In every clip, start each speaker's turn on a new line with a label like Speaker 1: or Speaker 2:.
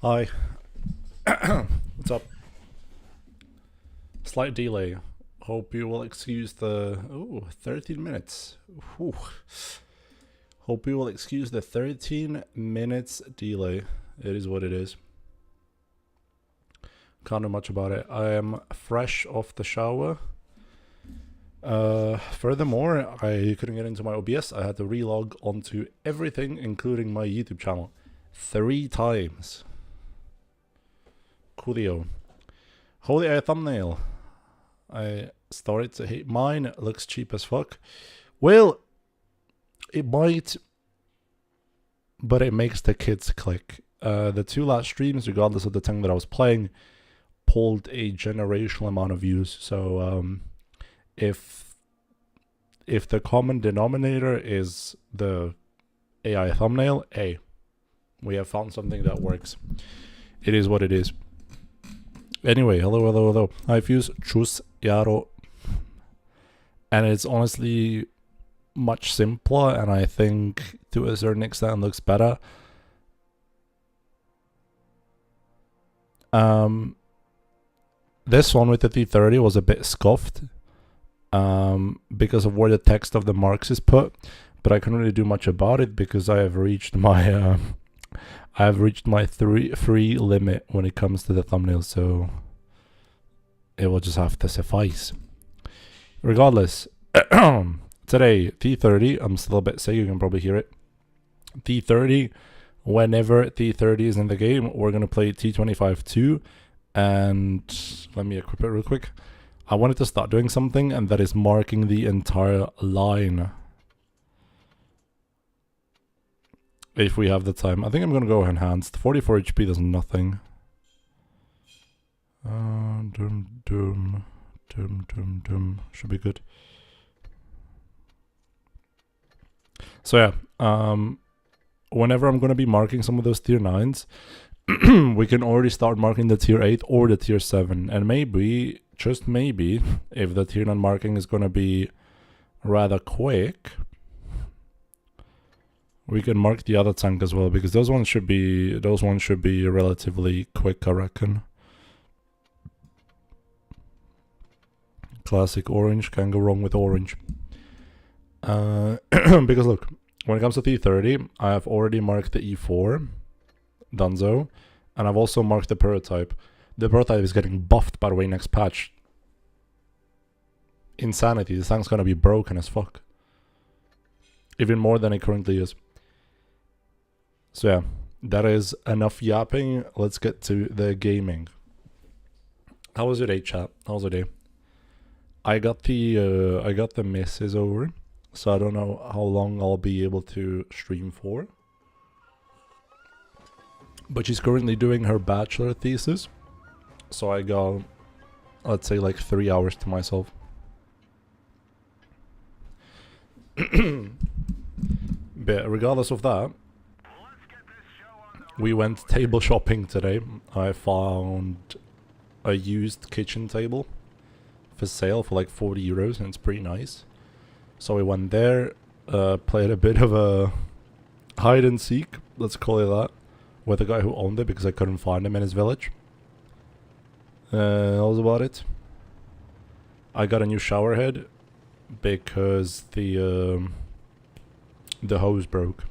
Speaker 1: Hi. What's up? Slight delay. Hope you will excuse the... Oh, 13 minutes. Whew. Hope you will excuse the 13 minutes delay. It is what it is. Can't do much about it. I am fresh off the shower. Furthermore, I couldn't get into my OBS. I had to relog onto everything, including my YouTube channel, 3 times. Coolio. Holy air thumbnail. I started to hate mine. It looks cheap as fuck. Well, it might, but it makes the kids click. The 2 last streams, regardless of the thing that I was playing, pulled a generational amount of views. So if the common denominator is the AI thumbnail, hey, we have found something that works. It is what it is. Anyway, hello. I fuse Chus Yaro. And it's honestly much simpler, and I think to a certain extent looks better. This one with the T30 was a bit scuffed because of where the text of the marks is put, but I couldn't really do much about it because I have reached my free limit when it comes to the thumbnail, so it will just have to suffice. Regardless, today, T30, I'm still a bit sick, you can probably hear it. T30, whenever T30 is in the game, we're going to play T25 too, and let me equip it real quick. I wanted to start doing something, and that is marking the entire line. If we have the time. I think I'm going to go enhanced. 44 HP does nothing. Should be good. So yeah, whenever I'm going to be marking some of those tier 9s, we can already start marking the tier 8 or the tier 7. And maybe, just maybe, if the tier 9 marking is going to be rather quick, we can mark the other tank as well, because those ones should be relatively quick, I reckon. Classic orange, can't go wrong with orange. Because look, when it comes to T30, I have already marked the E4, Dunzo, and I've also marked the prototype. The prototype is getting buffed, by the way, next patch. Insanity, this tank's gonna be broken as fuck. Even more than it currently is. So yeah, that is enough yapping. Let's get to the gaming. How was your day, chat? How was your day? I got the missus over, so I don't know how long I'll be able to stream for. But she's currently doing her bachelor thesis, so I got, let's say, like 3 hours to myself. But regardless of that, we went table shopping today. I found a used kitchen table for sale for like 40 euros, and it's pretty nice. So we went there, played a bit of a hide and seek, let's call it that, with the guy who owned it because I couldn't find him in his village. That was about it. I got a new shower head because the hose broke.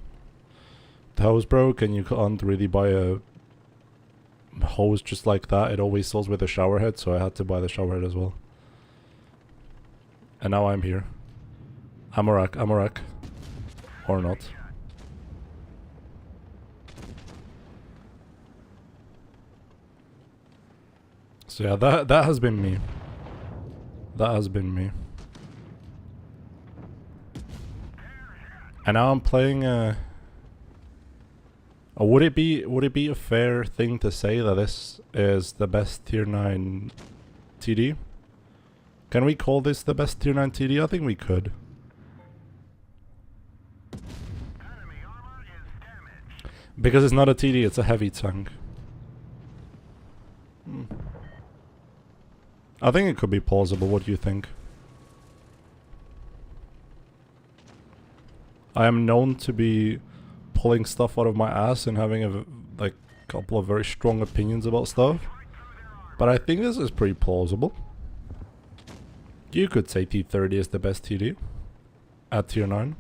Speaker 1: The hose broke, and you can't really buy a hose just like that. It always sells with a shower head, so I had to buy the shower head as well. And now I'm here. I'm a wreck. Or not. So yeah, that has been me. That has been me. And now I'm playing would it be a fair thing to say that this is the best tier 9 TD? Can we call this the best tier 9 TD? I think we could. Because it's not a TD, it's a heavy tank. I think it could be plausible. What do you think? I am known to be pulling stuff out of my ass and having a like couple of very strong opinions about stuff. But I think this is pretty plausible. You could say T30 is the best TD at tier 9.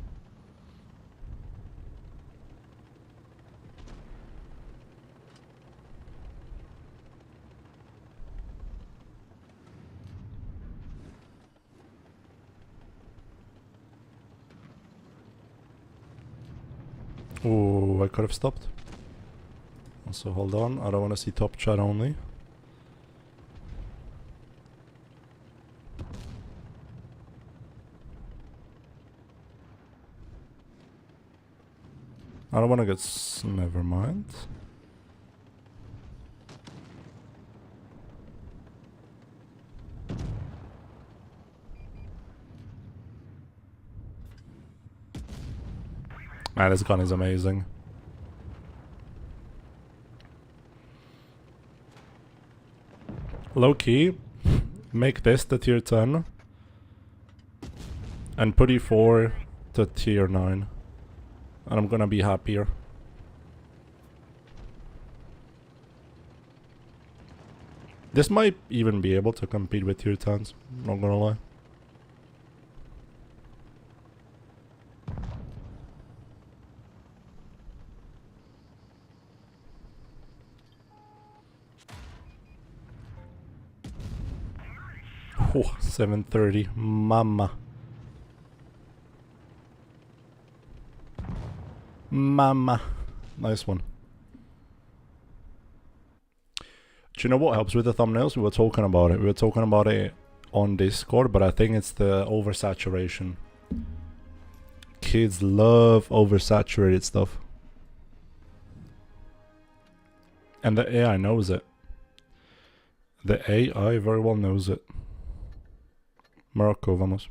Speaker 1: Oh, I could have stopped. Also, hold on. I don't want to see top chat only. I don't want to get... never mind. Man, this gun is amazing. Low key, make this the tier 10 and put E4 to tier 9 and I'm gonna be happier. This might even be able to compete with tier 10s, not gonna lie. Oh, 730, mama. Mama. Nice one. Do you know what helps with the thumbnails? We were talking about it. We were talking about it on Discord, but I think it's the oversaturation. Kids love oversaturated stuff. And the AI knows it. The AI very well knows it. Morocco, vamos.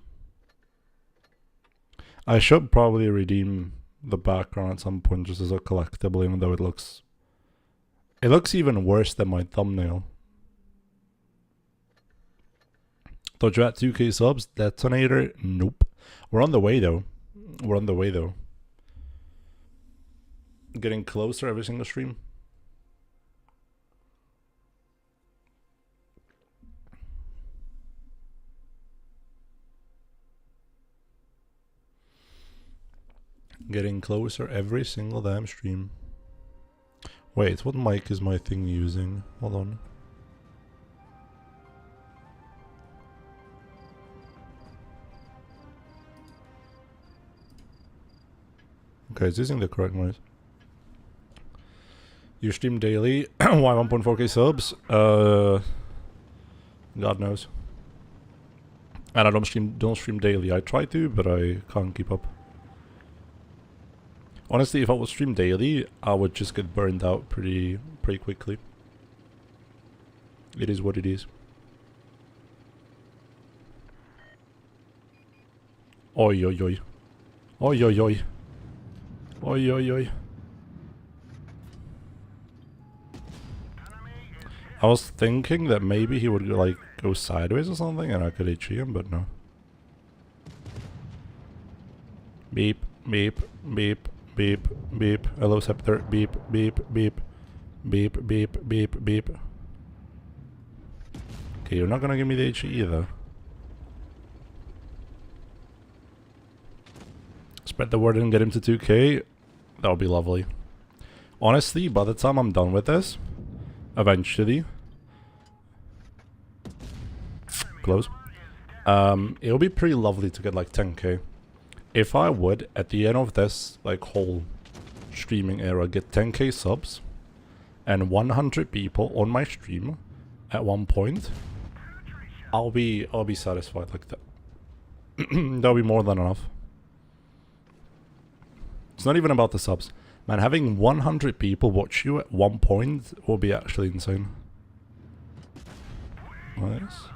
Speaker 1: I should probably redeem the background at some point just as a collectible, even though it looks even worse than my thumbnail. Thought you had 2k subs? Detonator? Nope. We're on the way though. We're on the way though. Getting closer every single stream. Getting closer every single damn stream. Wait, what mic is my thing using? Hold on. Okay, it's using the correct noise. You stream daily? Why 1.4k subs? God knows. And I don't stream daily. I try to, but I can't keep up. Honestly, if I would stream daily, I would just get burned out pretty quickly. It is what it is. Oi oi oi. Oi oi oi. Oi oi oi. I was thinking that maybe he would like go sideways or something and I could HE him, but no. Beep, beep, beep. Beep, beep, hello scepter, beep, beep, beep, beep, beep, beep, beep. Okay, you're not gonna give me the HE either. Spread the word and get him to 2k. That would be lovely. Honestly, by the time I'm done with this, eventually, close, it'll be pretty lovely to get like 10k. If I would, at the end of this like whole streaming era, get 10k subs and 100 people on my stream at one point, I'll be satisfied like that. That'll be more than enough. It's not even about the subs. Man, having 100 people watch you at one point will be actually insane. Nice.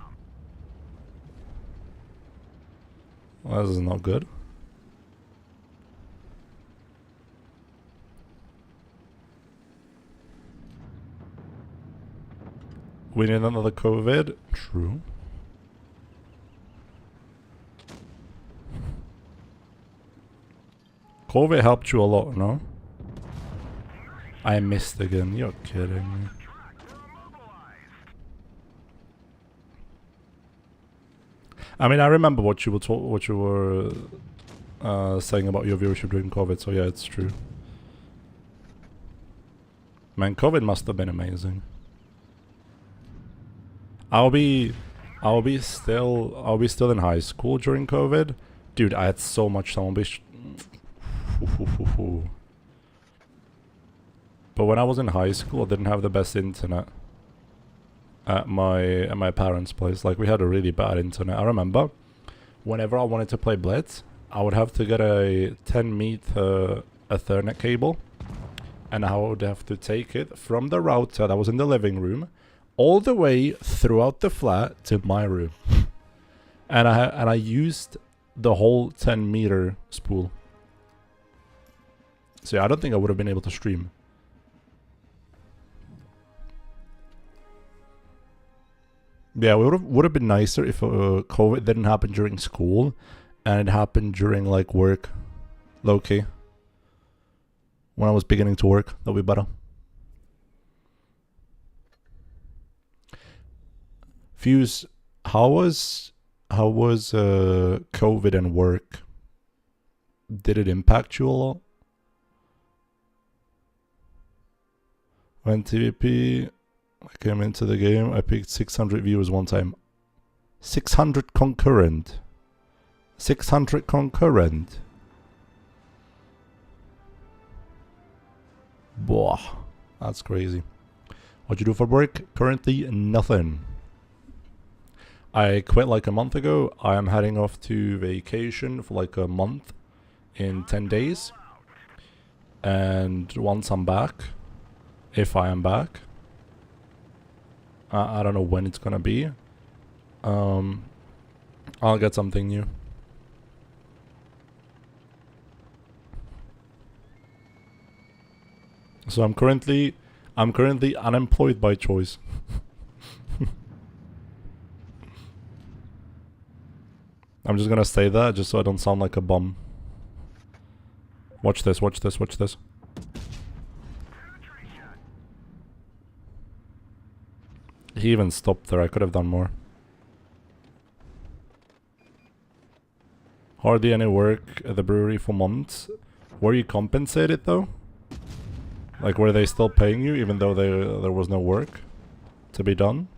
Speaker 1: Well, this is not good. We need another COVID. True. COVID helped you a lot, no? I missed again. You're kidding me. I mean, I remember what you were saying about your viewership during COVID. So yeah, it's true. Man, COVID must have been amazing. I'll be still in high school during COVID. Dude, I had so much time. But when I was in high school, I didn't have the best internet at my parents' place. Like, we had a really bad internet. I remember whenever I wanted to play Blitz, I would have to get a 10-meter Ethernet cable, and I would have to take it from the router that was in the living room all the way throughout the flat to my room. And I used the whole 10-meter spool. So yeah, I don't think I would have been able to stream. Yeah, it would have been nicer if COVID didn't happen during school and it happened during like work, low key. When I was beginning to work, that'd be better. Fuse, how was COVID and work? Did it impact you a lot? When TVP I came into the game, I picked 600 viewers one time. 600 concurrent. 600 concurrent. Boah, that's crazy. What you do for work? Currently, nothing. I quit like a month ago. I am heading off to vacation for like a month in 10 days. And once I'm back, if I am back, I don't know when it's gonna be, I'll get something new. So I'm currently unemployed by choice. I'm just gonna say that just so I don't sound like a bum. Watch this, watch this, watch this. He even stopped there. I could have done more. Hardly any work at the brewery for months. Were you compensated though? Like, were they still paying you even though there was no work to be done?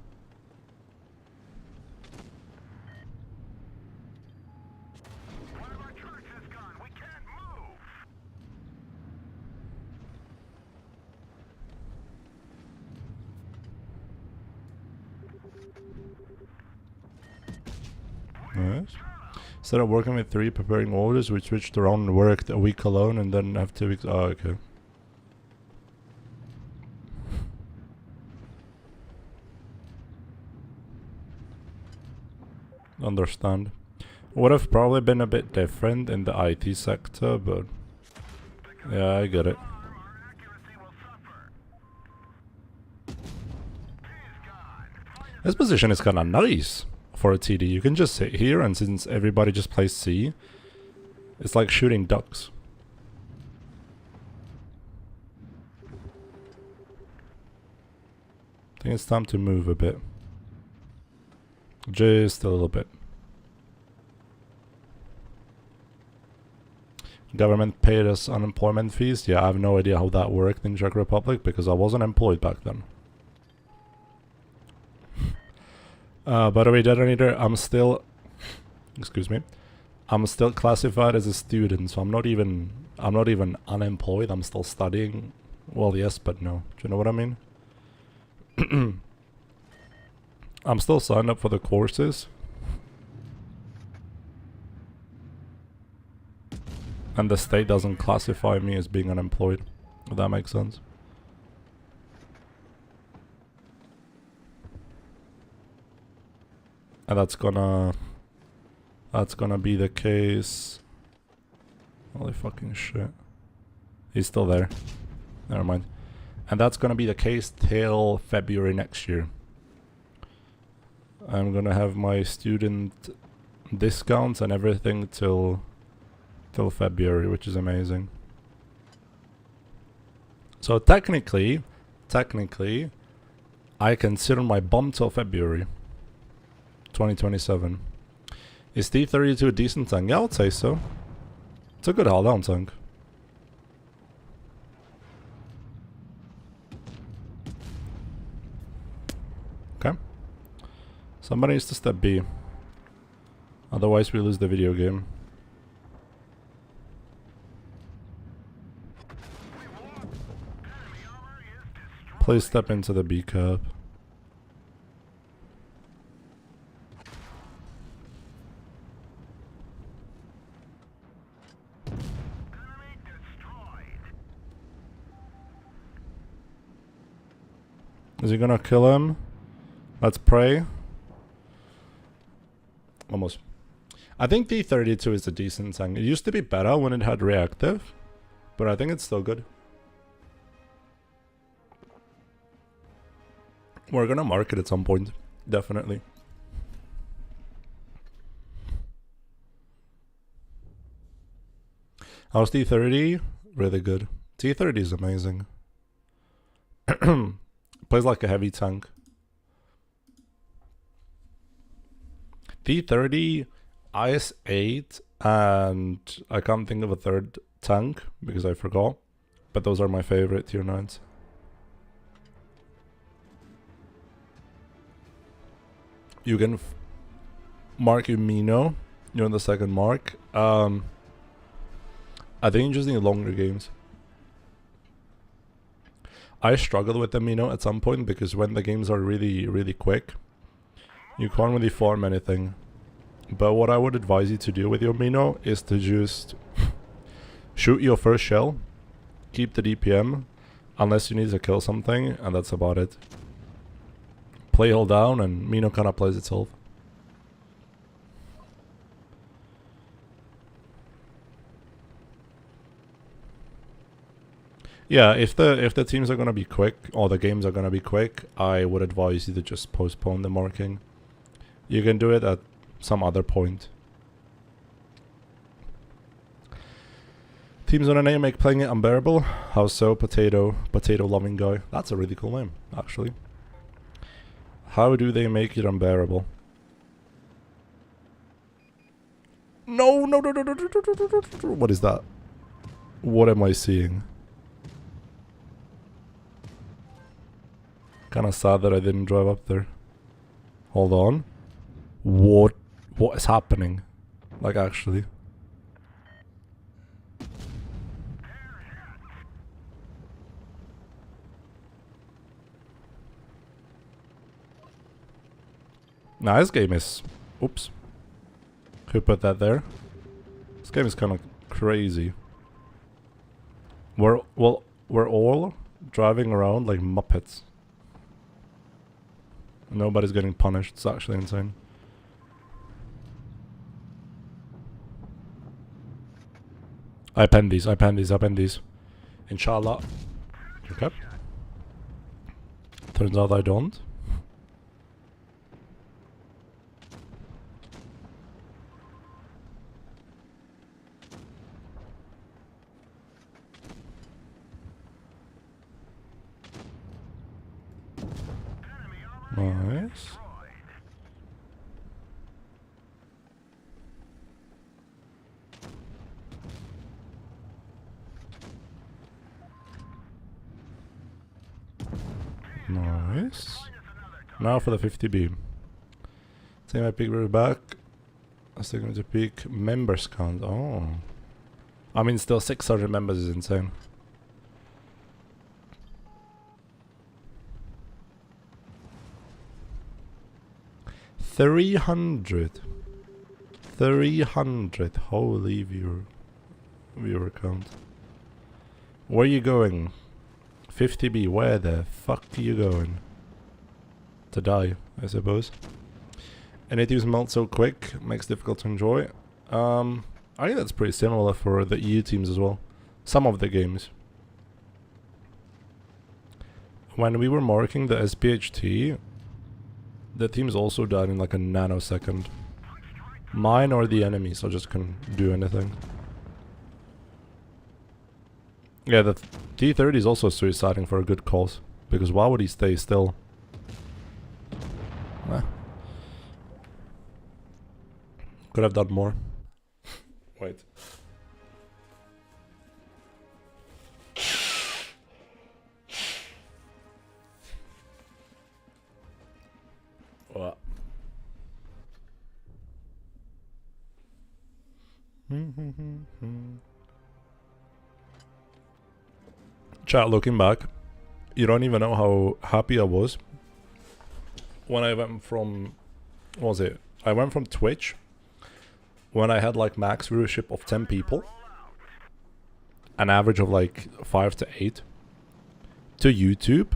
Speaker 1: Nice. Instead of working with 3 preparing orders, we switched around and worked a week alone and then have 2 weeks. Oh, okay. Understand. Would have probably been a bit different in the IT sector, but yeah, I get it. This position is kind of nice for a TD. You can just sit here, and since everybody just plays C, it's like shooting ducks. I think it's time to move a bit. Just a little bit. Government paid us unemployment fees. Yeah, I have no idea how that worked in Czech Republic because I wasn't employed back then. By the way, detonator, I'm still, excuse me, I'm still classified as a student, so I'm not even unemployed. I'm still studying. Well, yes, but no. Do you know what I mean? I'm still signed up for the courses. And the state doesn't classify me as being unemployed. If that makes sense. And that's gonna be the case. Holy fucking shit. He's still there. Never mind. And that's gonna be the case till February next year. I'm gonna have my student discounts and everything till February, which is amazing. So technically, I consider my bomb till February 2027. Is T32 a decent tank? Yeah, I would say so. It's a good hold down tank. Okay. Somebody needs to step B. Otherwise we lose the video game. Please step into the B curve. Is he gonna kill him? Let's pray. Almost. I think T32 is a decent tank. It used to be better when it had reactive, but I think it's still good. We're gonna mark it at some point, definitely. How's T30? Really good. T30 is amazing. Plays like a heavy tank. T30, IS-8, and I can't think of a third tank because I forgot. But those are my favorite tier 9s. You can mark your Mino. You're on the second mark. I think you just need longer games. I struggled with the Mino at some point because when the games are really, really quick, you can't really farm anything. But what I would advise you to do with your Mino is to just shoot your first shell, keep the DPM, unless you need to kill something, and that's about it. Play hold down and Mino kind of plays itself. Yeah, if the teams are gonna be quick or the games are gonna be quick, I would advise you to just postpone the marking. You can do it at some other point. Teams on a name make playing it unbearable. How so? Potato loving guy. That's a really cool name, actually. How do they make it unbearable? No. What is that? What am I seeing? Kinda sad that I didn't drive up there. Hold on. What is happening? Like, actually. Nah, this game is... Oops. Who put that there? This game is kind of crazy. We're all driving around like Muppets. Nobody's getting punished. It's actually insane. I pen these. Inshallah. Okay. Turns out I don't. Nice. Nice. Now for the 50B. Take my peek very back. I was taking to peek members count. Oh. I mean, still 600 members is insane. $300. Holy viewer count. Where are you going? 50B, where the fuck are you going? To die, I suppose. NATs melt so quick, makes it difficult to enjoy. I think that's pretty similar for the EU teams as well. Some of the games. When we were marking the SPHT, the teams also died in like a nanosecond. Mine or the enemy, so I just couldn't do anything. Yeah, T30 is also suiciding for a good cause. Because why would he stay still? Could have done more. Wait. What? Chat, looking back, you don't even know how happy I was when I went from, what was it? I went from Twitch when I had like max viewership of 10 people, an average of like 5 to 8, to YouTube,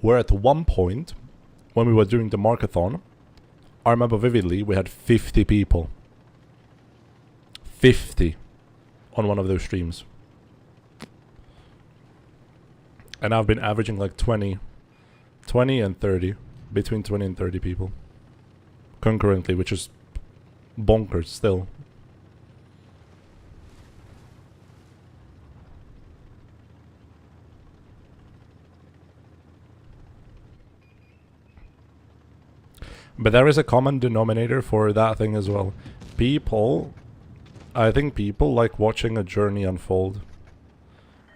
Speaker 1: where at one point, when we were doing the markathon, I remember vividly, we had 50 people. 50 on one of those streams. And I've been averaging like 20 and 30, between 20 and 30 people concurrently, which is bonkers still. But there is a common denominator for that thing as well. I think people like watching a journey unfold.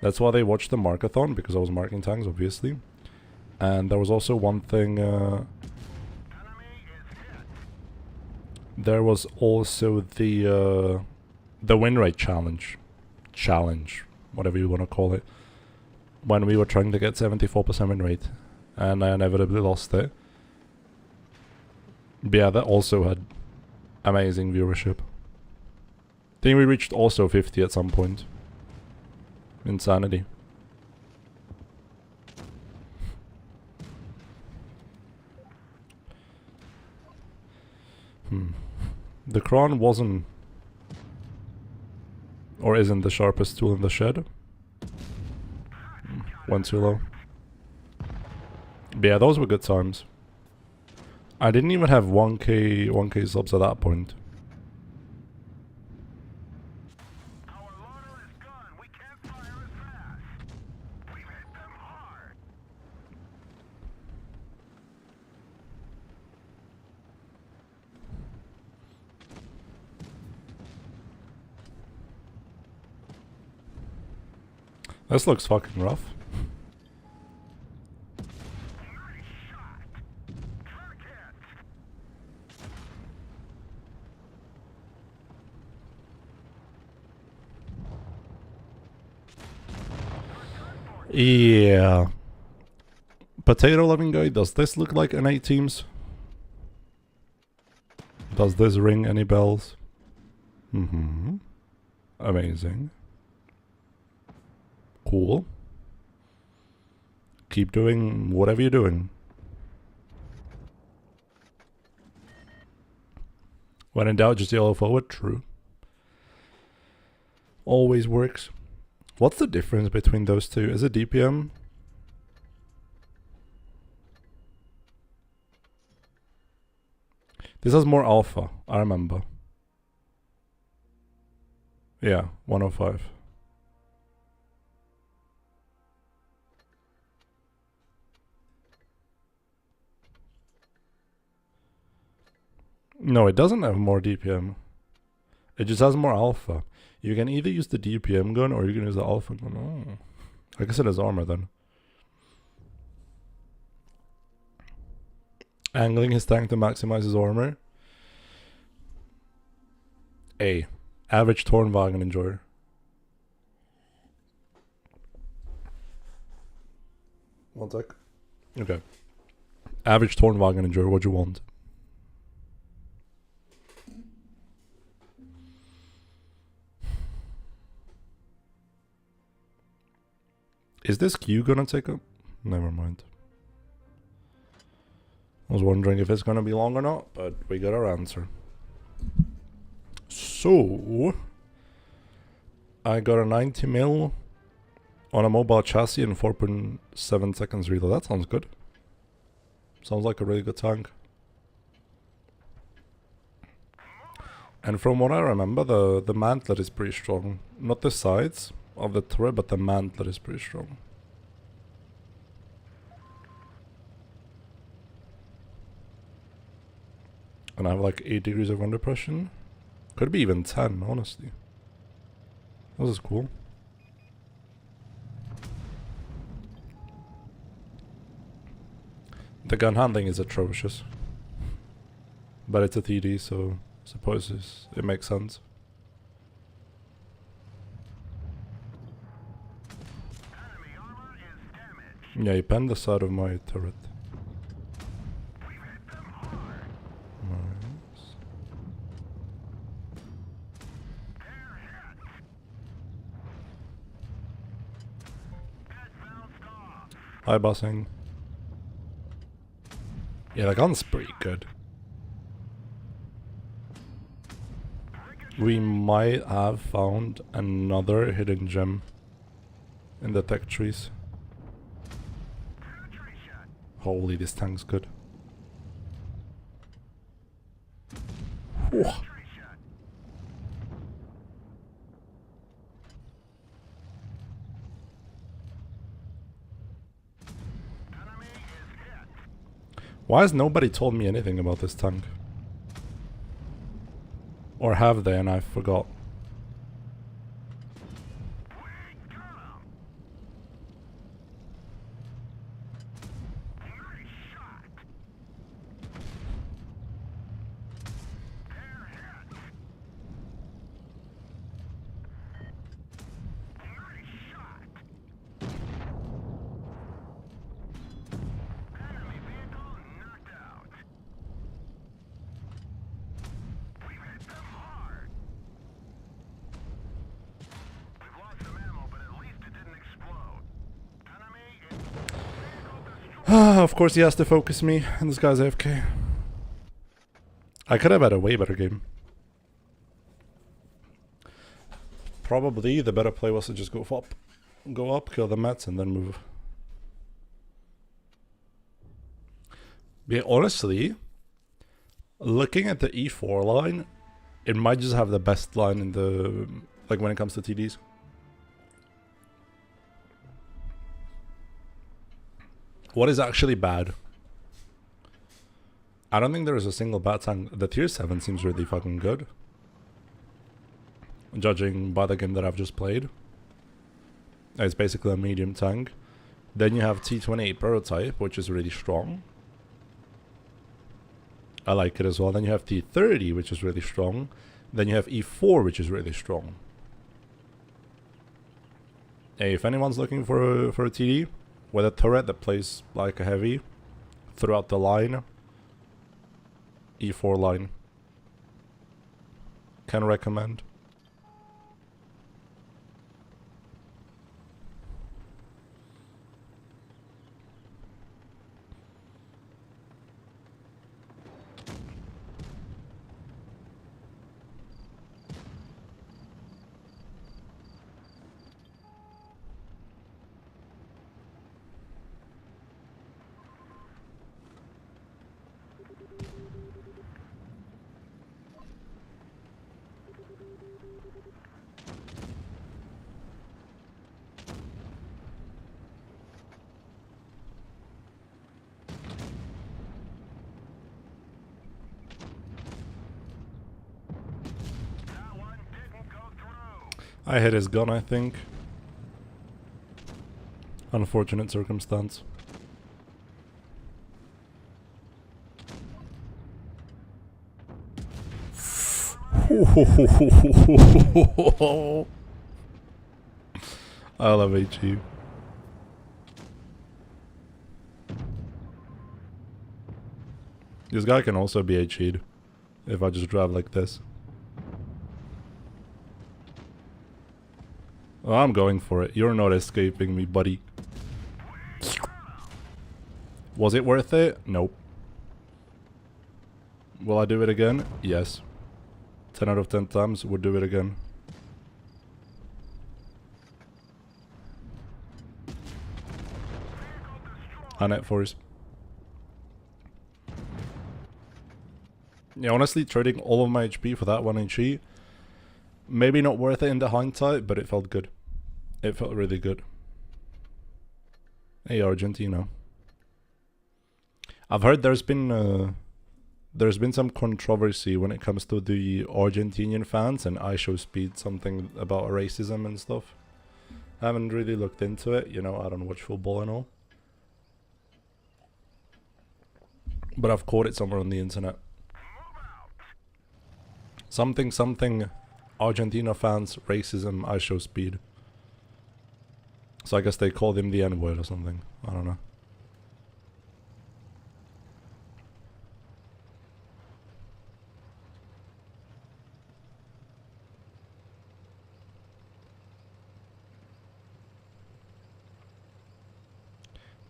Speaker 1: That's why they watched the markathon, because I was marking tanks, obviously. And there was also one thing, there was also the win rate challenge, whatever you want to call it, when we were trying to get 74% win rate, and I inevitably lost it. But yeah, that also had amazing viewership. I think we reached also 50 at some point. Insanity. The cron wasn't, or isn't, the sharpest tool in the shed. Went too low. But yeah, those were good times. I didn't even have 1k subs at that point. This looks fucking rough. Yeah. Potato loving guy, does this look like an 8 teams? Does this ring any bells? Amazing. Cool. Keep doing whatever you're doing. When in doubt, just yellow forward. True. Always works. What's the difference between those two? Is it DPM? This has more alpha, I remember. Yeah, 105. No, it doesn't have more DPM. It just has more alpha. You can either use the DPM gun or you can use the alpha gun. Oh. I guess it has armor then. Angling his tank to maximize his armor. A. Average Tornwagen enjoyer. One sec. Okay. Average Tornwagen enjoyer, what do you want? Is this queue gonna take up? Never mind. I was wondering if it's gonna be long or not, but we got our answer. So, I got a 90 mil on a mobile chassis in 4.7 seconds reload. That sounds good. Sounds like a really good tank. And from what I remember, the mantlet is pretty strong. Not the sides, of the turret, but the mantler is pretty strong. And I have like 8 degrees of wind depression. Could be even 10, honestly. This is cool. The gun handling is atrocious. But it's a TD, so I suppose it makes sense. Yeah, he penned the side of my turret. Nice. Hi, bossing. Yeah, the gun's pretty good. We might have found another hidden gem in the tech trees. Holy, this tank's good. Whew. Why has nobody told me anything about this tank? Or have they and I forgot? Of course he has to focus me, and this guy's AFK. I could have had a way better game. Probably the better play was to just go up, kill the mats, and then move. Yeah, honestly, looking at the E4 line, it might just have the best line in the, like, when it comes to TDs. What is actually bad? I don't think there is a single bad tank. The tier 7 seems really fucking good, judging by the game that I've just played. It's basically a medium tank. Then you have T28 prototype, which is really strong. I like it as well. Then you have T30, which is really strong. Then you have E4, which is really strong. Hey, if anyone's looking for a TD with a turret that plays like a heavy throughout the line, E4 line, can recommend. I hit his gun, I think. Unfortunate circumstance. I love HE. This guy can also be HE'd if I just drive like this. Oh, I'm going for it. You're not escaping me, buddy. Was it worth it? Nope. Will I do it again? Yes. 10 out of 10 times, would do it again. Net force. Yeah, honestly, trading all of my HP for that one HE, maybe not worth it in the hindsight, but it felt good. It felt really good. Hey, Argentina. I've heard there's been some controversy when it comes to the Argentinian fans and IShowSpeed, something about racism and stuff. I haven't really looked into it, you know, I don't watch football and all. But I've caught it somewhere on the internet. Something Argentina fans, racism, IShowSpeed. So I guess they called him the N-word or something. I don't know.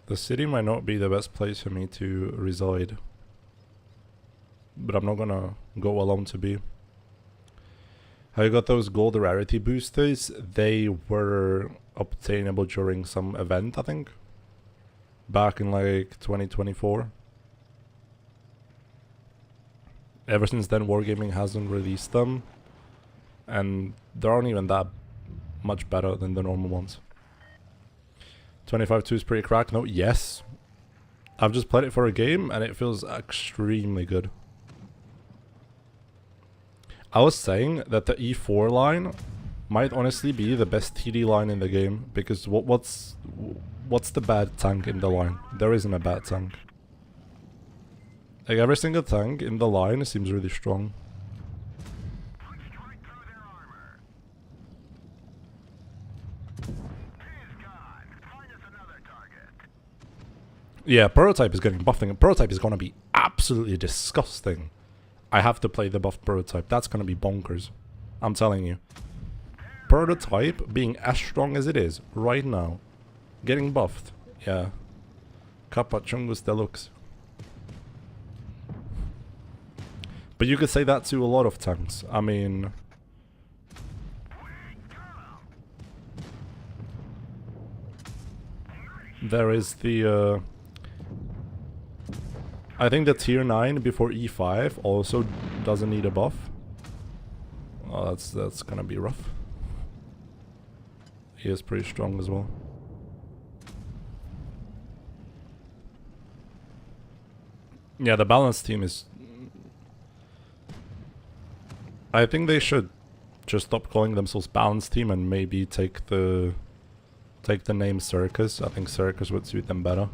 Speaker 1: The city might not be the best place for me to reside. But I'm not gonna go alone to be. How you got those gold rarity boosters? They were obtainable during some event, I think. Back in like 2024. Ever since then, Wargaming hasn't released them. And they aren't even that much better than the normal ones. 25-2 is pretty cracked. No, yes. I've just played it for a game and it feels extremely good. I was saying that the E4 line might honestly be the best TD line in the game, because what's the bad tank in the line? There isn't a bad tank. Like every single tank in the line seems really strong. Yeah, Prototype is getting buffed, and Prototype is gonna be absolutely disgusting. I have to play the buffed Prototype. That's gonna be bonkers. I'm telling you. Prototype being as strong as it is right now, getting buffed. Yeah. Kappa Chungus Deluxe. But you could say that to a lot of tanks. I mean... there is the... I think the tier 9 before E5 also doesn't need a buff. Oh, that's gonna be rough. He is pretty strong as well. Yeah, the balanced team is... I think they should just stop calling themselves balanced team and maybe take the name Circus. I think Circus would suit them better.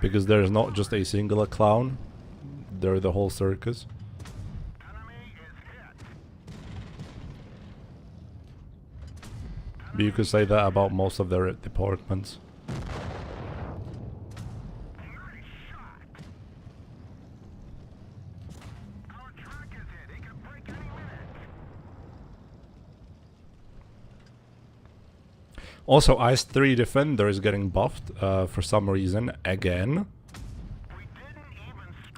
Speaker 1: Because there's not just a singular clown, they're the whole circus. But you could say that about most of their departments. Also, IS-3 Defender is getting buffed for some reason, again.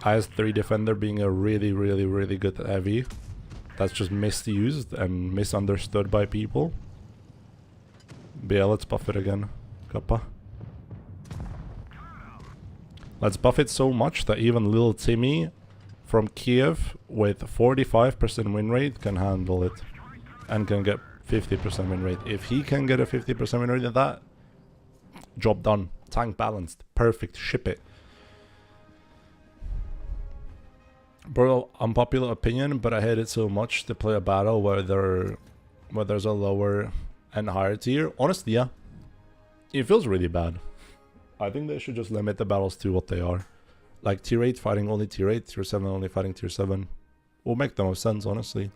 Speaker 1: IS-3 Defender being a really, really, really good heavy. That's just misused and misunderstood by people. But yeah, let's buff it again. Kappa. Let's buff it so much that even little Timmy from Kiev with 45% win rate can handle it. And can get 50% win rate. If he can get a 50% win rate of that, job done. Tank balanced. Perfect. Ship it. Bro, unpopular opinion, but I hate it so much to play a battle where there's a lower and higher tier. Honestly, yeah. It feels really bad. I think they should just limit the battles to what they are. Like tier 8 fighting only tier 8, tier 7 only fighting tier 7. Will make the most sense, honestly.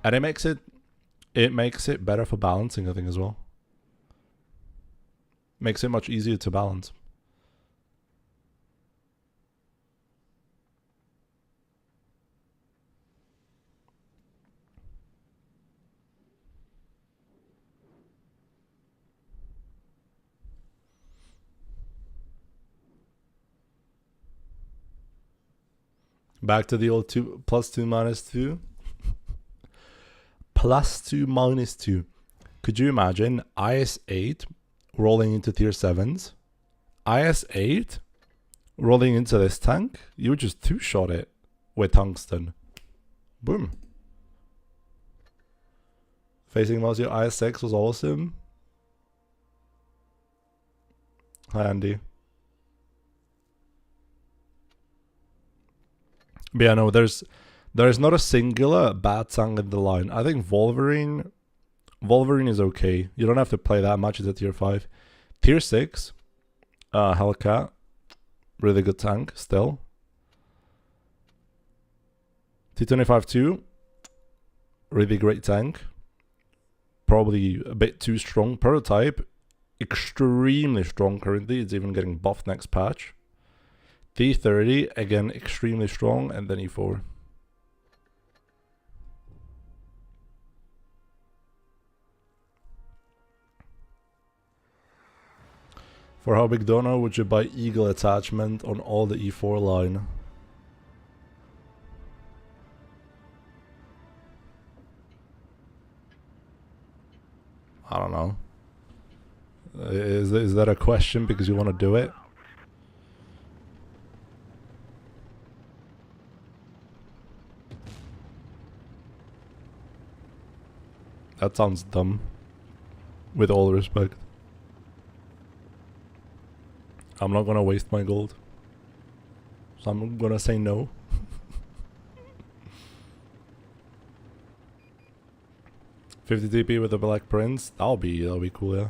Speaker 1: And it makes it better for balancing, I think, as well. Makes it much easier to balance. Back to the old +2 -2. +2 -2. Could you imagine IS-8 rolling into tier 7s? IS-8 rolling into this tank? You would just two-shot it with tungsten. Boom. Facing mouse, your IS6 was awesome. Hi, Andy. But yeah, no, there's not a singular bad tank in the line. I think Wolverine is okay. You don't have to play that much. It's a tier 5. Tier 6, Hellcat, really good tank still. T25-2, really great tank. Probably a bit too strong. Prototype, extremely strong currently. It's even getting buffed next patch. T30, again, extremely strong. And then E4. For how big donor would you buy Eagle attachment on all the E4 line? I don't know. Is that a question because you want to do it? That sounds dumb. With all respect. I'm not gonna waste my gold. So I'm gonna say no. $50 TP with the Black Prince. That'll be cool, yeah.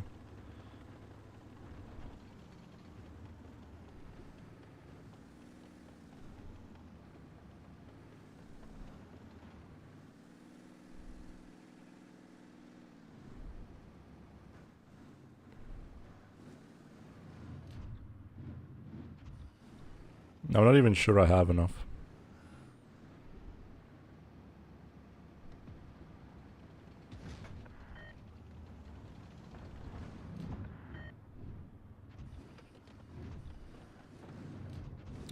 Speaker 1: I'm not even sure I have enough.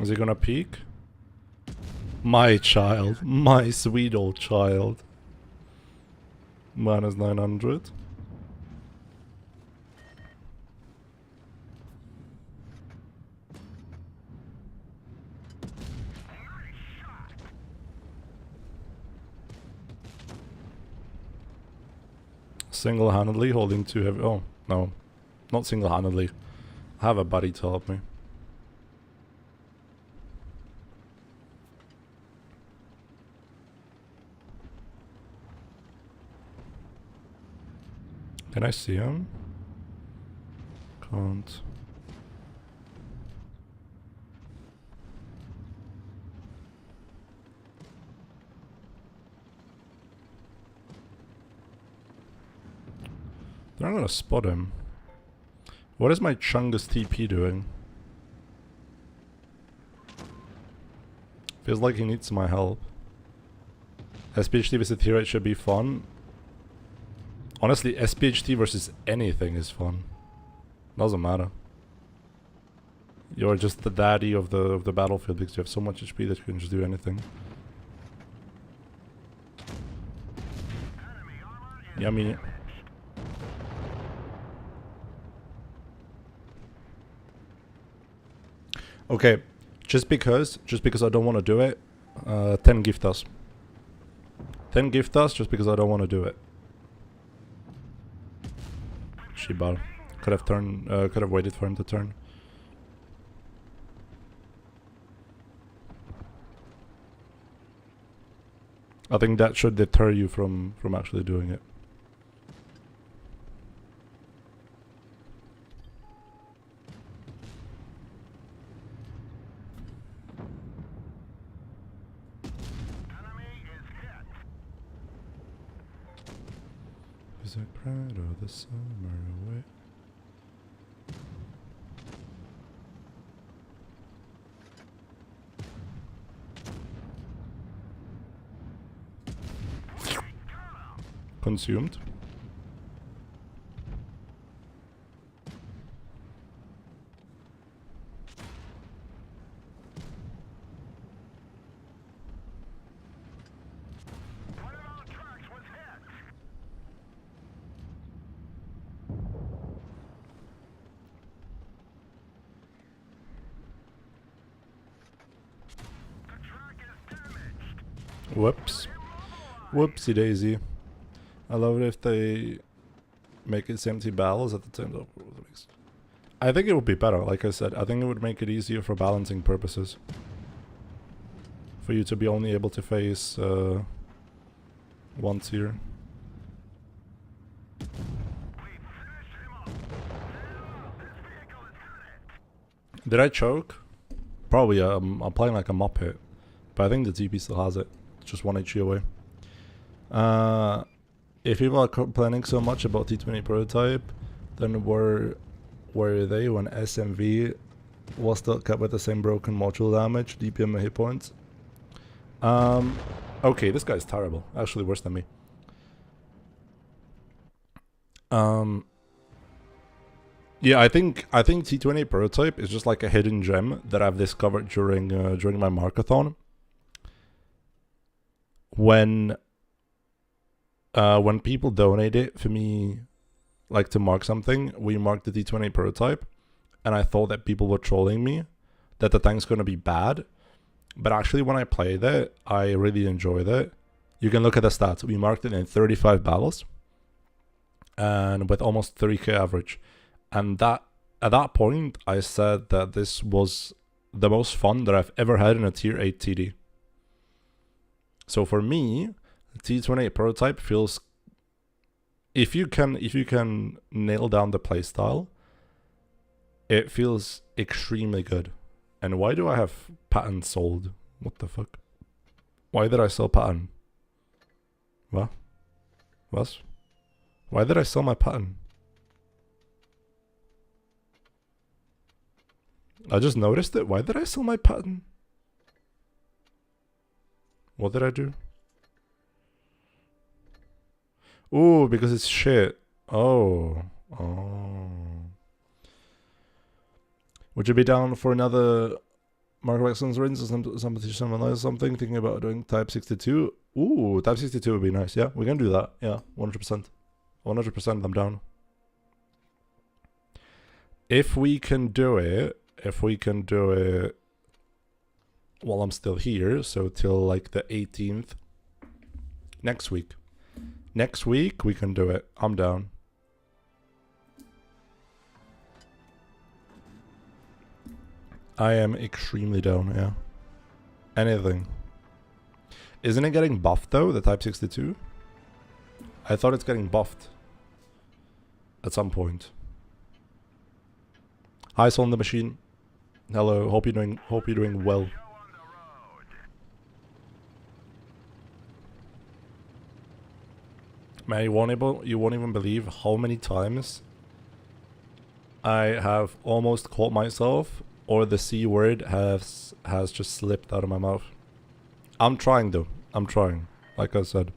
Speaker 1: Is he gonna peek? My child. My sweet old child. Minus 900. Single-handedly holding 2 heavy. Oh, no. Not single-handedly. I have a buddy to help me. Can I see him? Can't. They're not gonna spot him. What is my Chungus TP doing? Feels like he needs my help. SPHT versus Tier 8 should be fun. Honestly, SPHT versus anything is fun. Doesn't matter. You're just the daddy of the battlefield because you have so much HP that you can just do anything. Yummy. Okay, just because I don't want to do it, 10 gift us. 10 gift us just because I don't want to do it. Shibar. Could have waited for him to turn. I think that should deter you from actually doing it. Is it proud of the summer away? Consumed. Whoops. Whoopsie daisy. I love it if they make it empty battles at the time. I think it would be better, like I said. I think it would make it easier for balancing purposes. For you to be only able to face one tier. Did I choke? Probably. I'm playing like a muppet, but I think the TP still has it. It's just 1 HP away. If people are complaining so much about T20 prototype, then were they when SMV was still kept with the same broken module damage, DPM and hit points? Okay, this guy's terrible. Actually worse than me. Yeah, I think T20 prototype is just like a hidden gem that I've discovered during my markathon. When people donate it for me, like to mark something, we marked the T20 prototype, and I thought that people were trolling me, that the tank's gonna be bad. But actually, when I played it, I really enjoyed it. You can look at the stats. We marked it in 35 battles, and with almost 3k average. And that at that point, I said that this was the most fun that I've ever had in a tier 8 TD. So for me, T28 prototype feels, if you can nail down the playstyle, it feels extremely good. And why do I have pattern sold? What the fuck? Why did I sell pattern? What? Why did I sell my pattern? I just noticed it. Why did I sell my pattern? What did I do? Ooh, because it's shit. Oh. Would you be down for another Mark of Excellence rinse or something? Thinking about doing Type 62? Ooh, Type 62 would be nice. Yeah, we can do that. Yeah, 100%. 100% I'm down. If we can do it while I'm still here, so till like the 18th, next week we can do it. I'm down. I am extremely down, yeah. Anything. Isn't it getting buffed though, the Type 62? I thought it's getting buffed at some point. Hi, Soul in the Machine. Hello, hope you're doing well. Man, you won't even believe how many times I have almost caught myself, or the C word has just slipped out of my mouth. I'm trying though. I'm trying, like I said.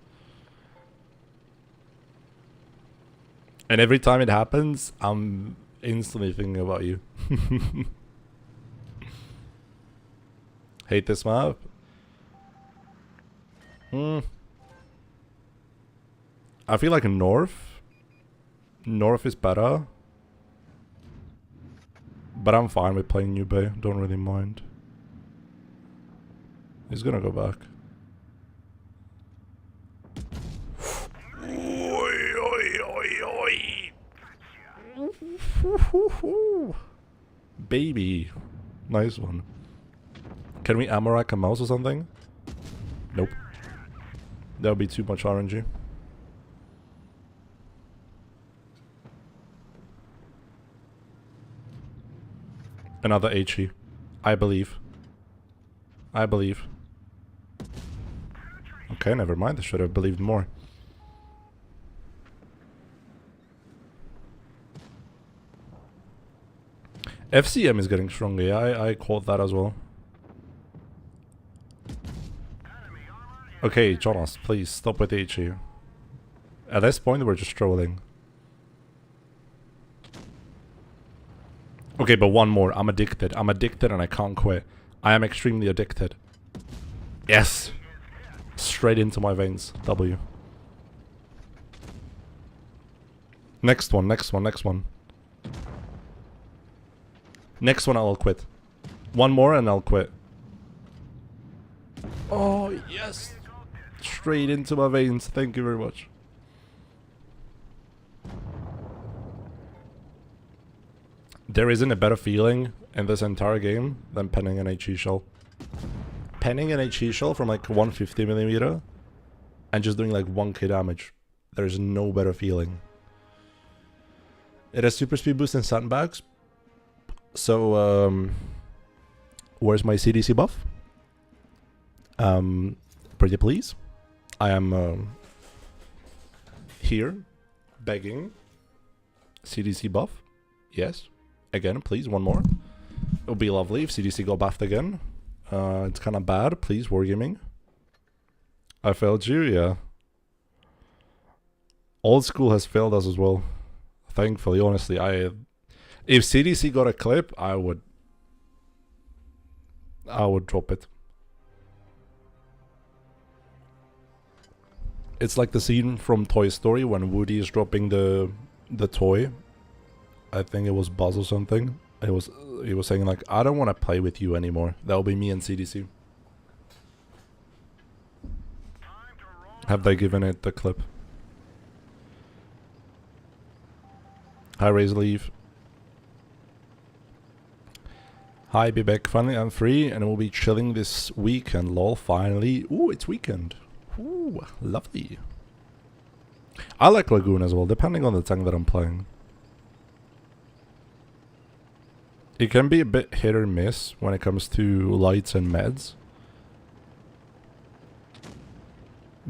Speaker 1: And every time it happens, I'm instantly thinking about you. Hate this map. I feel like North is better. But I'm fine with playing New Bay. Don't really mind. He's gonna go back. Baby. Nice one. Can we ammo rack a mouse or something? Nope. That would be too much RNG. Another HE. I believe. Okay, never mind. I should have believed more. FCM is getting stronger. Yeah, I caught that as well. Okay, Jonas, please stop with HE. At this point, we're just trolling. Okay, but one more. I'm addicted. I'm addicted and I can't quit. I am extremely addicted. Yes! Straight into my veins. W. Next one. Next one I'll quit. One more and I'll quit. Oh, yes! Straight into my veins. Thank you very much. There isn't a better feeling in this entire game than penning an HE shell. Penning an HE shell from like 150mm and just doing like 1k damage. There's no better feeling. It has super speed boost and sandbags. So, where's my CDC buff? Pretty please. I am here begging CDC buff. Yes. Again, please, one more. It would be lovely if CDC got buffed again. It's kind of bad. Please, Wargaming. I failed you, yeah. Old school has failed us as well. Thankfully, honestly, if CDC got a clip, I would drop it. It's like the scene from Toy Story when Woody is dropping the toy. I think it was Buzz or something. He was saying like, I don't want to play with you anymore. That'll be me and CDC. Have they given it the clip? Hi Razor Leaf. Hi Bibek. Finally I'm free and we'll be chilling this weekend. Lol, finally. Ooh, it's weekend. Ooh, lovely. I like Lagoon as well, depending on the tank that I'm playing. It can be a bit hit or miss when it comes to lights and meds.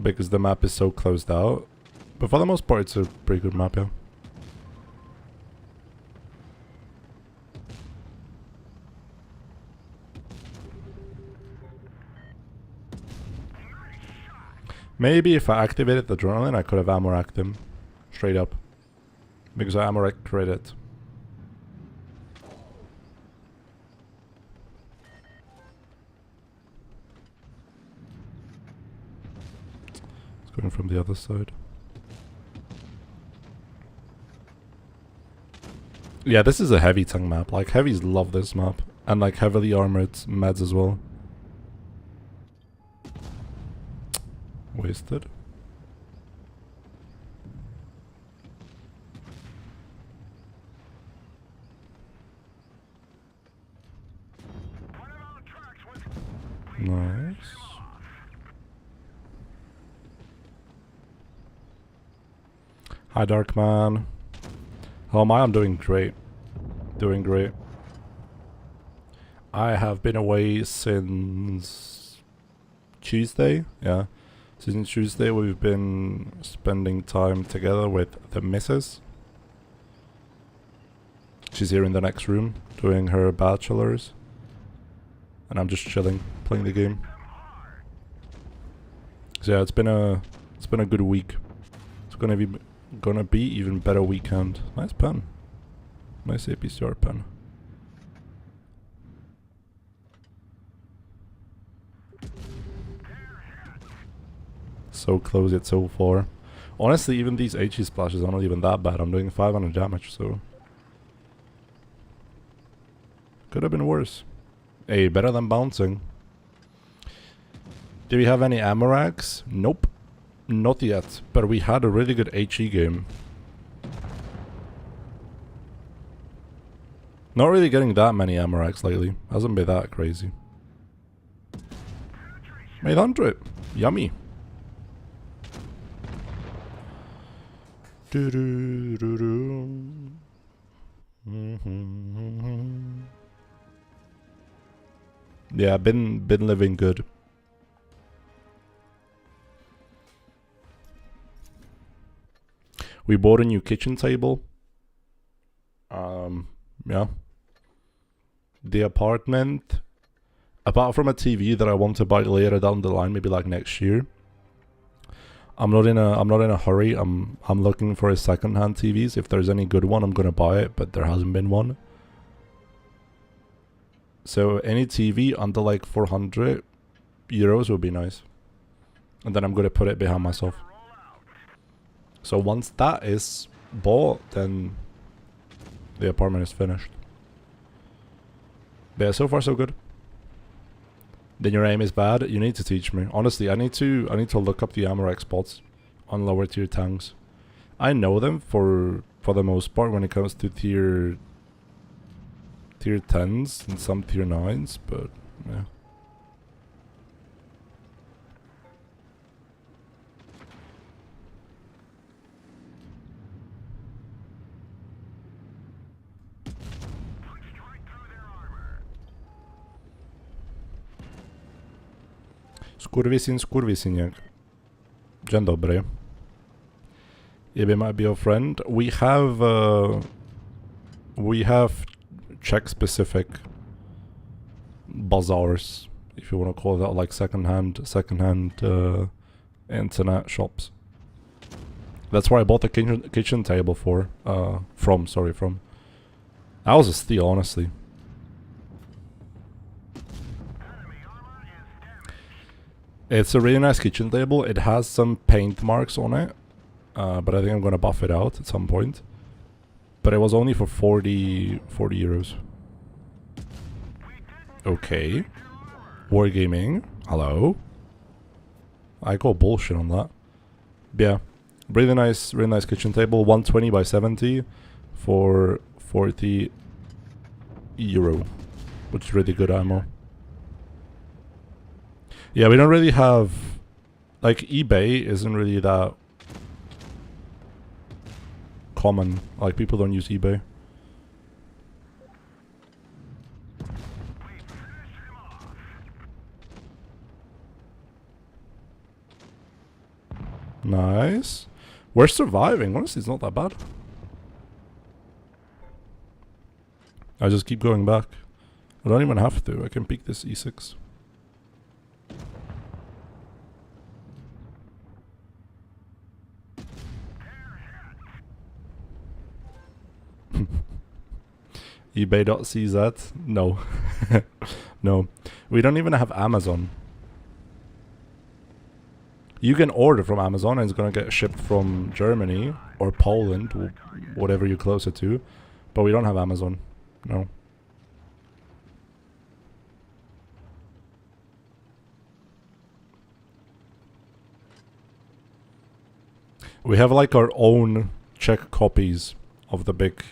Speaker 1: Because the map is so closed out. But for the most part, it's a pretty good map, yeah. Maybe if I activated the adrenaline, I could have ammo-racked him. Straight up. Because I ammo-racked credit. Going from the other side. Yeah, this is a heavy tank map. Like, heavies love this map. And like heavily armored meds as well. Wasted. Nice. Hi Darkman. How am I? I'm doing great. Doing great. I have been away since Tuesday. Yeah. Since Tuesday we've been spending time together with the missus. She's here in the next room doing her bachelor's. And I'm just chilling, playing the game. So yeah, it's been a good week. It's gonna be even better weekend. Nice pen. Nice APCR pen. So close yet so far. Honestly, even these HE splashes are not even that bad. I'm doing 500 damage, so could have been worse. Hey, better than bouncing. Do we have any ammo racks? Nope. Not yet, but we had a really good HE game. Not really getting that many ammo racks lately. Hasn't been that crazy. 800. Yummy. Do do do do. Yeah, been living good. We bought a new kitchen table. Yeah. The apartment, apart from a TV that I want to buy later down the line, maybe like next year. I'm not in a hurry. I'm looking for a second-hand TVs. If there's any good one, I'm gonna buy it, but there hasn't been one. So any TV under like 400 euros would be nice. And then I'm gonna put it behind myself. So once that is bought, then the apartment is finished. But yeah, so far so good. Then your aim is bad. You need to teach me. Honestly, I need to look up the ammo rack spots on lower tier tanks. I know them for the most part when it comes to tier tier 10s and some tier 9s, but yeah. Skurwysyniak. Dzień dobry. Maybe might be your friend. We have Czech specific bazaars, if you want to call that, like secondhand internet shops. That's where I bought the kitchen table from. That was a steal, honestly. It's a really nice kitchen table. It has some paint marks on it, but I think I'm gonna buff it out at some point. But it was only for 40 euros. Okay. Wargaming. Hello. I call bullshit on that. Yeah. Really nice kitchen table. 120 by 70 for 40 euro. Which is really good ammo. Yeah, we don't really have... Like, eBay isn't really that common. Like, people don't use eBay. Nice. We're surviving. Honestly, it's not that bad. I just keep going back. I don't even have to. I can peek this E6. eBay.cz? No. No. We don't even have Amazon. You can order from Amazon and it's gonna get shipped from Germany or Poland, whatever you're closer to. But we don't have Amazon. No. We have like our own Czech copies of the big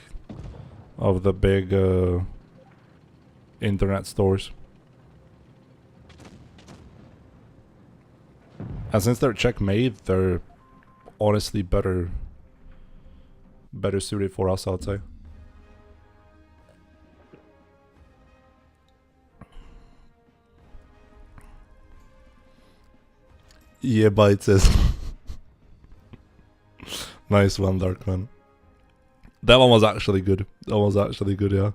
Speaker 1: internet stores. And since they're Czech made, they're honestly better suited for us, I'd say. Yeah, Bite says. Nice one, Darkman. That one was actually good. Yeah.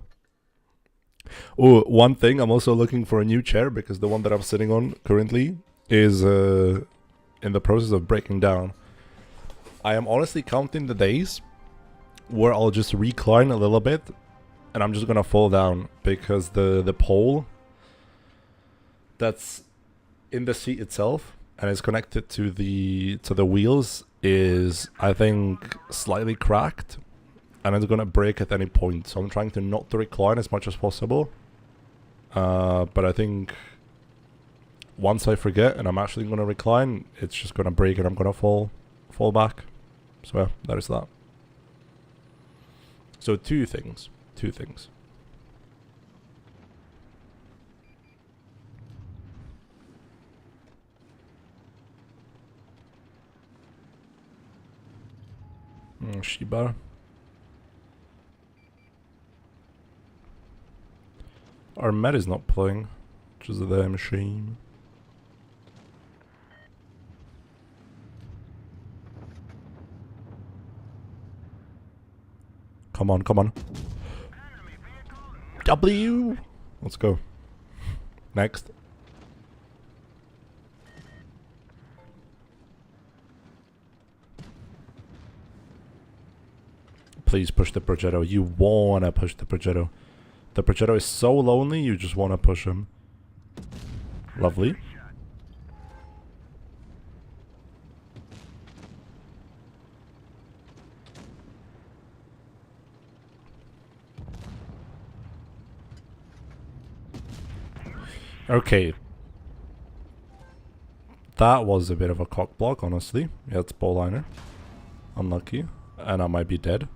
Speaker 1: Oh, one thing, I'm also looking for a new chair because the one that I'm sitting on currently is in the process of breaking down. I am honestly counting the days where I'll just recline a little bit and I'm just gonna fall down because the pole that's in the seat itself and is connected to the wheels is, I think, slightly cracked and it's gonna break at any point. So I'm trying to not to recline as much as possible. But I think once I forget and I'm actually gonna recline, it's just gonna break and I'm gonna fall back. So yeah, that is that. So two things. Shiba. Our med is not playing, which is a damn shame. Come on. W! Let's go. Next. Please push the Progetto. You wanna push the Progetto. The Progetto is so lonely, you just wanna push him. Lovely. Okay. That was a bit of a cock block, honestly. Yeah, it's ball liner. Unlucky. And I might be dead.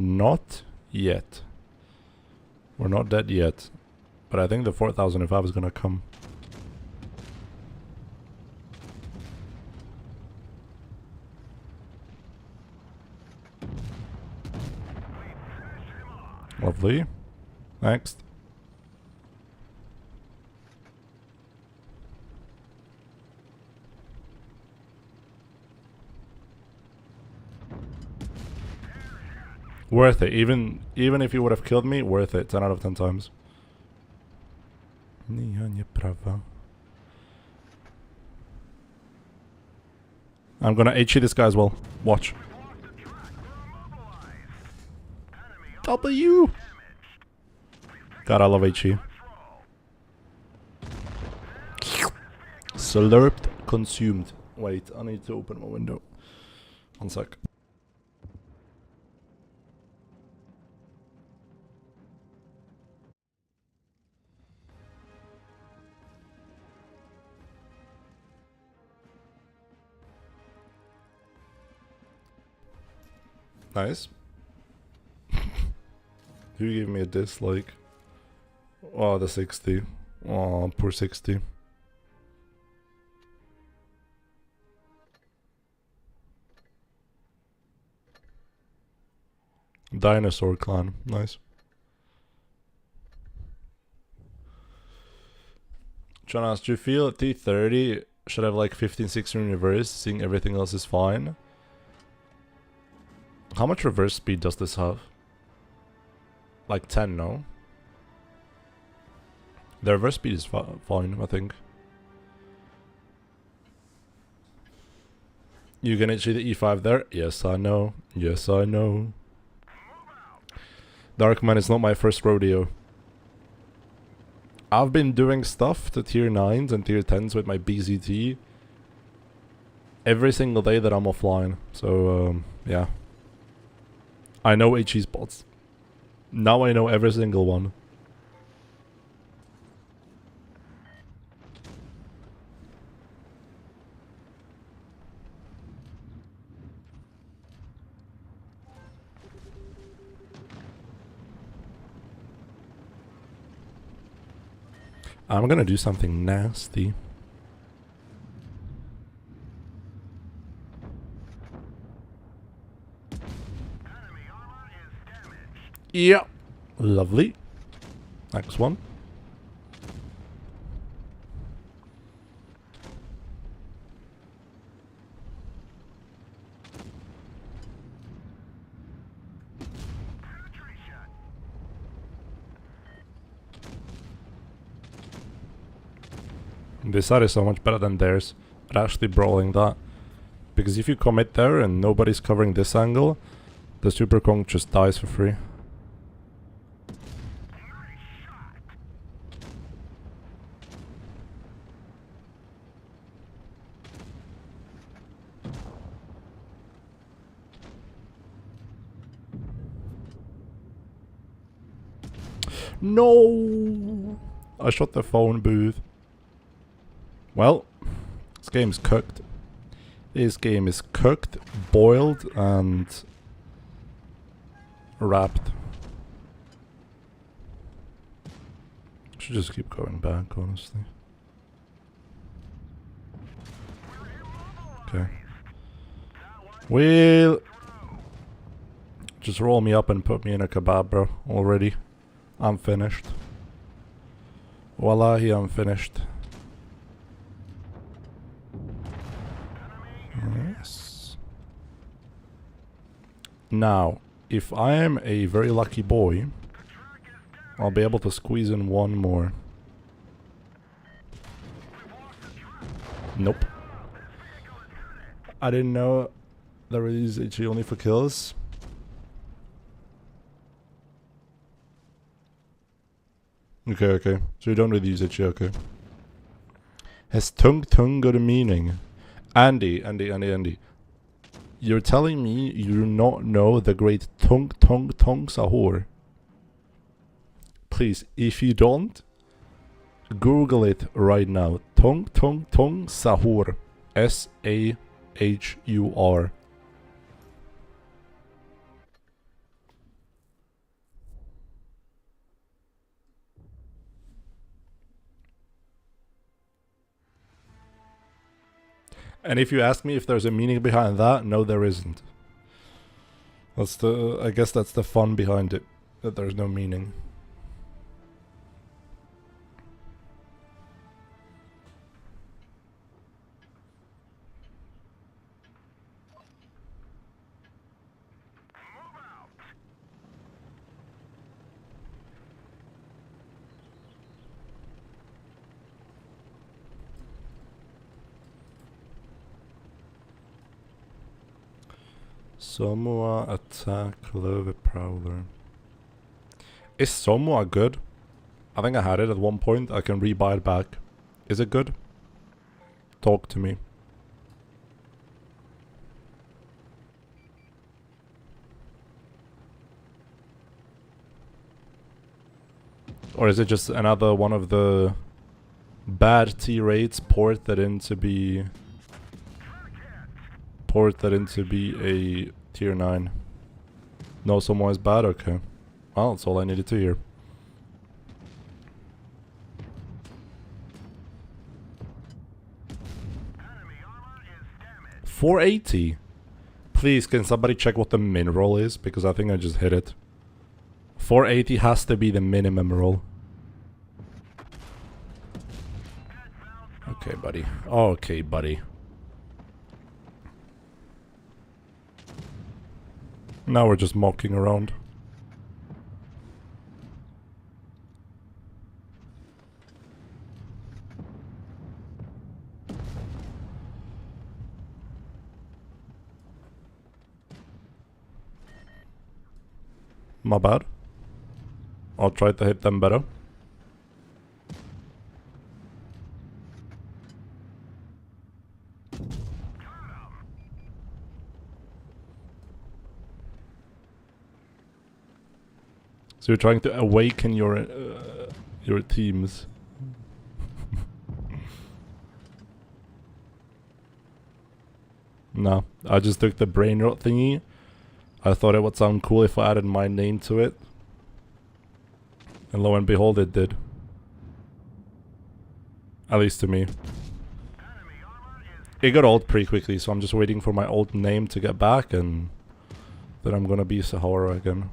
Speaker 1: Not yet. We're not dead yet. But I think the 4005 is gonna come. Lovely. Next. Worth it. Even if you would have killed me, worth it. 10 out of 10 times. I'm gonna HE this guy as well. Watch. W! God, I love HE. Slurped, consumed. Wait, I need to open my window. 1 sec. Nice. Who gave me a dislike? Oh, the 60. Oh, poor 60. Dinosaur clan. Nice. John asked, do you feel T30 should have like 15-16 in reverse, seeing everything else is fine? How much reverse speed does this have? Like 10, no? The reverse speed is fine, I think. You can HE the E5 there? Yes, I know. Yes, I know. Darkman is not my first rodeo. I've been doing stuff to tier 9s and tier 10s with my BZT every single day that I'm offline. So, yeah. I know HE spots. Now I know every single one. I'm gonna do something nasty. Yeah. Lovely. Next one. This side is so much better than theirs at actually brawling that. Because if you commit there and nobody's covering this angle, the Super Kong just dies for free. No! I shot the phone booth. Well, this game's cooked. This game is cooked, boiled, and wrapped. Should just keep going back, honestly. Okay. Well, just roll me up and put me in a kebab, bro. Already. I'm finished. Wallahi, I'm finished. Yes. Now, if I am a very lucky boy, I'll be able to squeeze in one more. Nope. I didn't know there is HE only for kills. Okay, okay. So you don't really use HE, okay. Has tung got a meaning? Andy. You're telling me you do not know the great tung sahur? Please, if you don't, Google it right now. Tung sahur. S-A-H-U-R. And if you ask me if there's a meaning behind that, no, there isn't. I guess that's the fun behind it, that there's no meaning. Samoa attack Clover Prowler. Is Samoa good? I think I had it at one point. I can rebuy it back. Is it good? Talk to me. Or is it just another one of the bad T-rates ported into be a tier 9? No, Samoa is bad? Okay. Well, that's all I needed to hear. $480. Please, can somebody check what the min roll is? Because I think I just hit it. 480 has to be the minimum roll. Okay, buddy. Okay, buddy. Now we're just mocking around. My bad. I'll try to hit them better. So you're trying to awaken your teams. No, I just took the brain rot thingy. I thought it would sound cool if I added my name to it. And lo and behold, it did. At least to me. It got old pretty quickly, so I'm just waiting for my old name to get back, and then I'm gonna be Sahara again.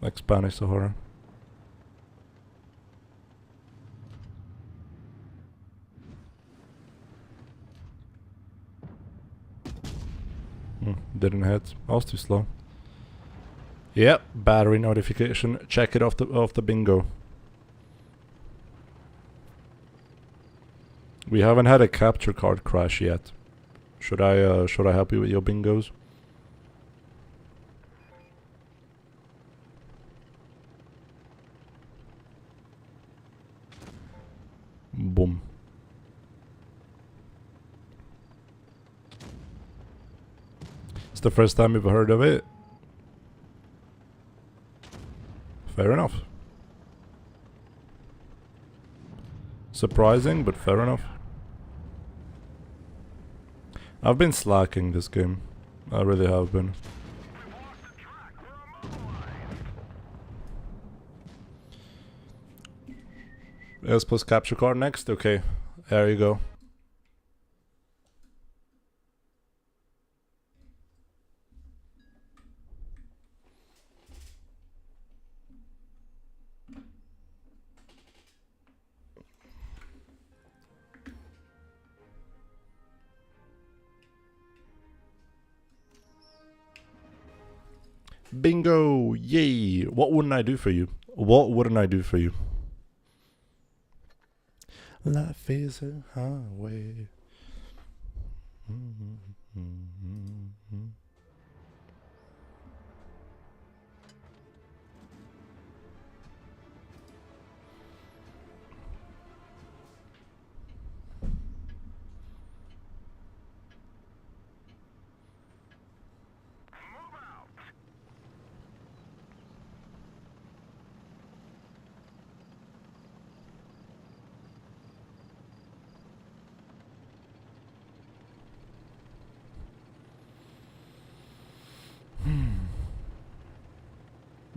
Speaker 1: Like Spanish Sahara. Didn't hit. I was too slow. Yep, battery notification. Check it off the bingo. We haven't had a capture card crash yet. Should I help you with your bingos? Boom. It's the first time you've heard of it. Fair enough. Surprising, but fair enough. I've been slacking this game. I really have been. S plus capture card next? Okay, there you go. Bingo! Yay! What wouldn't I do for you? What wouldn't I do for you? Life is a highway.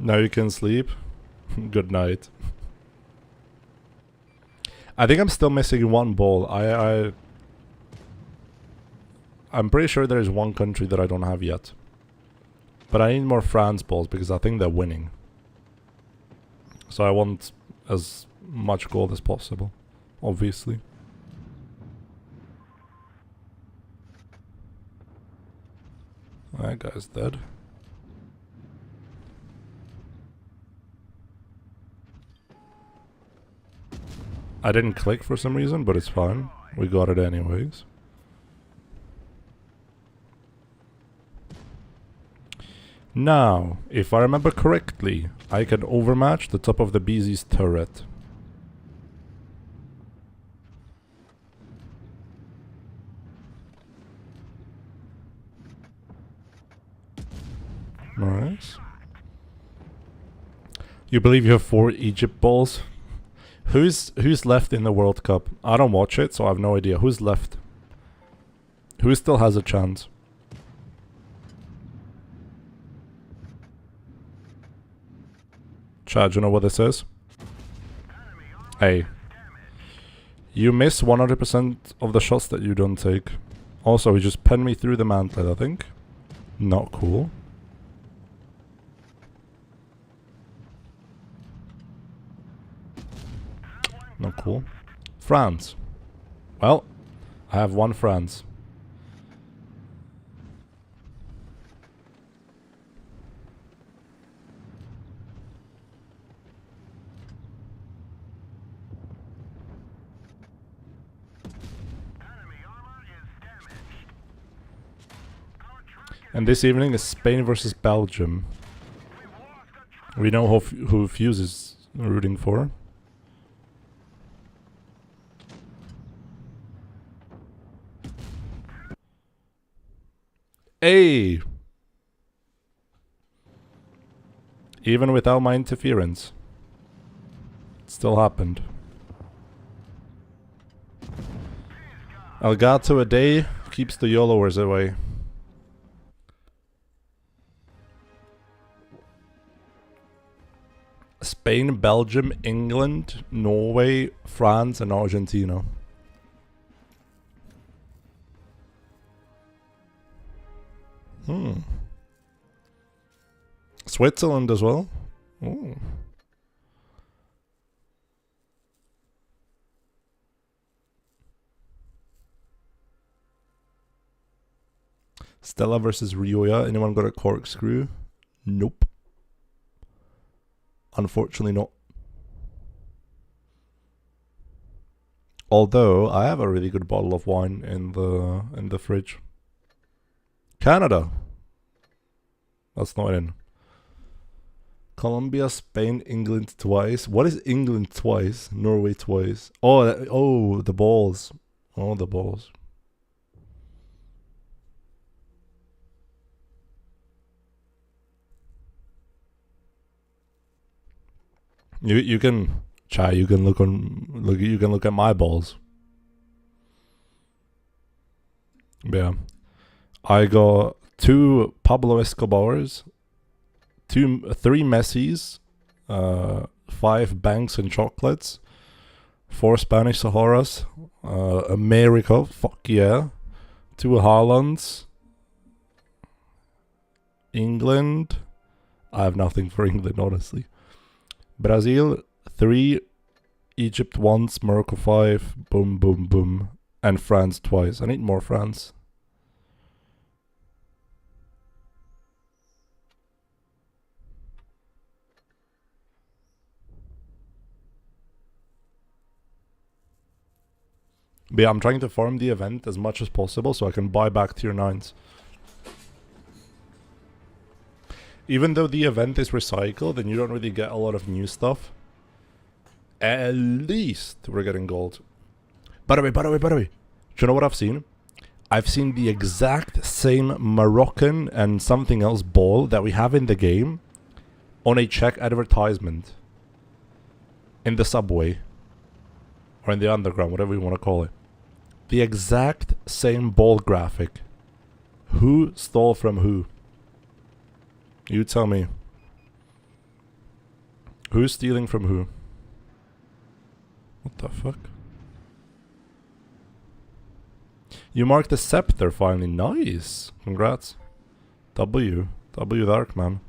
Speaker 1: Now you can sleep. Good night. I think I'm still missing one ball. I'm pretty sure there's one country that I don't have yet. But I need more France balls because I think they're winning. So I want as much gold as possible, obviously. That guy's dead. I didn't click for some reason, but it's fine. We got it anyways. Now, if I remember correctly, I can overmatch the top of the BZ's turret. Nice. You believe you have 4 Egypt balls? Who's left in the World Cup? I don't watch it, so I have no idea. Who's left? Who still has a chance? Chad, do you know what this is? Hey. You miss 100% of the shots that you don't take. Also, he just penned me through the mantlet, I think. Not cool. Not cool. France. Well, I have 1 France. And this evening is Spain versus Belgium. We know who Fuse is rooting for. Hey! Even without my interference. It still happened. Elgato a day keeps the YOLOers away. Spain, Belgium, England, Norway, France, and Argentina. Switzerland as well. Ooh. Stella versus Rioja. Anyone got a corkscrew? Nope. Unfortunately not. Although I have a really good bottle of wine in the fridge. Canada. That's not in. Colombia, Spain, England twice. What is England twice? Norway twice. Oh, the balls. Oh, the balls. You can you can look at my balls. Yeah. I got 2 Pablo Escobars, 3 Messis, 5 Banks and Chocolates, 4 Spanish Saharas, America, fuck yeah, 2 Haalands, England, I have nothing for England, honestly. Brazil, 3, Egypt once, Morocco 5, boom, boom, boom, and France twice. I need more France. But yeah, I'm trying to farm the event as much as possible so I can buy back tier 9s. Even though the event is recycled and you don't really get a lot of new stuff, at least we're getting gold. By the way, do you know what I've seen? I've seen the exact same Moroccan and something else ball that we have in the game on a Czech advertisement. In the subway. Or in the underground, whatever you want to call it. The exact same ball graphic. Who stole from who? You tell me. Who's stealing from who? What the fuck? You marked the scepter finally. Nice. Congrats. W Dark, man.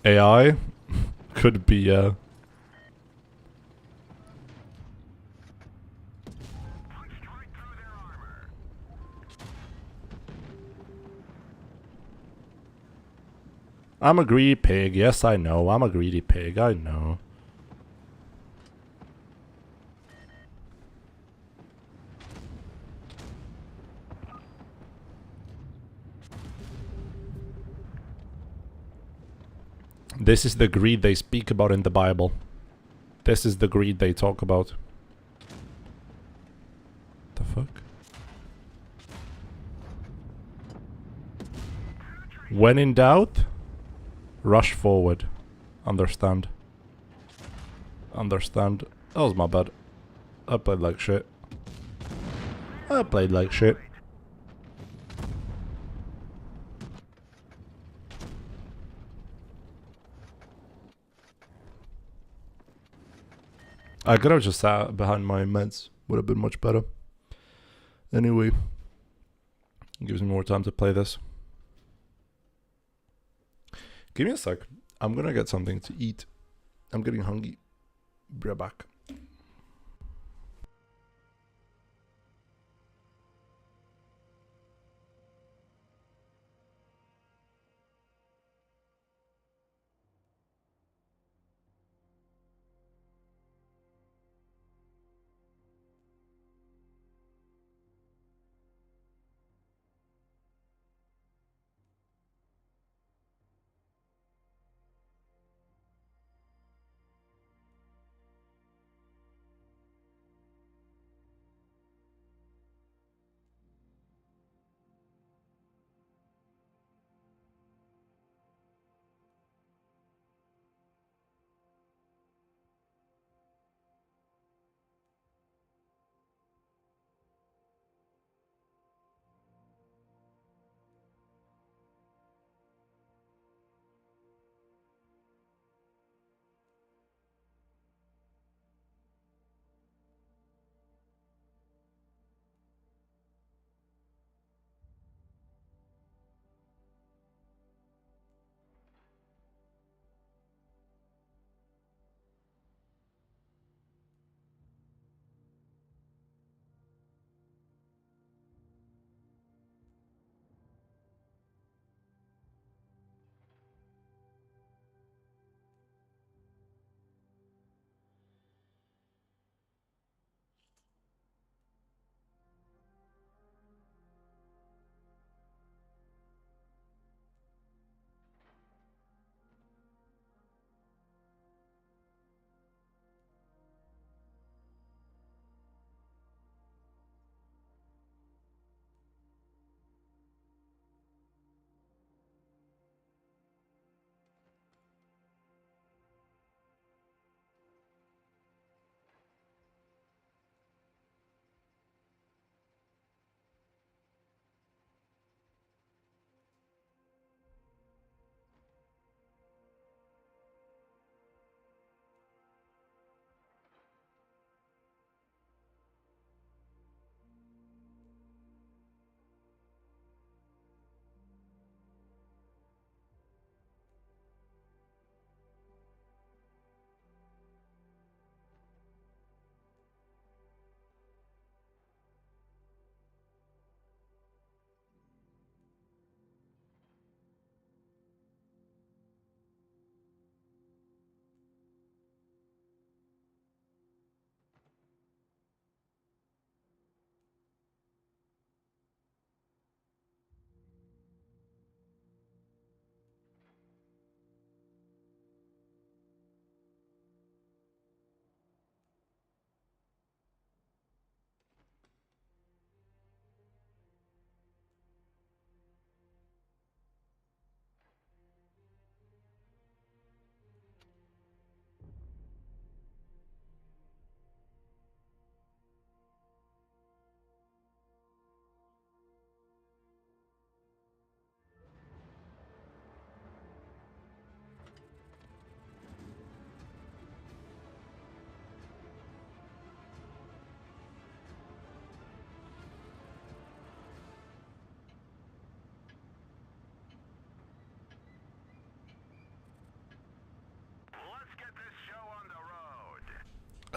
Speaker 1: AI could be I'm a greedy pig. Yes, I know. I'm a greedy pig. I know. This is the greed they speak about in the Bible. This is the greed they talk about. The fuck? When in doubt, rush forward. Understand. Understand. That was my bad. I played like shit. I played like shit. I could have just sat behind my meds. Would have been much better. Anyway. Gives me more time to play this. Give me a sec. I'm gonna get something to eat. I'm getting hungry. Be right back.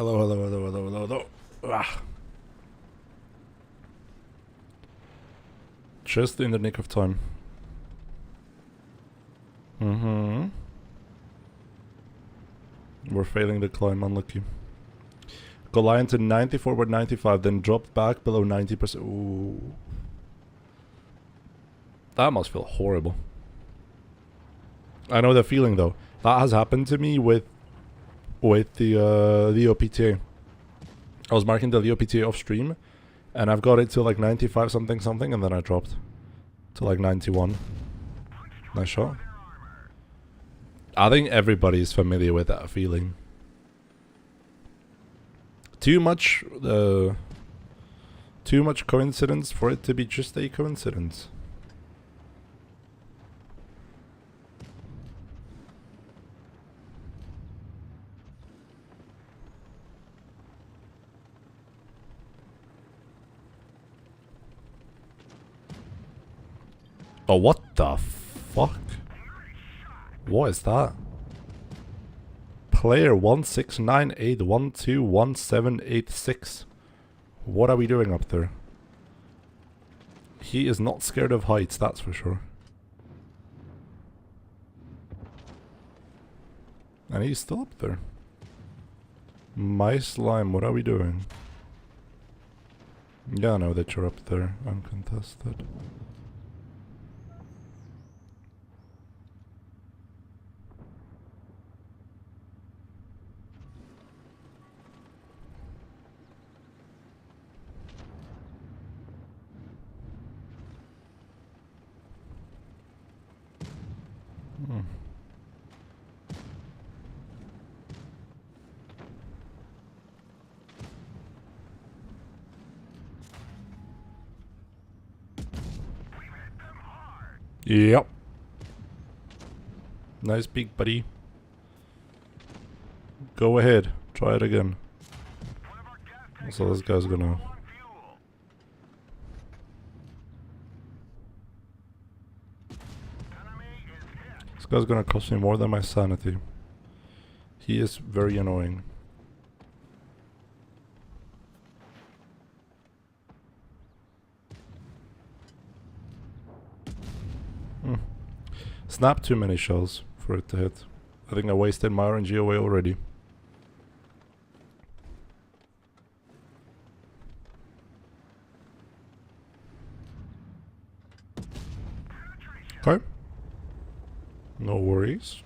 Speaker 1: Hello, hello, hello, hello, hello, hello. Ah. Just in the nick of time. Mm-hmm. We're failing the climb, unlucky. Goliath to 94 with 95, then dropped back below 90%. Ooh. That must feel horrible. I know the feeling though. That has happened to me with the Leo PTA. I was marking the Leo PTA off stream, and I've got it to like 95 something something, and then I dropped to like 91. Nice shot. I think everybody's familiar with that feeling. Too much coincidence for it to be just a coincidence. Oh, what the fuck? What is that? Player 1698121786. What are we doing up there? He is not scared of heights, that's for sure. And he's still up there. My slime, what are we doing? Yeah, I know that you're up there, uncontested. Yep. Nice peek, buddy. Go ahead. Try it again. So this guy's gonna... This guy's gonna cost me more than my sanity. He is very annoying. Snap too many shells for it to hit. I think I wasted my RNG away already. Okay. No worries.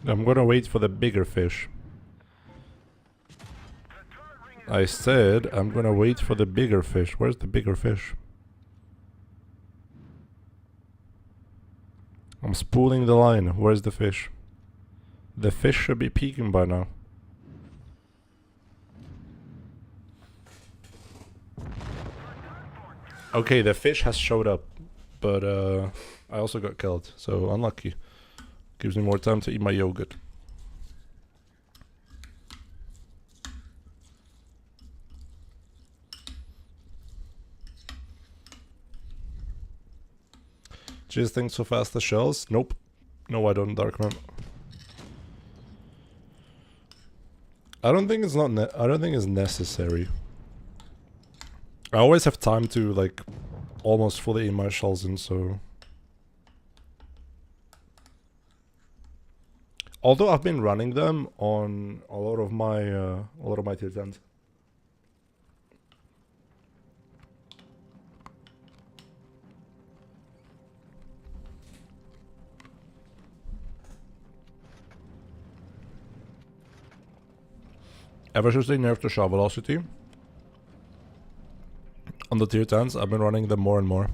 Speaker 1: I'm gonna wait for the bigger fish. I said I'm gonna wait for the bigger fish. Where's the bigger fish? I'm spooling the line. Where's the fish? The fish should be peeking by now. Okay, the fish has showed up, but I also got killed, so unlucky. Gives me more time to eat my yogurt. Just think so fast the shells? Nope. No, I don't, Darkman. I don't think it's I don't think it's necessary. I always have time to like almost fully eat my shells in, so. Although I've been running them on a lot of my tier 10s. Ever since they nerfed the shot velocity on the tier 10s, I've been running them more and more.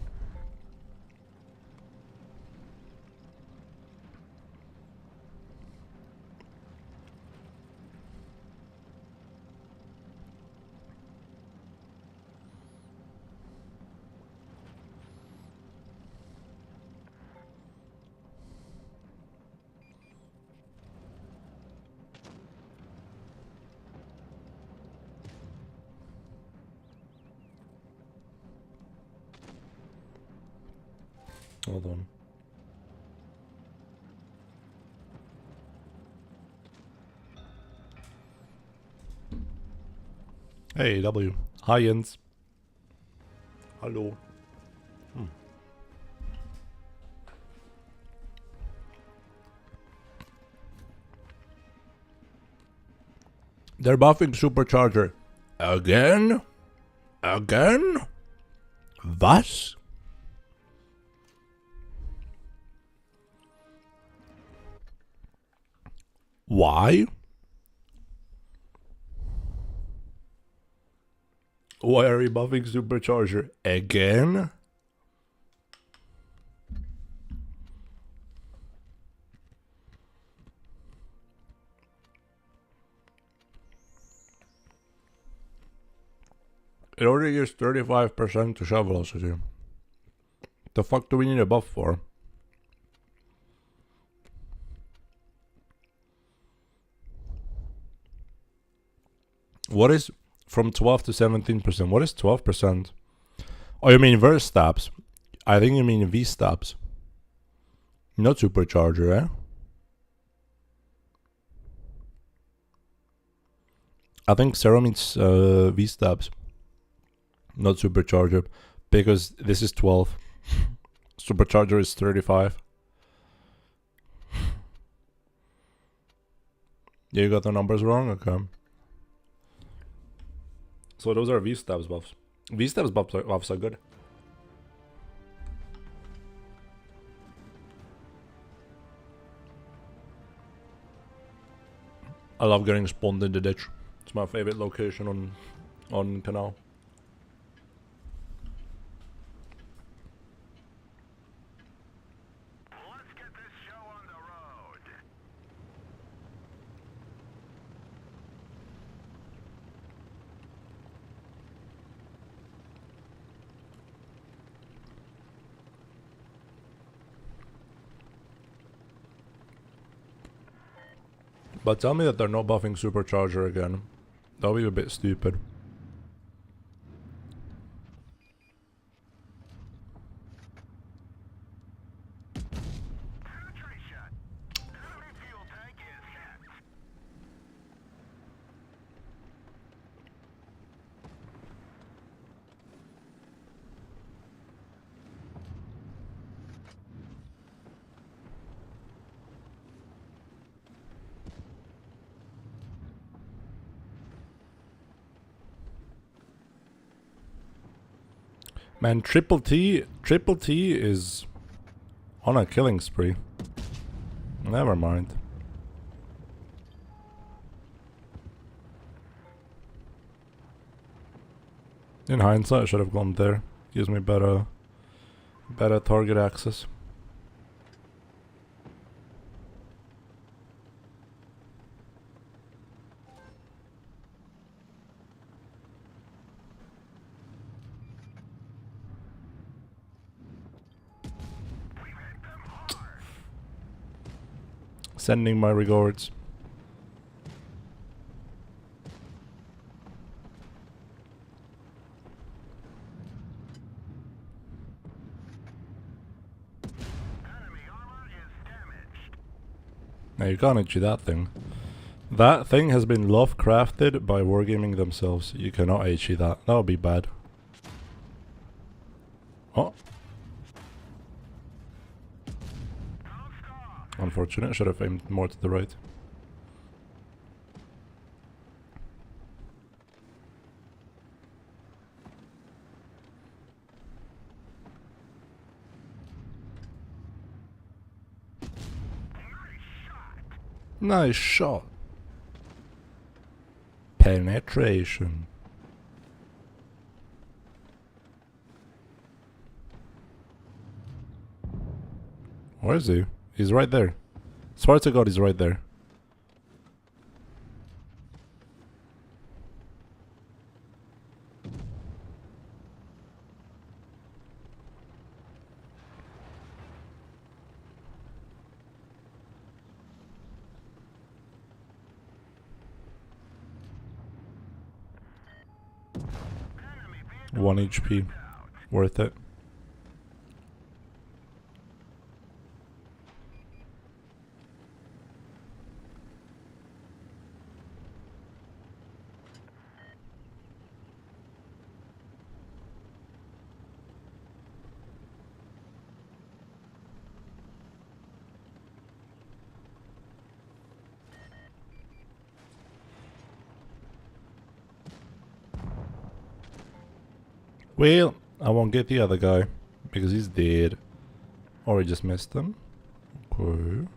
Speaker 1: Hold on. Hey, W. Hi, Jens. Hallo. They're buffing Supercharger. Again? Again? Was? Why? Why are we buffing Supercharger again? It already gives 35% to shove velocity. The fuck do we need a buff for? What is from 12 to 17%? What is 12%? Oh, you mean verse stabs? I think you mean V stabs. Not Supercharger, eh? I think Zero means V stabs. Not Supercharger. Because this is 12. Supercharger is 35. Yeah, you got the numbers wrong? Okay. So those are V-stabs buffs. V-stabs buffs are good. I love getting spawned in the ditch. It's my favorite location on Canal.
Speaker 2: Let's get this show on the road.
Speaker 1: But tell me that they're not buffing Supercharger again. That would be a bit stupid. Man, Triple T is on a killing spree. Never mind. In hindsight, I should have gone there. Gives me better target access. Sending my regards. Now you can't HE that thing. That thing has been Lovecrafted by Wargaming themselves. You cannot HE that. That would be bad. Oh. Unfortunate. Should have aimed more to the right. Nice shot. Penetration. Where is he? He's right there. Swear to God, he's right there. One HP. Worth it. Well, I won't get the other guy because he's dead. Or I just missed him. Okay.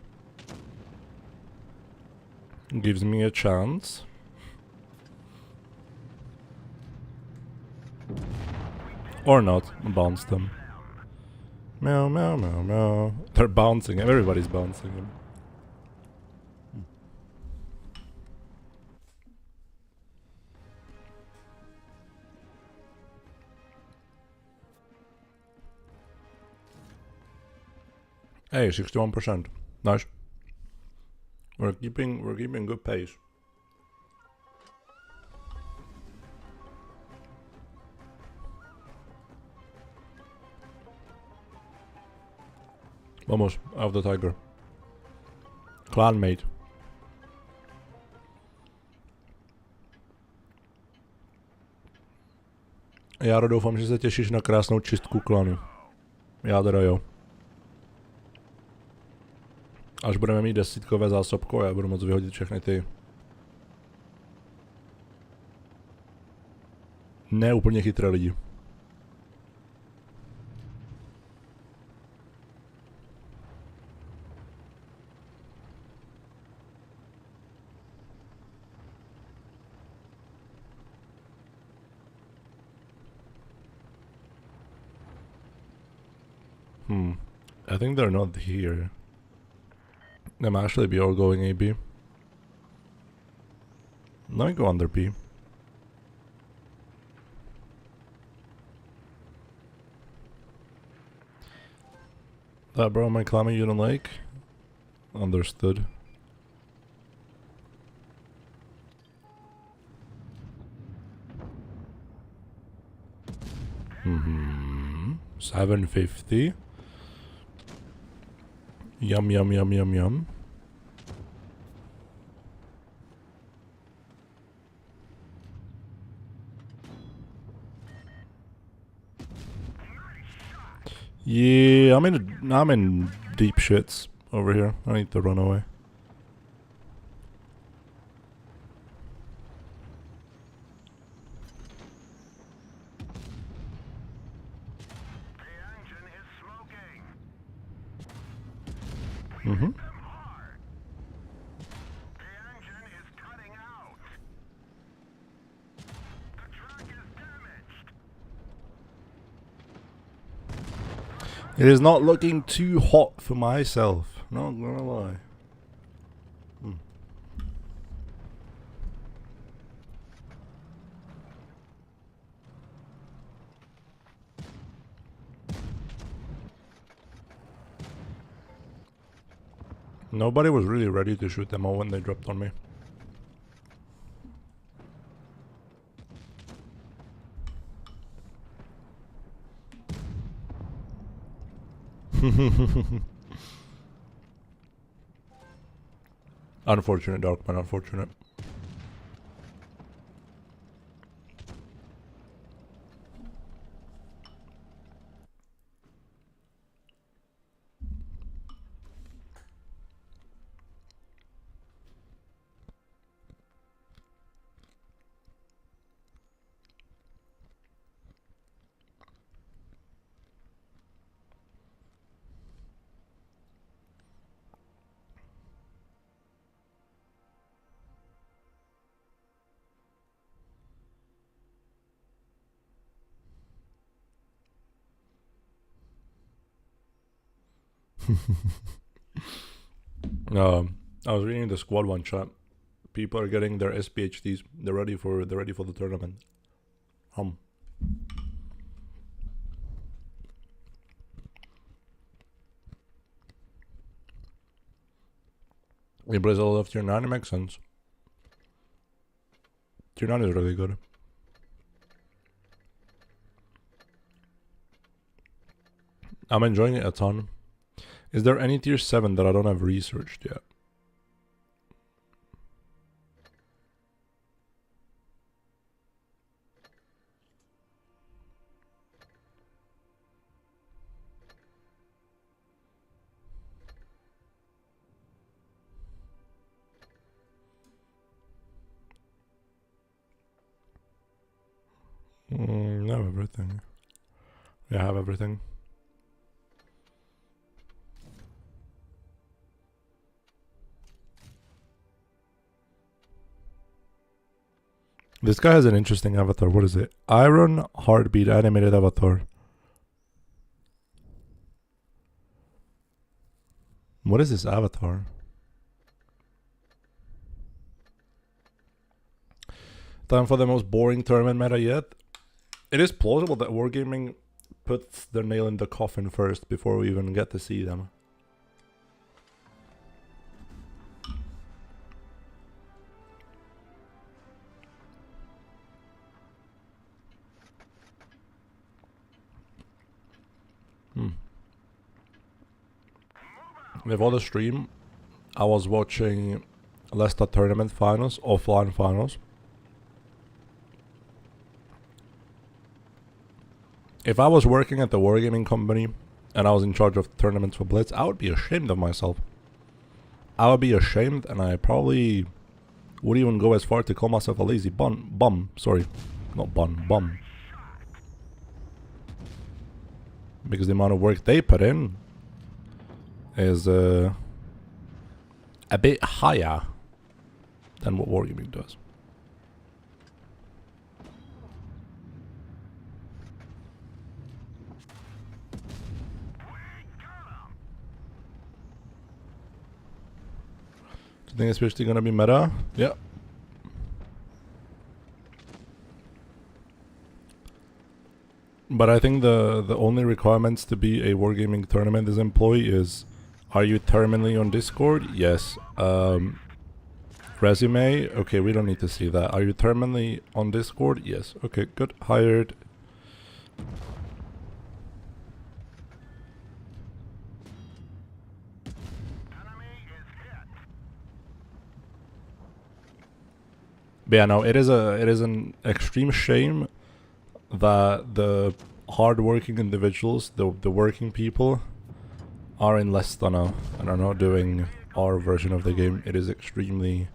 Speaker 1: Gives me a chance. Or not. Bounced him. Meow, meow, meow, meow. They're bouncing him. Everybody's bouncing him. Hey, 61%. Nice. We're keeping good pace. Vamos, out the tiger. Clanmate. Já doufám, že se těšíš na krásnou čistku klanu. Já teda jo. Až budeme mít desítkové zásobko, já budu moct vyhodit všechny ty ne úplně chytré lidi. I think they're not here. They might actually be all going AB. Let me go under B. That bro, my climate you don't like? Understood. Mm-hmm. 750. Yum, yum, yum, yum, yum. Yeah, I'm in deep shits over here. I need to run away.
Speaker 2: The engine is smoking.
Speaker 1: Mm-hmm.
Speaker 2: Them hard. The engine is cutting out. The truck is damaged.
Speaker 1: It is not looking too hot for myself. Not gonna lie. Nobody was really ready to shoot them all when they dropped on me. Unfortunate, Darkman, unfortunate. I was reading the squad one chat. People are getting their SPHDs. They're ready for the tournament. He plays a lot of tier 9, it makes sense. Tier 9 is really good. I'm enjoying it a ton. Is there any tier 7 that I don't have researched yet? No, everything. Yeah, I have everything. This guy has an interesting avatar. What is it? Iron Heartbeat animated avatar. What is this avatar? Time for the most boring tournament meta yet. It is plausible that Wargaming puts their nail in the coffin first before we even get to see them. Before the stream, I was watching Leicester tournament finals, offline finals. If I was working at the Wargaming company and I was in charge of tournaments for Blitz, I would be ashamed of myself. I would be ashamed, and I probably would even go as far to call myself a lazy bum. Sorry, not bum. Because the amount of work they put in is a bit higher than what Wargaming does. Do you think it's actually gonna be meta? Yeah. But I think the only requirements to be a Wargaming tournament as employee is, are you terminally on Discord? Yes. Resume? Okay, we don't need to see that. Are you terminally on Discord? Yes. Okay, good. Hired. But yeah, no, it is an extreme shame that the hard-working individuals, the working people, are in Leicester now and are not doing our version of the game. It is extremely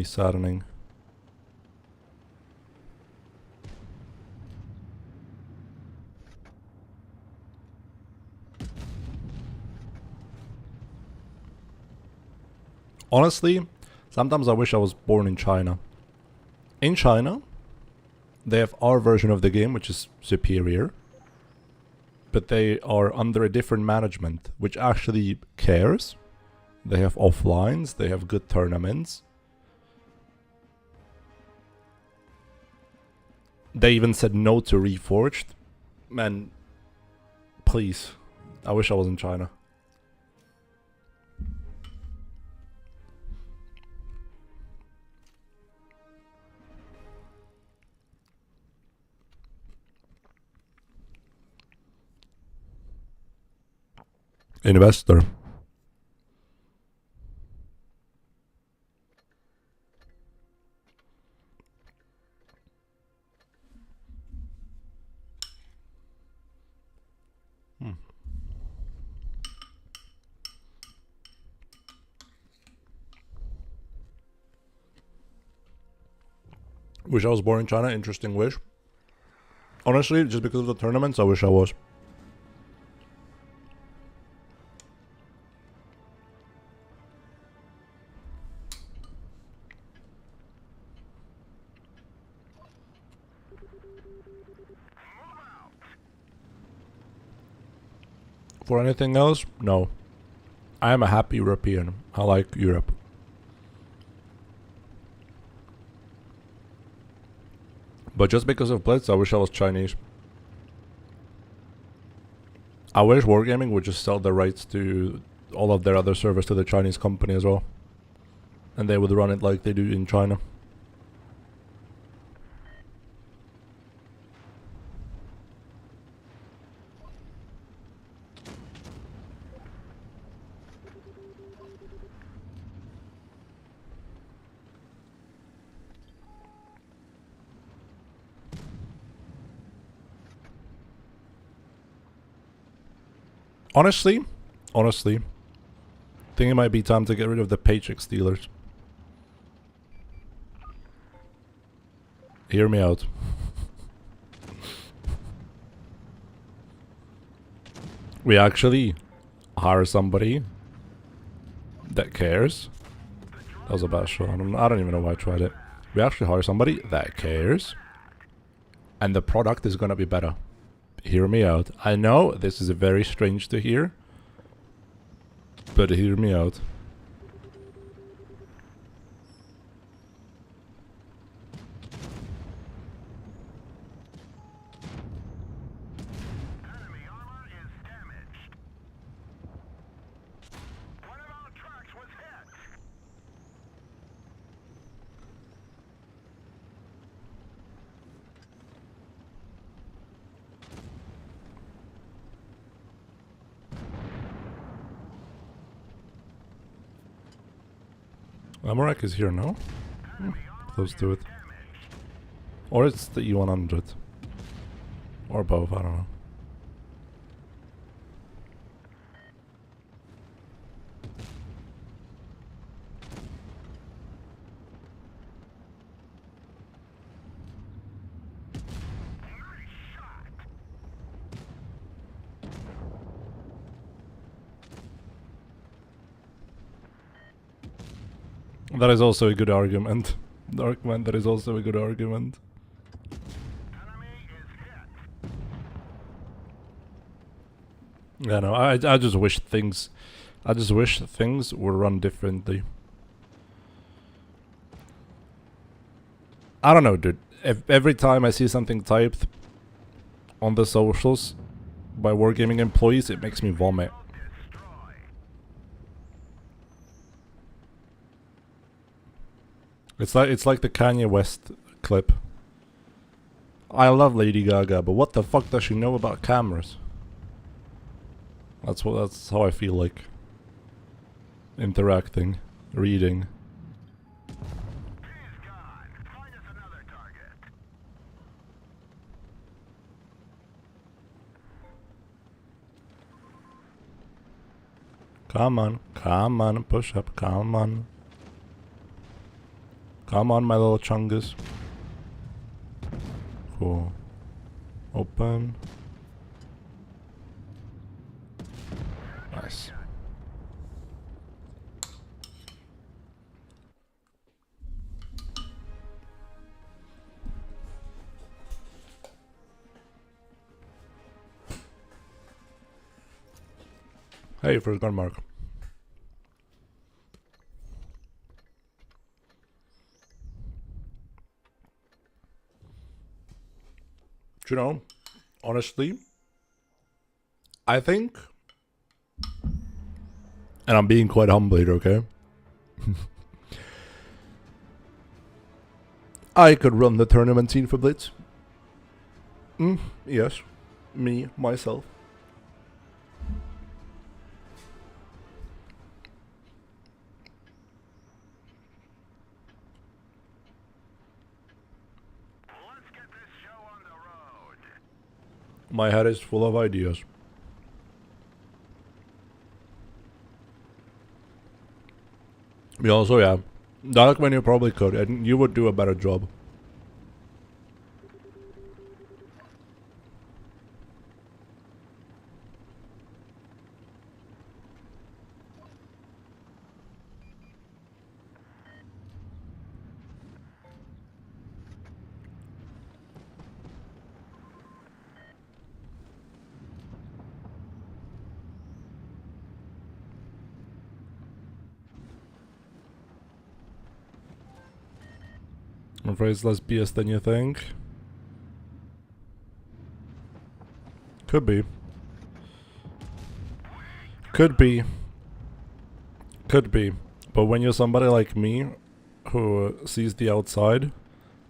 Speaker 1: saddening. Honestly, sometimes I wish I was born in China. In China, they have our version of the game, which is superior, but they are under a different management, which actually cares. They have offlines, they have good tournaments. They even said no to Reforged. Man, please. I wish I was in China. Investor. Wish I was born in China. Interesting wish. Honestly, just because of the tournaments, I wish I was. For anything else, no. I am a happy European. I like Europe. But just because of Blitz, I wish I was Chinese. I wish Wargaming would just sell the rights to all of their other servers to the Chinese company as well. And they would run it like they do in China. Honestly, think it might be time to get rid of the paycheck stealers. Hear me out. We actually hire somebody that cares. That was a bad shot. I don't even know why I tried it. We actually hire somebody that cares. And the product is gonna be better. Hear me out. I know this is very strange to hear. But hear me out.
Speaker 2: Enemy armor is damaged. One of our trucks was hit.
Speaker 1: Amarak is here now.
Speaker 2: Enemy armor
Speaker 1: Close to it.
Speaker 2: damaged.
Speaker 1: Or it's the E100. Or both, I don't know.
Speaker 2: Nice shot.
Speaker 1: That is also a good argument. Darkman, that is also a good argument.
Speaker 2: Enemy is hit.
Speaker 1: Yeah, no, I just wish things... I just wish things were run differently. I don't know, dude. Every time I see something typed on the socials by Wargaming employees, it makes me vomit.
Speaker 2: Destroy.
Speaker 1: It's like the Kanye West clip. I love Lady Gaga, but what the fuck does she know about cameras? That's how I feel like interacting, reading.
Speaker 2: He's gone. Find us another target.
Speaker 1: Come on, push up, come on. Come on, my little chungus. Cool. Open. Nice. Hey, first gun mark. You know, honestly, I think, and I'm being quite humble here, okay? I could run the tournament scene for Blitz. Yes. Me, myself.
Speaker 2: Let's get this show on the road.
Speaker 1: My head is full of ideas. Yeah, also, yeah. Darkman, you probably could, and you would do a better job. I'm afraid it's less BS than you think. Could be. Could be. Could be. But when you're somebody like me, who sees the outside,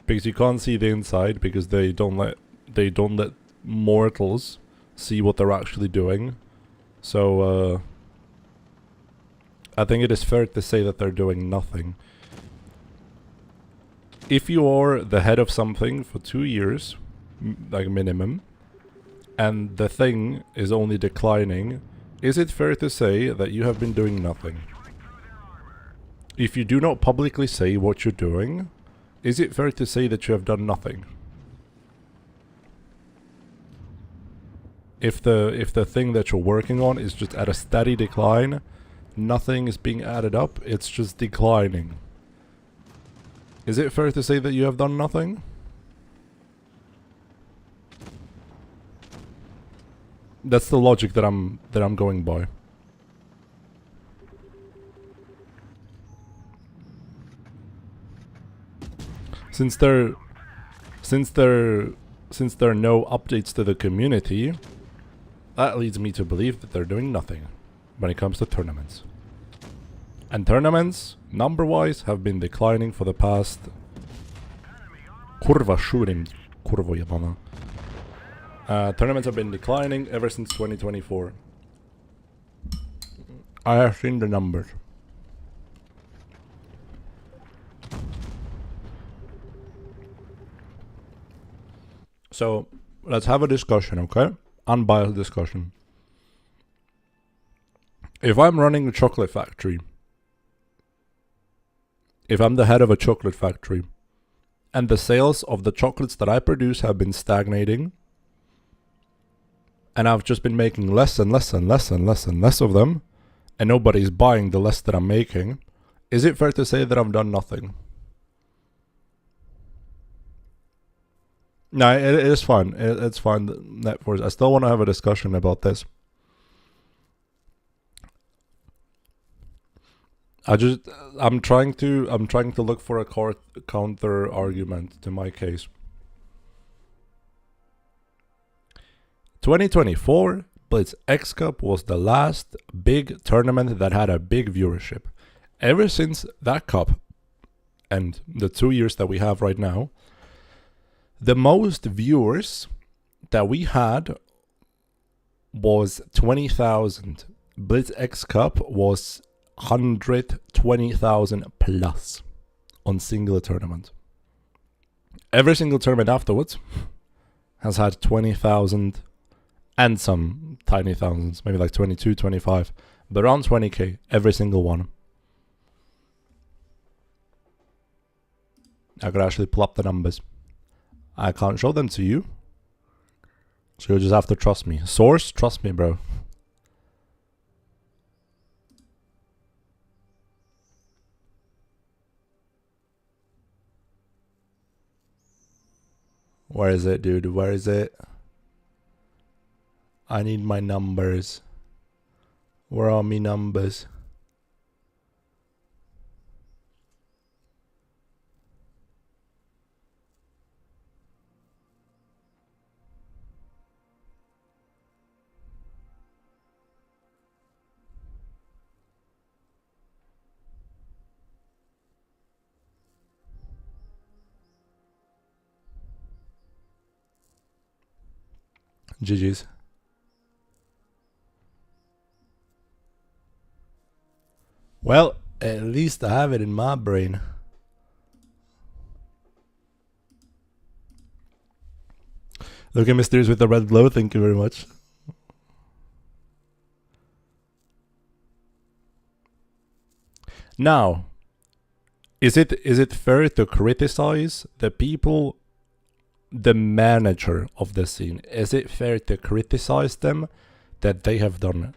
Speaker 1: because you can't see the inside, because they don't let mortals see what they're actually doing. So, I think it is fair to say that they're doing nothing. If you are the head of something for 2 years, like minimum, and the thing is only declining, is it fair to say that you have been doing nothing? If you do not publicly say what you're doing, is it fair to say that you have done nothing? If the thing that you're working on is just at a steady decline, nothing is being added up, it's just declining. Is it fair to say that you have done nothing? That's the logic that I'm going by. Since there are no updates to the community, that leads me to believe that they're doing nothing when it comes to tournaments. And tournaments, number-wise, have been declining for the past... Kurva shooting. Kurva jebana. Tournaments have been declining ever since 2024. I have seen the numbers. So, let's have a discussion, okay? Unbiased discussion. If I'm running a chocolate factory, if I'm the head of a chocolate factory, and the sales of the chocolates that I produce have been stagnating, and I've just been making less and less and less and less and less of them, and nobody's buying the less that I'm making, is it fair to say that I've done nothing? No, it is fine. It's fine. I still want to have a discussion about this. I'm trying to look for a counter argument to my case. 2024 Blitz X Cup was the last big tournament that had a big viewership. Ever since that cup, and the 2 years that we have right now, the most viewers that we had was 20,000. Blitz X Cup was 120,000 plus on single tournament. Every single tournament afterwards has had 20,000 and some tiny thousands, maybe like 22, 25, but around 20k every single one. I could actually pull up the numbers. I can't show them to you, so you'll just have to trust me. Source, trust me, bro. Where is it, dude? Where is it? I need my numbers. Where are me numbers? GG's. Well, at least I have it in my brain. Look at Mysterious with the red glow, thank you very much. Now, is it fair to criticize the people, the manager of the scene? Is it fair to criticize them that they have done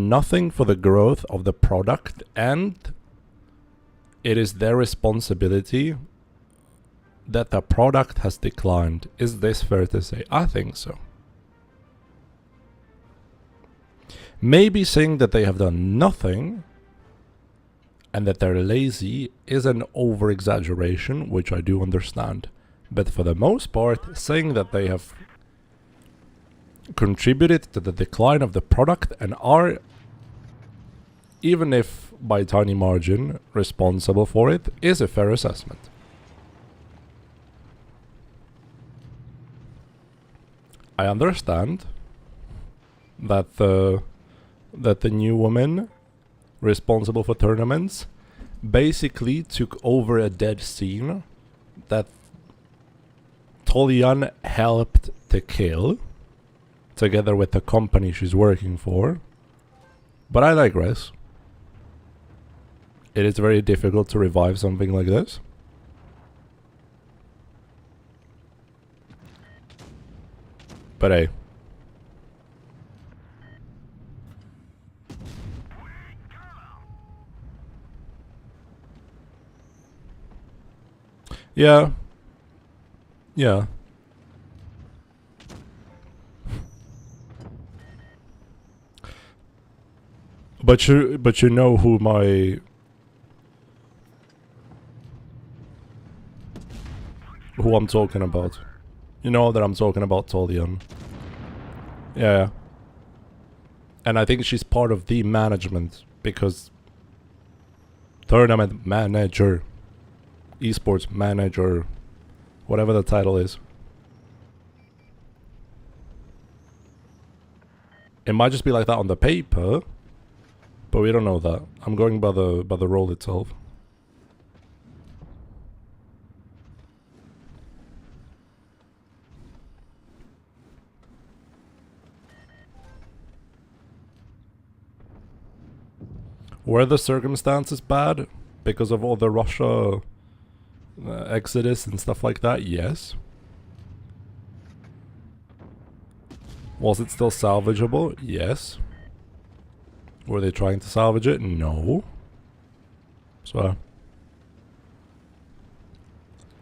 Speaker 1: nothing for the growth of the product, and it is their responsibility that the product has declined? Is this fair to say? I think so. Maybe saying that they have done nothing and that they're lazy is an over-exaggeration, which I do understand. But for the most part, saying that they have contributed to the decline of the product and are, even if by tiny margin, responsible for it, is a fair assessment. I understand that the new woman responsible for tournaments basically took over a dead scene that Tolyan helped to kill, together with the company she's working for. But I digress. It is very difficult to revive something like this. But hey. Yeah. Yeah. But you know who who I'm talking about. You know that I'm talking about Tolian. Yeah. And I think she's part of the management because tournament manager, esports manager, whatever the title is. It might just be like that on the paper, but we don't know that. I'm going by the role itself. Were the circumstances bad because of all the Russia exodus and stuff like that? Yes. Was it still salvageable? Yes. Were they trying to salvage it? No. So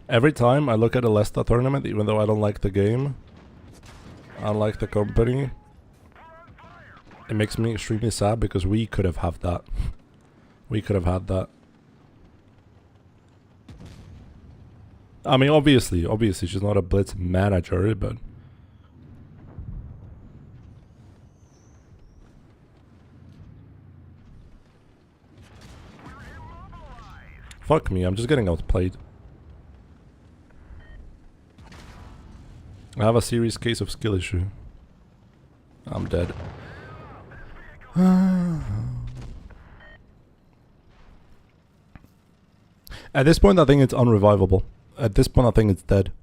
Speaker 1: every time I look at a Leicester tournament, even though I don't like the game, I don't like the company, it makes me extremely sad because we could have had that. We could have had that. I mean, obviously she's not a blitz manager, but fuck me, I'm just getting outplayed. I have a serious case of skill issue. I'm dead. At this point, I think it's unrevivable. At this point, I think it's dead.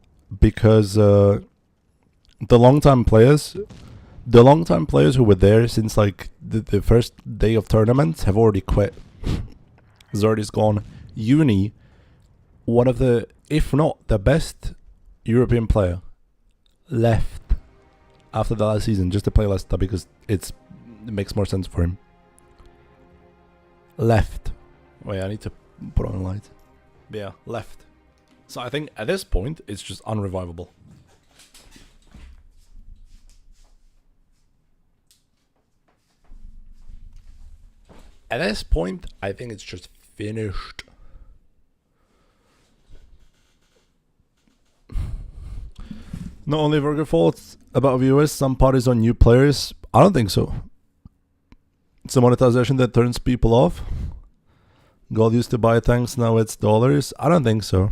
Speaker 1: Because the long-time players who were there since like the first day of tournament have already quit. Zerdy's gone. Uni, one of the, if not the best European player, left after the last season just to play Leicester because it makes more sense for him. Left. Wait, I need to put on a light. Yeah, left. So I think at this point, it's just unrevivable. At this point, I think it's just finished. Not only Virgo fault about viewers, some parties on new players. I don't think so. It's a monetization that turns people off. Gold used to buy tanks, now it's dollars. I don't think so.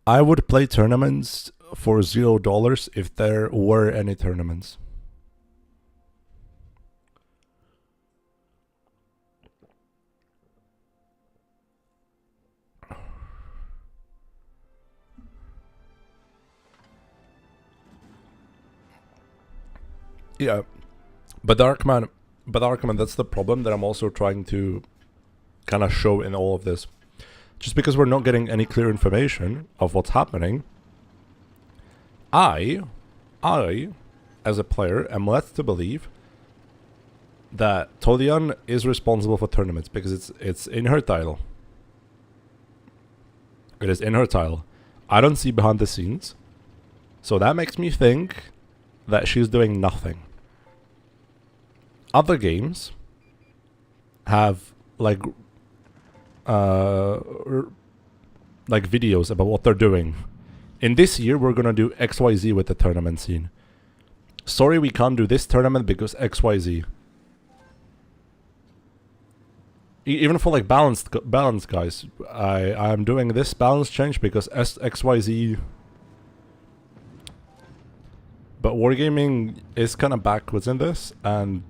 Speaker 1: I would play tournaments for $0 if there were any tournaments. Yeah, but Darkman, that's the problem that I'm also trying to kind of show in all of this. Just because we're not getting any clear information of what's happening, I, as a player, am led to believe that Tolian is responsible for tournaments because it's in her title. It is in her title. I don't see behind the scenes, so that makes me think that she's doing nothing. Other games have like videos about what they're doing. In this year, we're gonna do XYZ with the tournament scene. Sorry, we can't do this tournament because XYZ. Even for like balanced guys, I'm doing this balance change because XYZ. But Wargaming is kind of backwards in this, and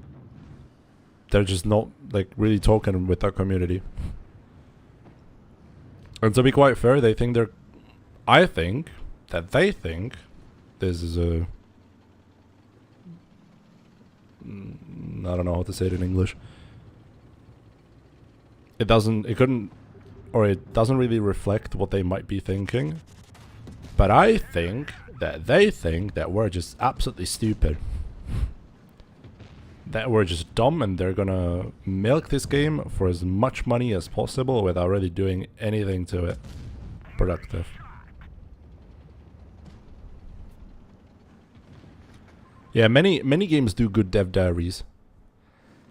Speaker 1: they're just not like really talking with our community. And to be quite fair, they think they're... I think that they think this is a... I don't know how to say it in English. It doesn't really reflect what they might be thinking. But I think that they think that we're just absolutely stupid. That we're just dumb and they're gonna milk this game for as much money as possible without really doing anything to it productive. Yeah, many games do good dev diaries.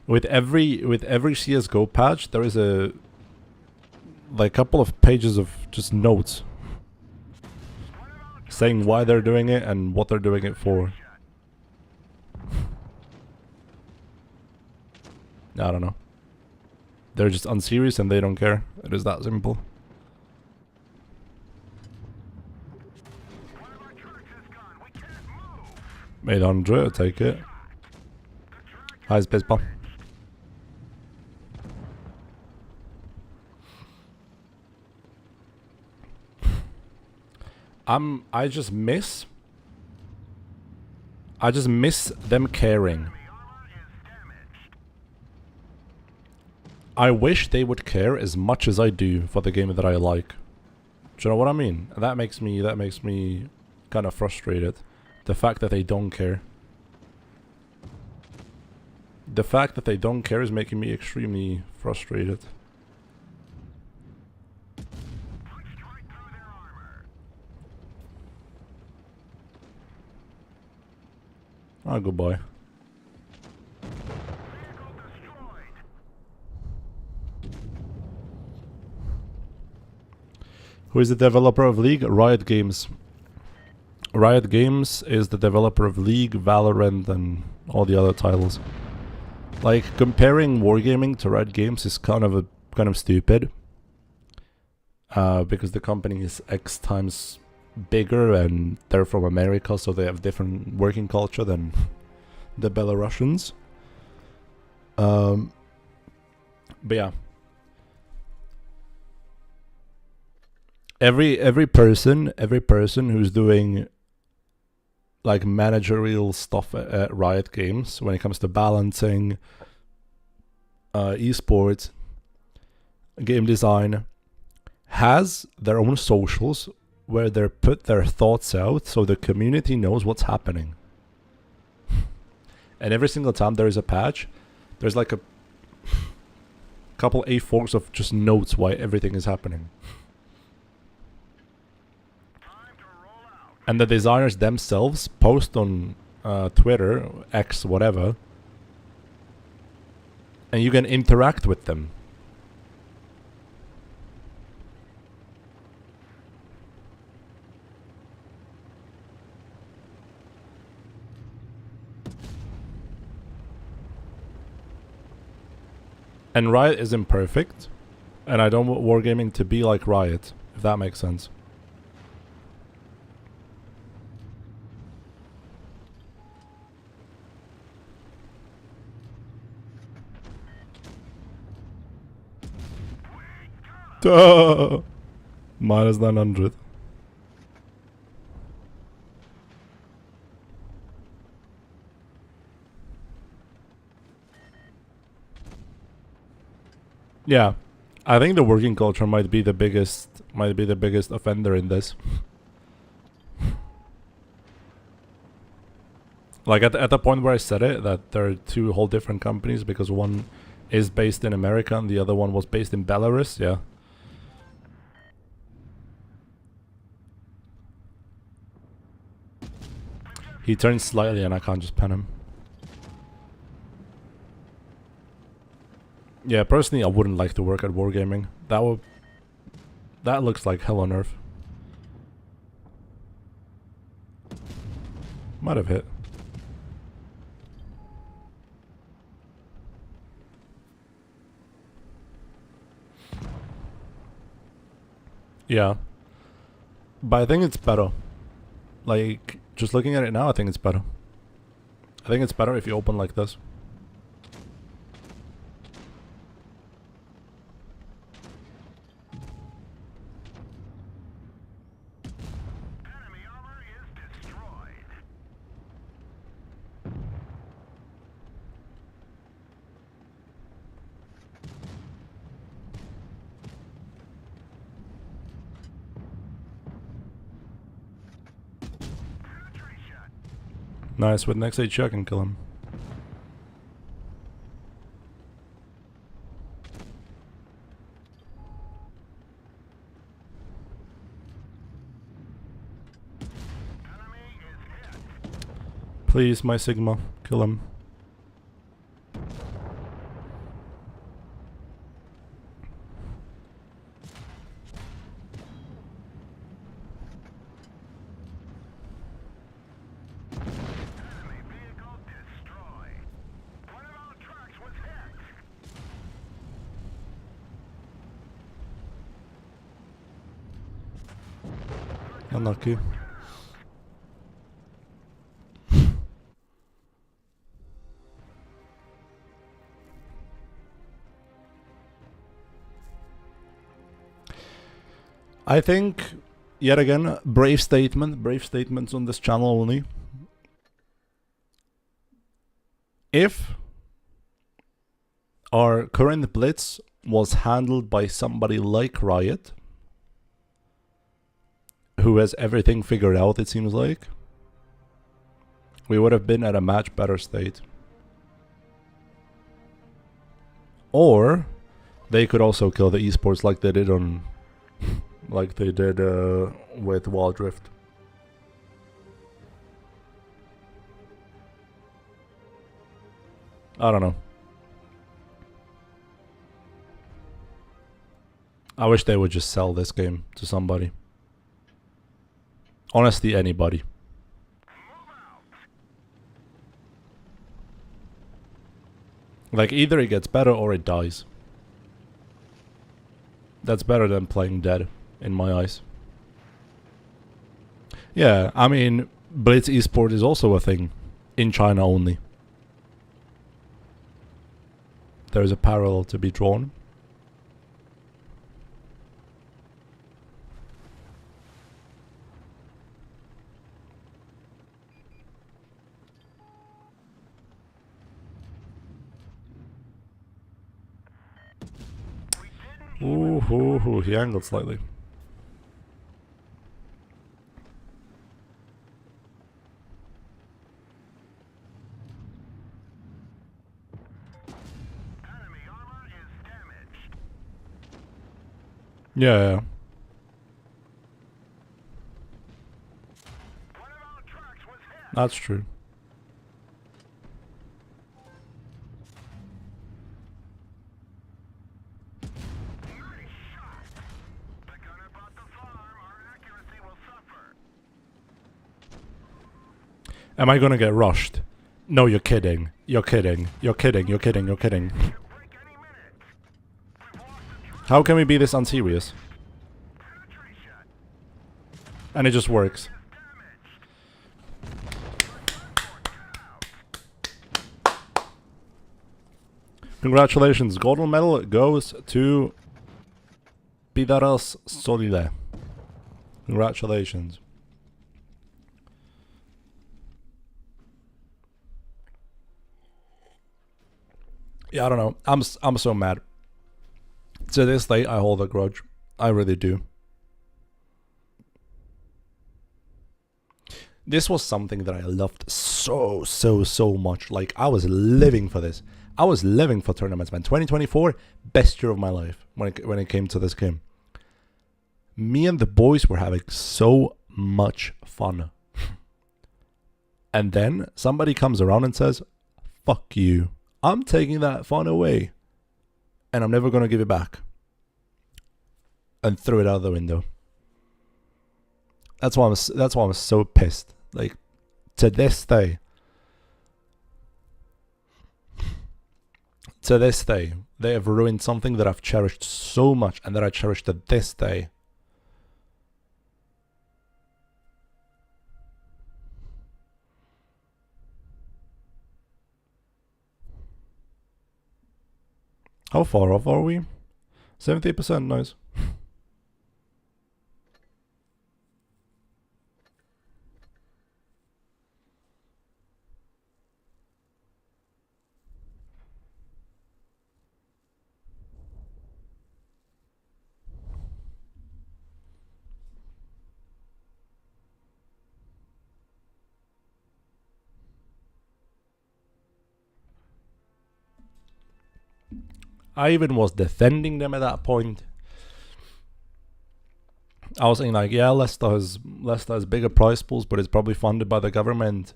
Speaker 1: With every CS:GO patch, there is a couple of pages of just notes saying why they're doing it and what they're doing it for. I don't know. They're just unserious and they don't care. It is that simple.
Speaker 2: One of our turrets is gone. We can't move.
Speaker 1: 800, take it. Hi, Spacebar. I just miss them caring.
Speaker 2: Enemy armor is damaged.
Speaker 1: I wish they would care as much as I do for the game that I like. Do you know what I mean? That makes me kind of frustrated. The fact that they don't care. The fact that they don't care is making me extremely frustrated.
Speaker 2: Punched right through their armor.
Speaker 1: Ah, goodbye.
Speaker 2: Vehicle destroyed.
Speaker 1: Who is the developer of League? Riot Games. Riot Games is the developer of League, Valorant, and all the other titles. Like, comparing wargaming to Riot Games is kind of stupid. Because the company is X times bigger and they're from America, so they have different working culture than the Belarusians. But yeah. Every person who's doing like managerial stuff at Riot Games when it comes to balancing esports, game design, has their own socials where they put their thoughts out so the community knows what's happening. And every single time there is a patch, there's like a couple A4s of just notes why everything is happening.
Speaker 2: Time to roll out.
Speaker 1: And the designers themselves post on Twitter, X, whatever, and you can interact with them. And Riot isn't perfect, and I don't want wargaming to be like Riot, if that makes sense. Duh! Minus 900. Yeah, I think the working culture might be the biggest offender in this. Like at the point where I said it, that there are two whole different companies because one is based in America and the other one was based in Belarus. Yeah. He turns slightly and I can't just pen him. Yeah, personally, I wouldn't like to work at wargaming. That looks like hell on earth. Might have hit. Yeah. But I think it's better. Like, just looking at it now, I think it's better. I think it's better if you open like this.
Speaker 2: Enemy armor is destroyed.
Speaker 1: Nice, with next HE I can kill him. Please, my Sigma, kill him. Unlucky. I think, yet again, brave statements on this channel only. If our current blitz was handled by somebody like Riot, who has everything figured out, it seems like, we would have been at a much better state. Or they could also kill the esports like they did on with Wild Rift. I don't know. I wish they would just sell this game to somebody. Honestly, anybody. Like, either it gets better or it dies. That's better than playing dead, in my eyes. Yeah, I mean, Blitz Esport is also a thing. In China only. There's a parallel to be drawn. Ooh, he angled slightly. Yeah. That's true. Am I gonna get rushed? No, you're kidding. You're kidding. You're kidding. You're kidding. You're kidding. How can we be this unserious? And it just works. Congratulations. Golden medal goes to Pidaras Solide. Congratulations. Yeah, I don't know. I'm so mad. To this day, I hold a grudge. I really do. This was something that I loved so much. Like, I was living for this. I was living for tournaments, man. 2024, best year of my life when it came to this game. Me and the boys were having so much fun. And then somebody comes around and says, fuck you. I'm taking that fun away. And I'm never going to give it back. And threw it out the window. That's why I'm so pissed. Like, to this day. To this day, they have ruined something that I've cherished so much and that I cherish to this day. How far off are we? 70%, nice. I even was defending them at that point. I was saying like, yeah, Leicester has bigger prize pools, but it's probably funded by the government.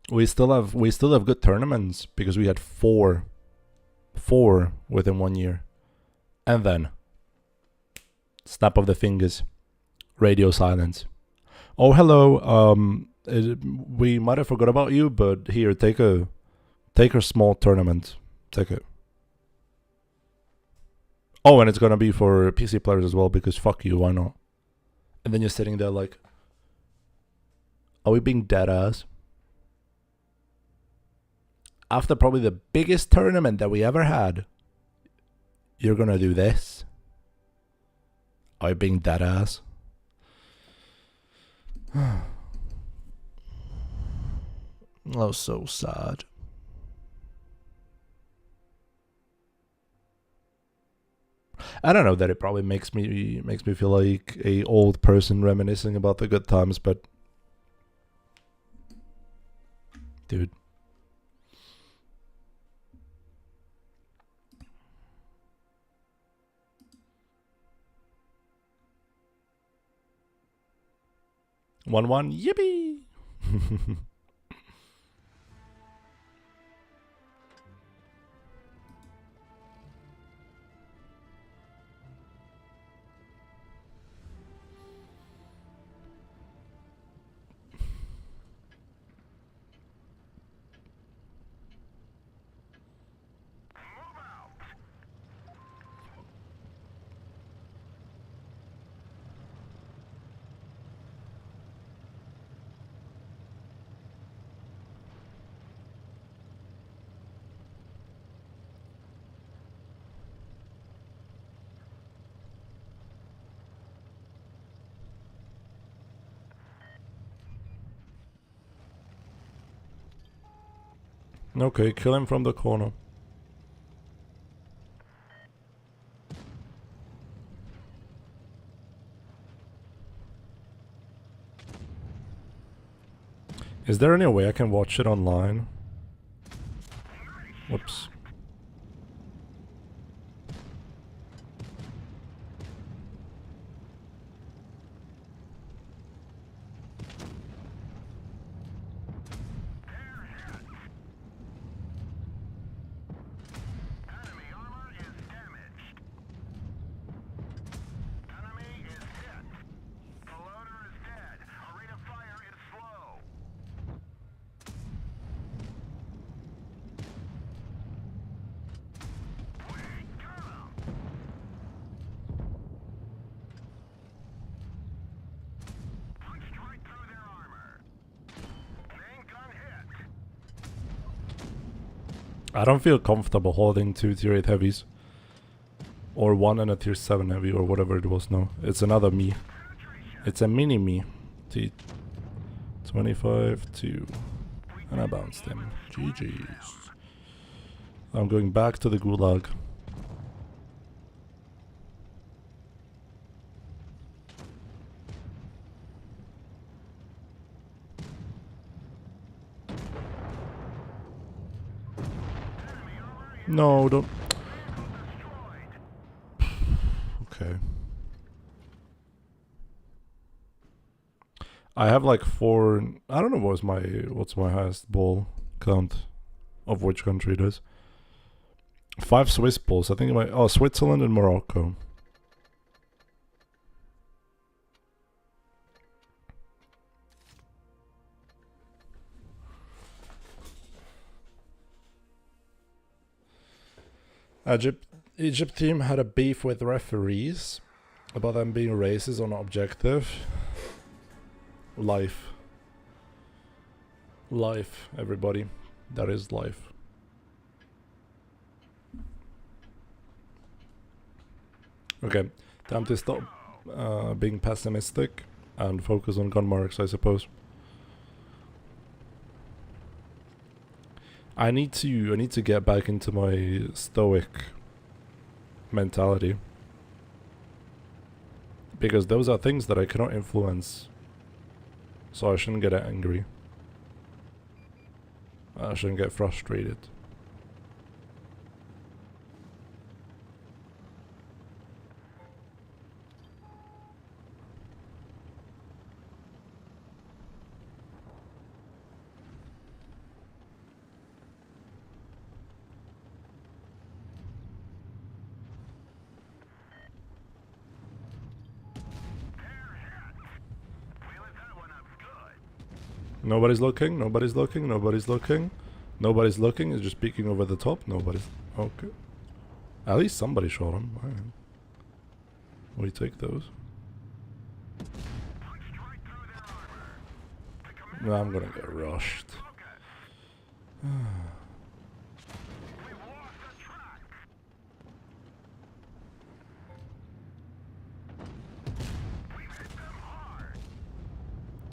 Speaker 1: We still have good tournaments because we had four within 1 year, and then snap of the fingers, radio silence. Oh, hello. We might have forgot about you, but here, take a small tournament. Take it. Oh, and it's gonna be for PC players as well because fuck you, why not? And then you're sitting there like, are we being dead ass? After probably the biggest tournament that we ever had, you're gonna do this? Are you being dead ass? Oh, so sad. I don't know that it probably makes me feel like a old person reminiscing about the good times, but dude. One, yippee! Okay, kill him from the corner. Is there any way I can watch it online? Whoops. I don't feel comfortable holding 2 tier 8 heavies. Or 1 and a tier 7 heavy or whatever it was. No, it's another me. It's a mini me. T25 2. And I bounced him. GG's. I'm going back to the gulag. No, don't. Okay. I have like 4. I don't know what's my highest ball count of which country it is. 5 Swiss balls. I think Switzerland and Morocco. Egypt team had a beef with referees about them being racist or not objective. Life, everybody. That is life. Okay, time to stop being pessimistic and focus on gun marks, I suppose. I need to get back into my stoic mentality. Because those are things that I cannot influence. So I shouldn't get angry. I shouldn't get frustrated. Nobody's looking, nobody's looking, nobody's looking. Nobody's looking, it's just peeking over the top. Nobody's... Okay. At least somebody shot him. Alright. We take those. No, I'm gonna get rushed.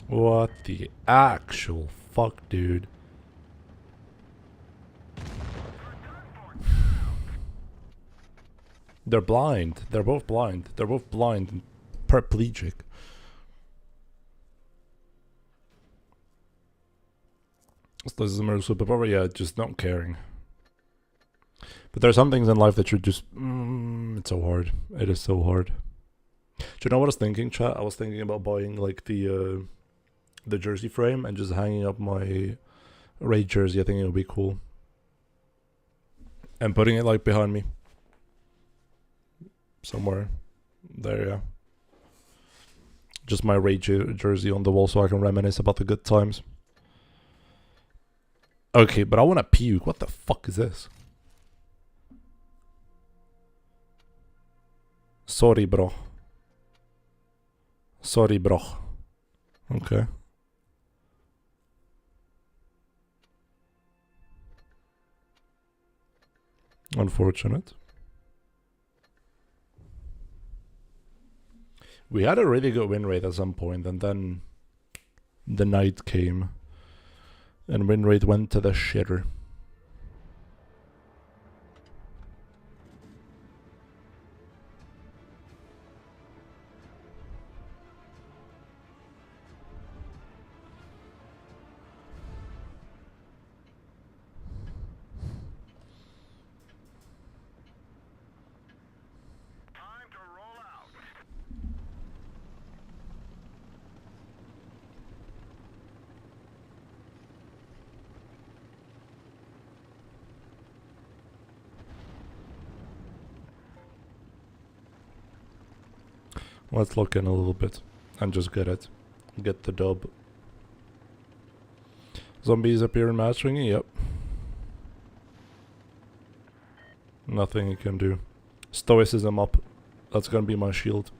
Speaker 1: What the actual fuck, dude? They're blind. They're both blind. They're both blind and paraplegic. This is a superpower, yeah, just not caring. But there are some things in life that should just... it's so hard. It is so hard. Do you know what I was thinking, chat? I was thinking about buying like the jersey frame and just hanging up my Raid jersey. I think it would be cool. And putting it like behind me. Somewhere. There, yeah. Just my Raid jersey on the wall so I can reminisce about the good times. Okay, but I want to puke. What the fuck is this? Sorry, bro. Sorry, bro. Okay. Unfortunate. We had a really good win rate at some point, and then the night came. And win rate went to the shitter.
Speaker 2: Time to roll out.
Speaker 1: Let's look in a little bit and just get it. Get the dub. Zombies appear in matching? Yep. Nothing you can do. Stoicism up. That's gonna be my shield.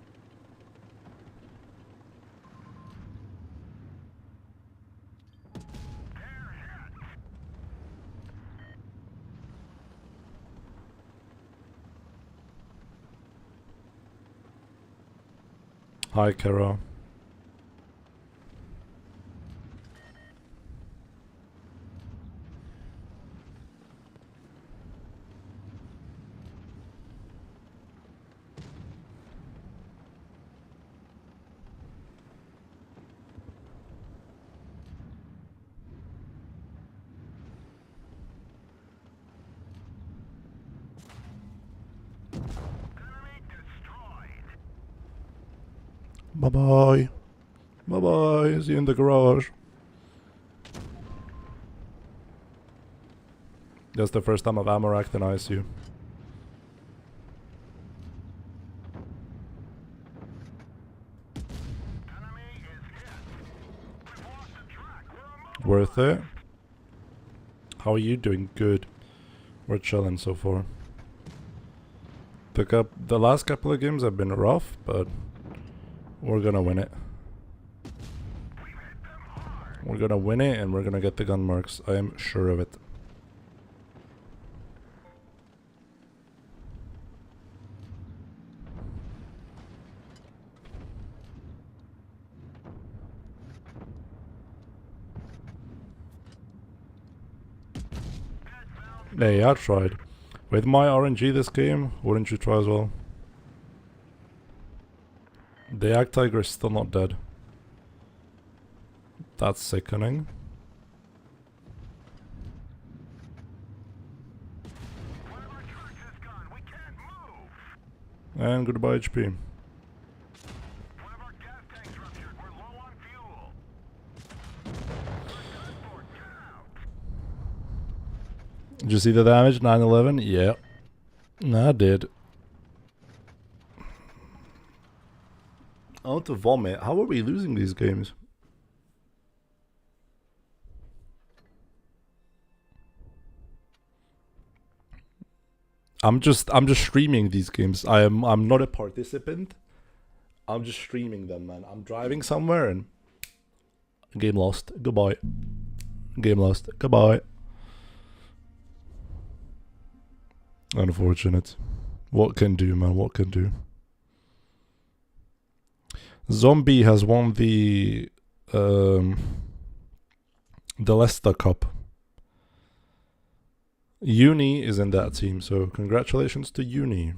Speaker 1: Hi, Kara.
Speaker 2: Enemy destroyed.
Speaker 1: Bye-bye. Bye-bye. See you in the garage. That's the first time I've ammo-racked an ISU.
Speaker 2: Enemy is hit. We've lost the track. We're a
Speaker 1: Worth it? How are you doing? Good. We're chilling so far. The last couple of games have been rough, but we're gonna win it. We're gonna win it and we're gonna get the gun marks. I am sure of it. Hey, I tried. With my RNG this game, wouldn't you try as well? The Ag Tiger is still not dead. That's sickening.
Speaker 2: One of our trucks is gone. We can't move.
Speaker 1: And goodbye HP.
Speaker 2: One of our gas tanks ruptured. We're low on fuel. Gunboard, get out.
Speaker 1: Did you see the damage? 9/11? Yeah. I did. I want to vomit. How are we losing these games? I'm just streaming these games. I'm not a participant. I'm just streaming them, man. I'm driving somewhere and game lost. Goodbye. Game lost. Goodbye. Unfortunate. What can do, man? What can do? Zombie has won the Leicester Cup. Uni is in that team, so congratulations to Uni.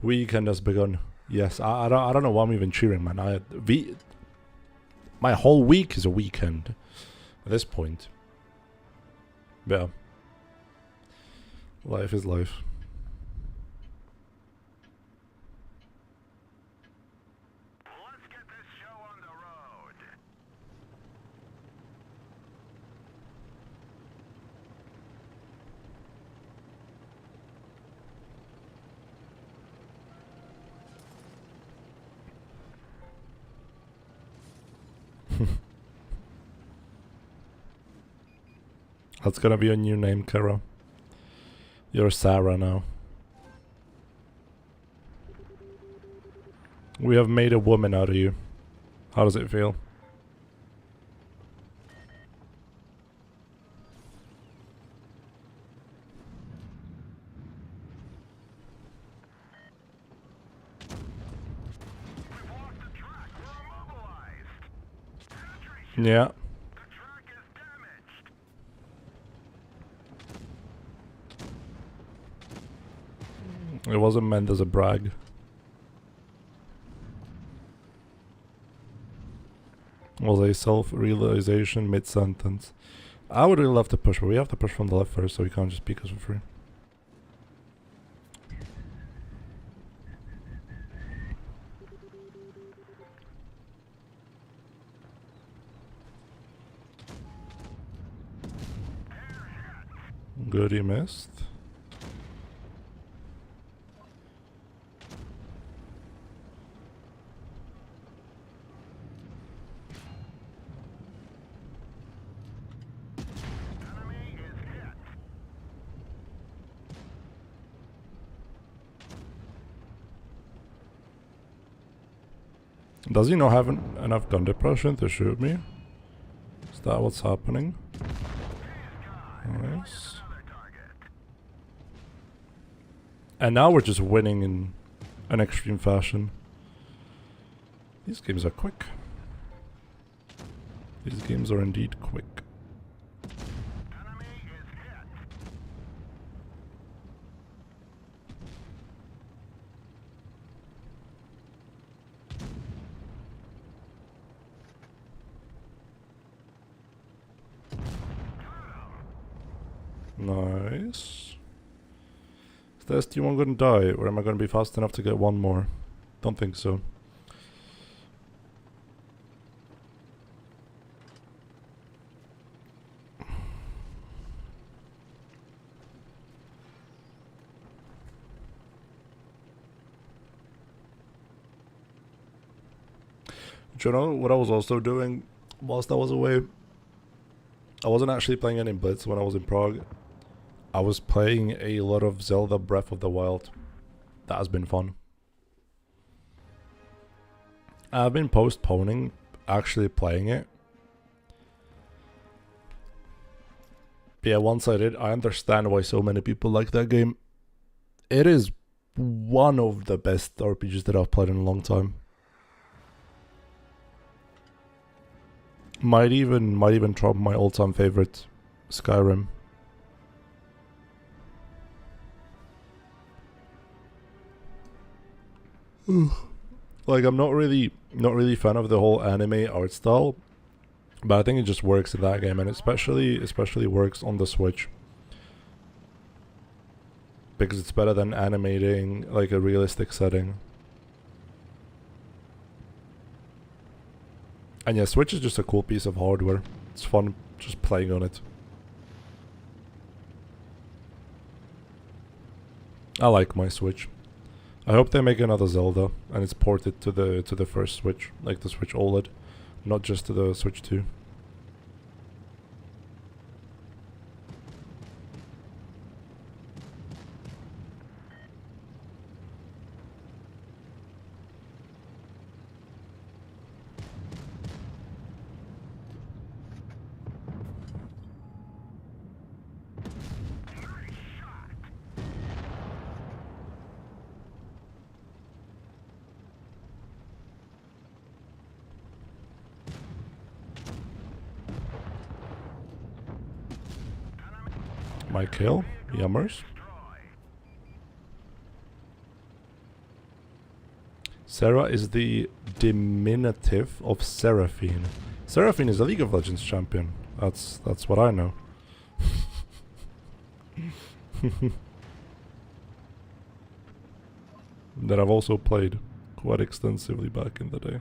Speaker 1: Weekend has begun. Yes, I don't know why I'm even cheering, man. My whole week is a weekend at this point. Yeah. Life is life.
Speaker 2: Let's get this show on the road.
Speaker 1: That's gonna be a new name, Kara. You're Sarah now. We have made a woman out of you. How does it feel?
Speaker 2: We've lost the track. We're immobilized.
Speaker 1: Yeah.
Speaker 2: The track is damaged.
Speaker 1: It wasn't meant as a brag. Was a self-realization mid-sentence. I would really love to push, but we have to push from the left first, so we can't just peek us for free. Good, he missed.
Speaker 2: Enemy is hit.
Speaker 1: Does he not have enough gun depression to shoot me? Is that what's happening? Nice.
Speaker 2: Another target.
Speaker 1: And now we're just winning in an extreme fashion. These games are quick. These games are indeed quick.
Speaker 2: Enemy is hit.
Speaker 1: Nice. Is this team one gonna die, or am I gonna be fast enough to get one more? Don't think so. Do you know what I was also doing whilst I was away? I wasn't actually playing any Blitz when I was in Prague. I was playing a lot of Zelda Breath of the Wild. That has been fun. I've been postponing actually playing it. But yeah, once I did, I understand why so many people like that game. It is one of the best RPGs that I've played in a long time. Might even trump my all-time favorite, Skyrim. Like, I'm not really fan of the whole anime art style, but I think it just works in that game, and especially works on the Switch because it's better than animating like a realistic setting. And yeah, Switch is just a cool piece of hardware. It's fun just playing on it. I like my Switch. I hope they make another Zelda and it's ported to the first Switch, like the Switch OLED, not just to the Switch 2. My kill, yummers. Sarah is the diminutive of Seraphine. Seraphine is a League of Legends champion. That's what I know. That I've also played quite extensively back in the day.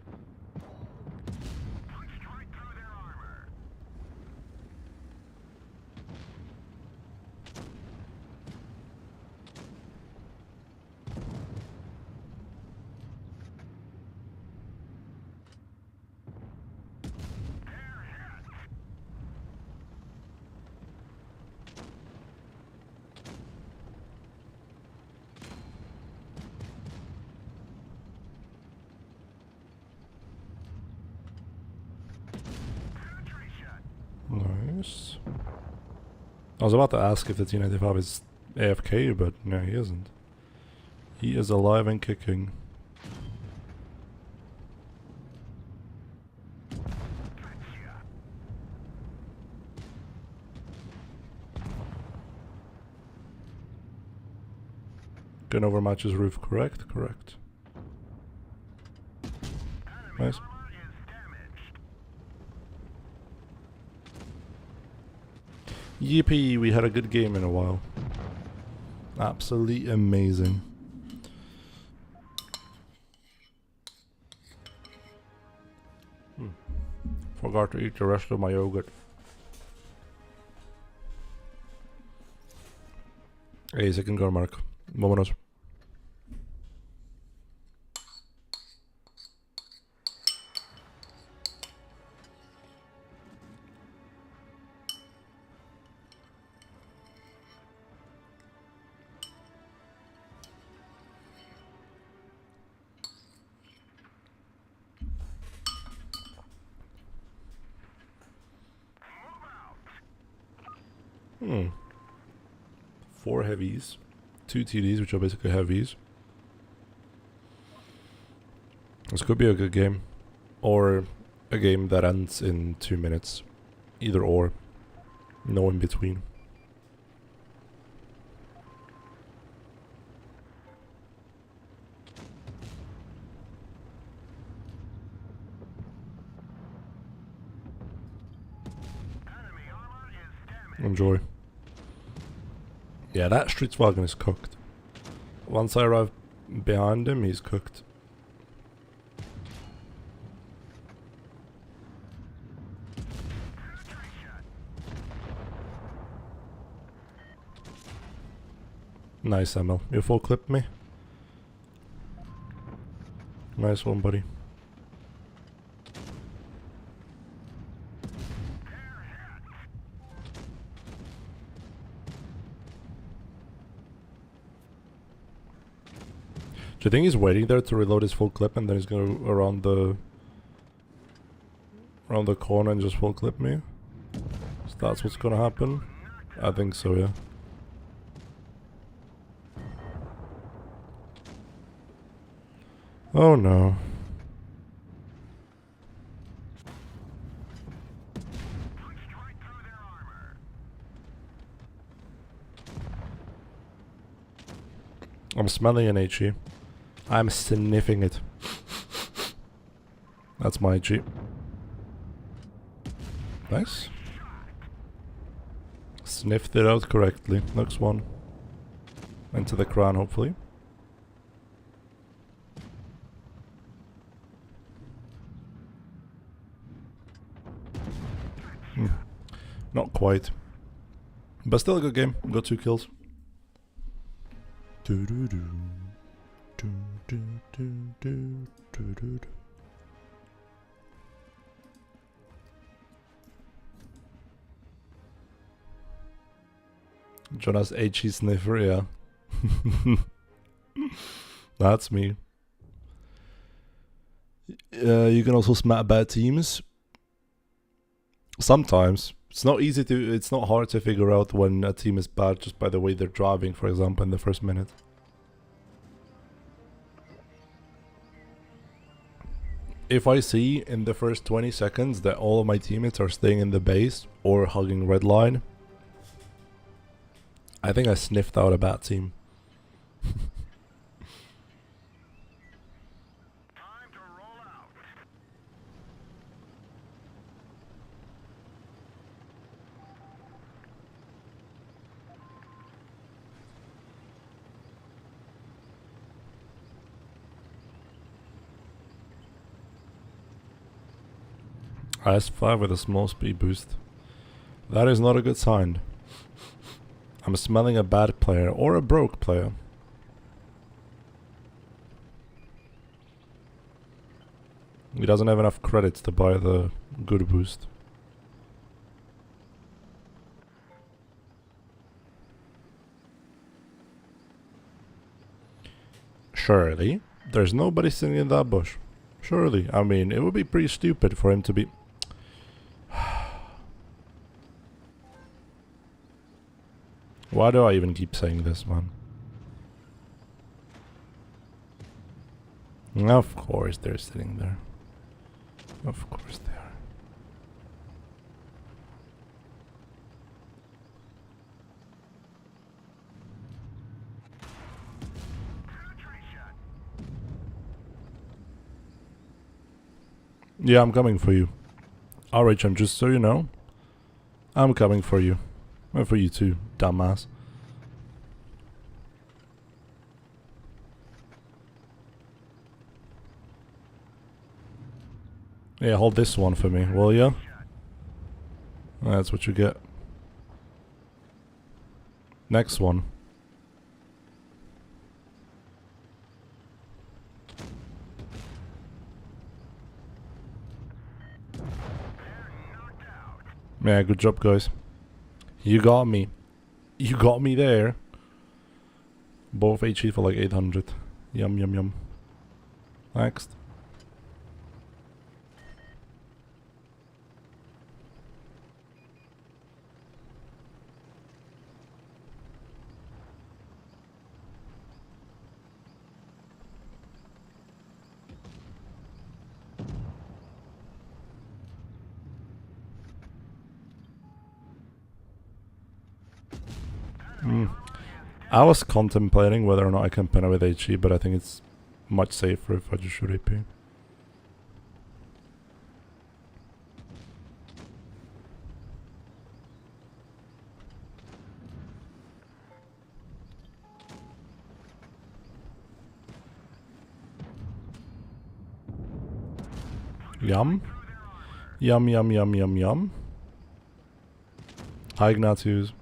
Speaker 1: Nice. I was about to ask if the T95 is AFK, but no, he isn't. He is alive and kicking. Gun over matches roof, correct? Correct. Nice. Yippee, we had a good game in a while. Absolutely amazing. Forgot to eat the rest of my yogurt. Hey, second gun mark. Vámonos. Hmm. 4 heavies. 2 TDs, which are basically heavies. This could be a good game. Or a game that ends in 2 minutes. Either or. No in between. Enjoy. Yeah, that Stridswagen is cooked. Once I arrive behind him, he's cooked. Nice, Emil. You full clip me? Nice one, buddy. Do you think he's waiting there to reload his full clip and then he's gonna go around the corner and just full clip me? So that's what's gonna happen? I think so, yeah. Oh no. I'm smelling an HE. I'm sniffing it. That's my HE. Nice. Sniffed it out correctly. Next one. Into the crown, hopefully. Not quite. But still a good game. Got 2 kills. Doo -doo -doo. Jonas H.E. Sniffer, yeah. That's me. You can also smack bad teams. Sometimes. It's not hard to figure out when a team is bad just by the way they're driving, for example, in the first minute. If I see in the first 20 seconds that all of my teammates are staying in the base or hugging red line, I think I sniffed out a bad team.
Speaker 2: Time to roll out.
Speaker 1: IS-5 with a small speed boost. That is not a good sign. I'm smelling a bad player or a broke player. He doesn't have enough credits to buy the good boost. Surely, there's nobody sitting in that bush. Surely, I mean, it would be pretty stupid for him to be... Why do I even keep saying this, man? Of course they're sitting there. Of course they are. Yeah, I'm coming for you. Alright, and just so you know, I'm coming for you. And for you too, dumbass. Yeah, hold this one for me, will ya? That's what you get. Next one. Yeah, good job, guys. You got me. You got me there. Both HE for like 800. Yum, yum, yum. Next. I was contemplating whether or not I can pin it with HE, but I think it's much safer if I just shoot AP. Yum. Yum, yum, yum, yum, yum. High Ignatius.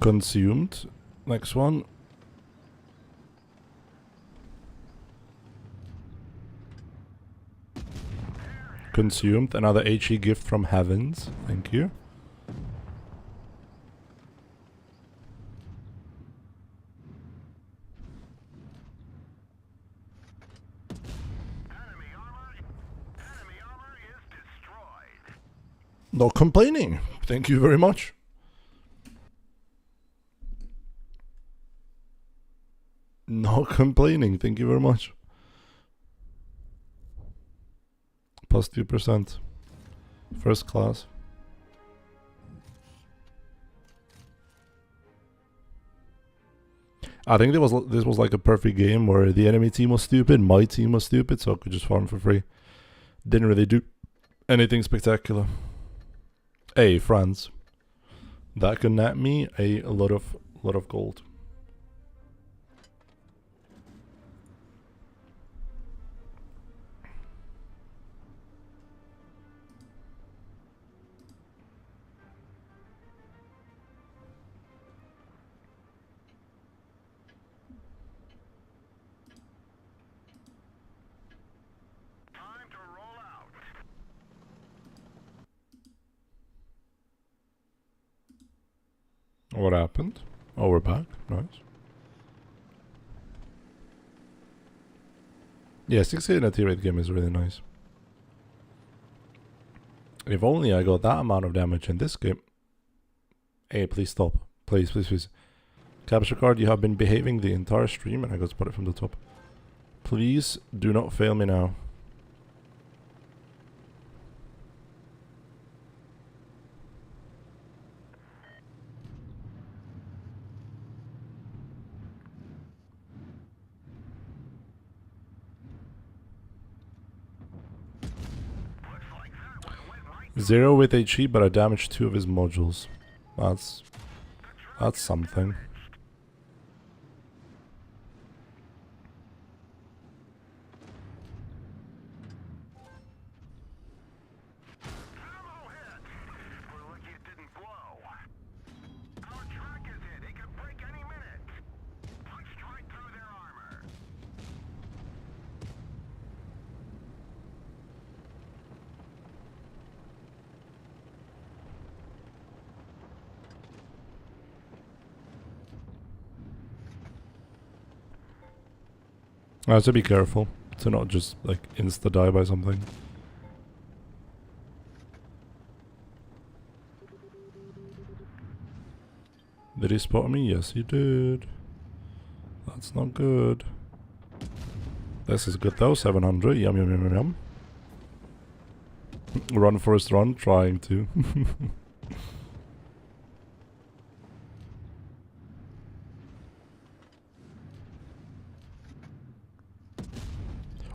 Speaker 1: Consumed. Next one. Consumed. Another HE gift from heavens. Thank you.
Speaker 2: Enemy armor is destroyed.
Speaker 1: Not complaining. Thank you very much. Not complaining. Thank you very much. Plus 2%. First class. I think this was like a perfect game where the enemy team was stupid, my team was stupid, so I could just farm for free. Didn't really do anything spectacular. Hey, friends. That could net me a lot of gold. What happened? Oh, we're back. Nice. Yeah, 6 in a T30 game is really nice. If only I got that amount of damage in this game. Hey, please stop. Please, please, please. Capture card, you have been behaving the entire stream, and I got spotted from the top. Please do not fail me now. Zero with HE, but I damaged 2 of his modules. That's something. I have to be careful to not just like insta die by something. Did he spot me? Yes, he did. That's not good. This is good though. 700. Yum yum yum yum yum. Run first run, trying to.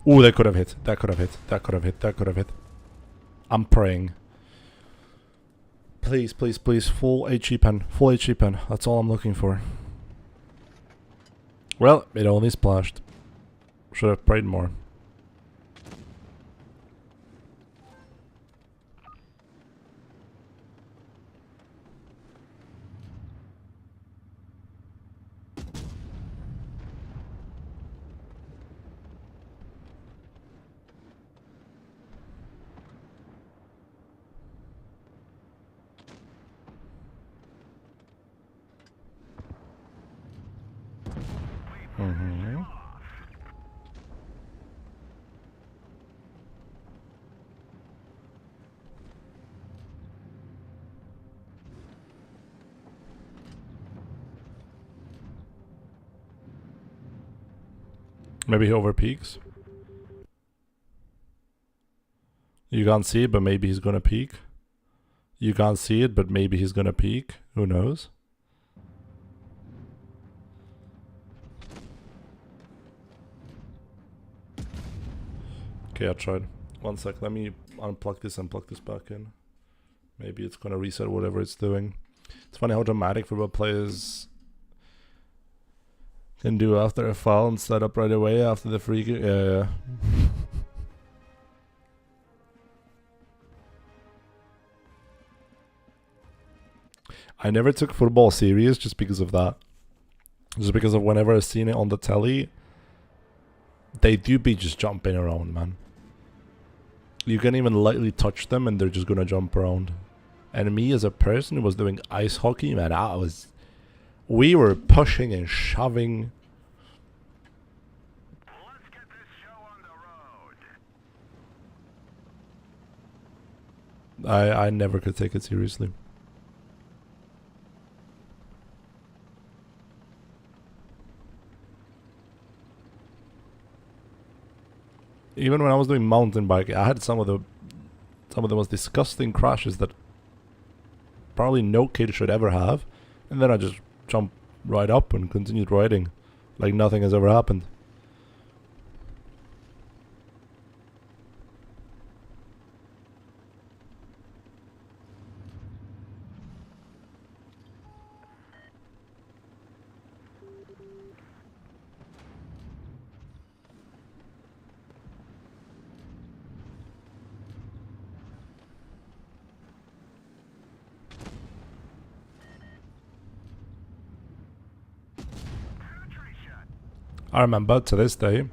Speaker 1: Ooh, that could have hit. That could have hit. That could have hit. That could have hit. I'm praying. Please, please, please. Full HE pen. Full HE pen. That's all I'm looking for. Well, it only splashed. Should have prayed more. Maybe he overpeaks. You can't see it, but maybe he's gonna peak. You can't see it, but maybe he's gonna peak. Who knows? Okay, I tried. One sec, let me unplug this and plug this back in. Maybe it's gonna reset whatever it's doing. It's funny how dramatic football players can do after a foul and set up right away after the free kick. Yeah. I never took football serious just because of that. Just because of whenever I've seen it on the telly, they do be just jumping around, man. You can even lightly touch them and they're just gonna jump around. And me as a person who was doing ice hockey, man, we were pushing and shoving.
Speaker 2: Let's get this show on the road.
Speaker 1: I never could take it seriously. Even when I was doing mountain biking, I had some of the most disgusting crashes that probably no kid should ever have. And then I just jumped right up and continued riding like nothing has ever happened. I remember to this day,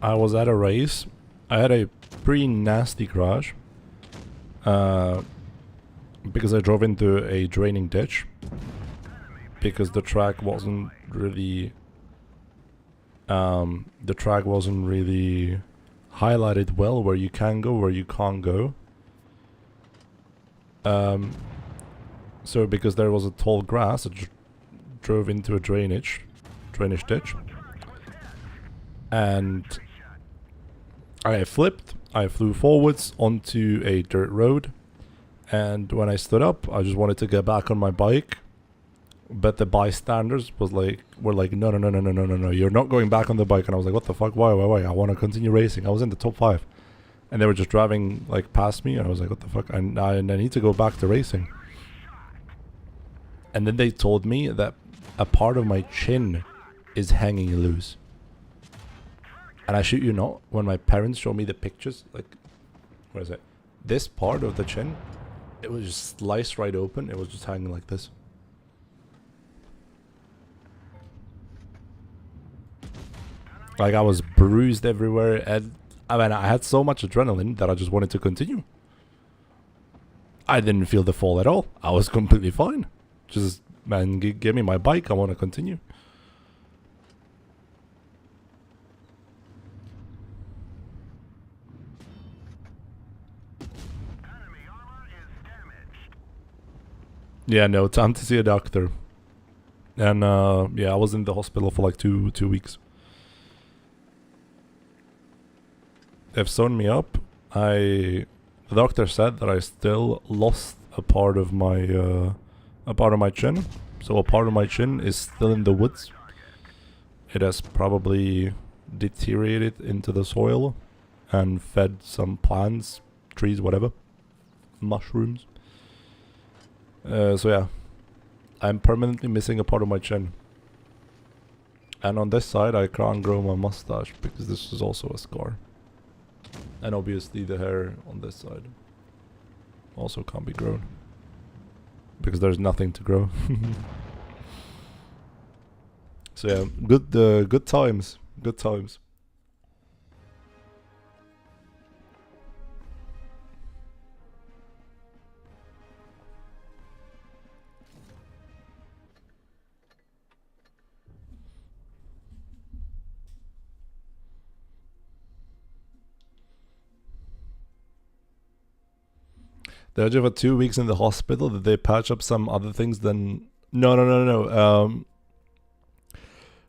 Speaker 1: I was at a race. I had a pretty nasty crash. because I drove into a draining ditch. Because the track wasn't really highlighted well where you can go, where you can't go. So because there was a tall grass, I drove into a drainage ditch, and I flipped. I flew forwards onto a dirt road, and when I stood up, I just wanted to get back on my bike. But the bystanders were like, no, you're not going back on the bike. And I was like, what the fuck? Why? I want to continue racing. I was in the top 5. And they were just driving like past me. And I was like, what the fuck? I need to go back to racing. And then they told me that a part of my chin is hanging loose. And I shit you not, when my parents showed me the pictures, like, where is it? This part of the chin, it was just sliced right open. It was just hanging like this. Like, I was bruised everywhere, and I mean, I had so much adrenaline that I just wanted to continue. I didn't feel the fall at all. I was completely fine. Just, man, give me my bike, I want to continue.
Speaker 2: Enemy armor is damaged.
Speaker 1: Yeah, no, time to see a doctor. And, yeah, I was in the hospital for like two weeks. They've sewn me up. The doctor said that I still lost a part of my chin. So a part of my chin is still in the woods. It has probably deteriorated into the soil and fed some plants, trees, whatever, mushrooms. So yeah, I'm permanently missing a part of my chin. And on this side, I can't grow my mustache because this is also a scar. And obviously the hair on this side also can't be grown. Because there's nothing to grow. So yeah, good times. Good times. They had you for 2 weeks in the hospital. Did they patch up some other things then? No.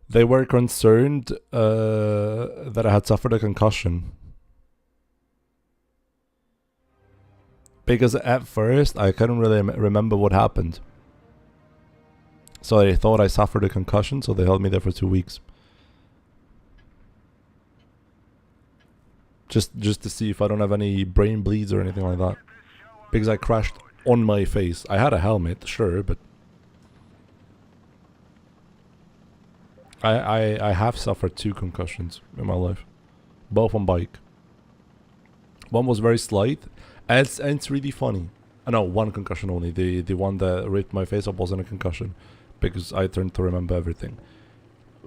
Speaker 1: They were concerned that I had suffered a concussion. Because at first, I couldn't really remember what happened. So they thought I suffered a concussion, so they held me there for 2 weeks. Just to see if I don't have any brain bleeds or anything like that. Because I crashed on my face. I had a helmet, sure, but I have suffered 2 concussions in my life. Both on bike. One was very slight, and it's really funny. No, 1 concussion only. The one that ripped my face up wasn't a concussion, because I turned to remember everything.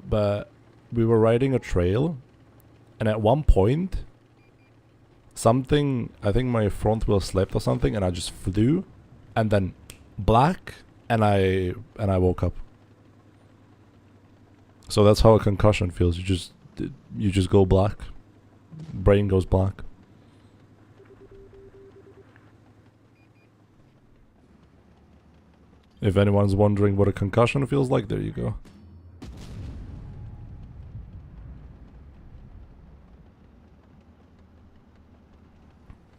Speaker 1: But we were riding a trail, and at one point, something, I think my front wheel slipped or something, and I just flew, and then black, and I woke up. So that's how a concussion feels. You just go black. Brain goes black. If anyone's wondering what a concussion feels like, there you go.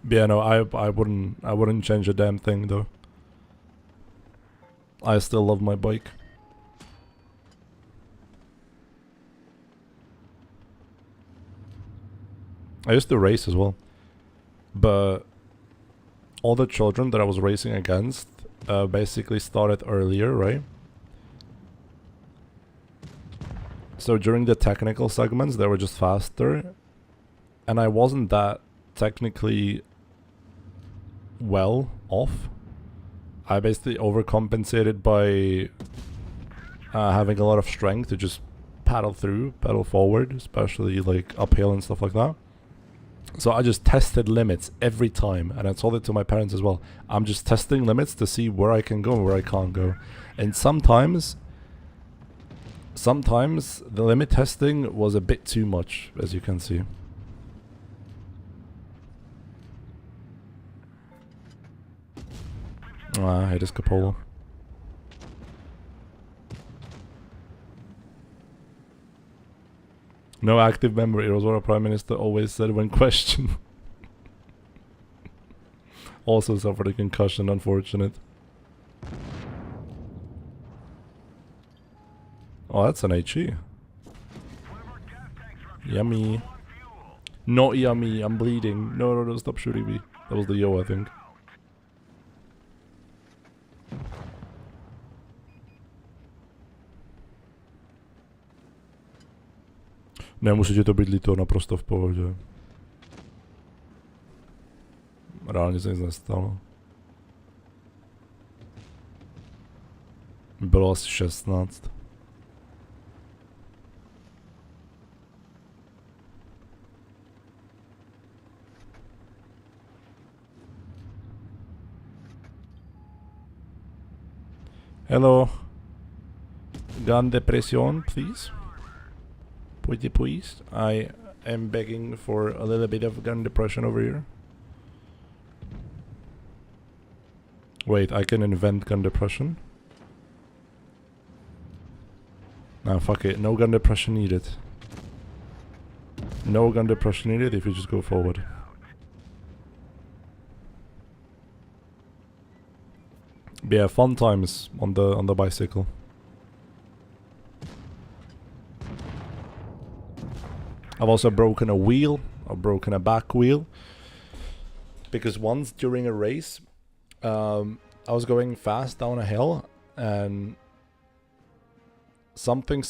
Speaker 1: Yeah, no, I wouldn't change a damn thing though. I still love my bike. I used to race as well, but all the children that I was racing against basically started earlier, right? So during the technical segments, they were just faster, and I wasn't that technically well off. I basically overcompensated by having a lot of strength to just paddle forward, especially like uphill and stuff like that. So I just tested limits every time, and I told it to my parents as well. I'm just testing limits to see where I can go and where I can't go. And sometimes the limit testing was a bit too much, as you can see. Ah, it is Capola. No active memory, it was what our Prime Minister always said when questioned. Also suffered a concussion, unfortunate. Oh, that's an HE. Yummy. Not yummy, I'm bleeding. No, no, stop shooting me. That was the yo, I think. Nemusíte to být líto, naprosto v pohodě. Reálně se nic nestalo. Bylo asi 16. Hello. Gun depression, please. Pretty please. I am begging for a little bit of gun depression over here. Wait, I can invent gun depression? Nah, fuck it. No gun depression needed. No gun depression needed if you just go forward. But yeah, fun times on the bicycle. I've also broken a wheel. I've broken a back wheel. Because once during a race, I was going fast down a hill and something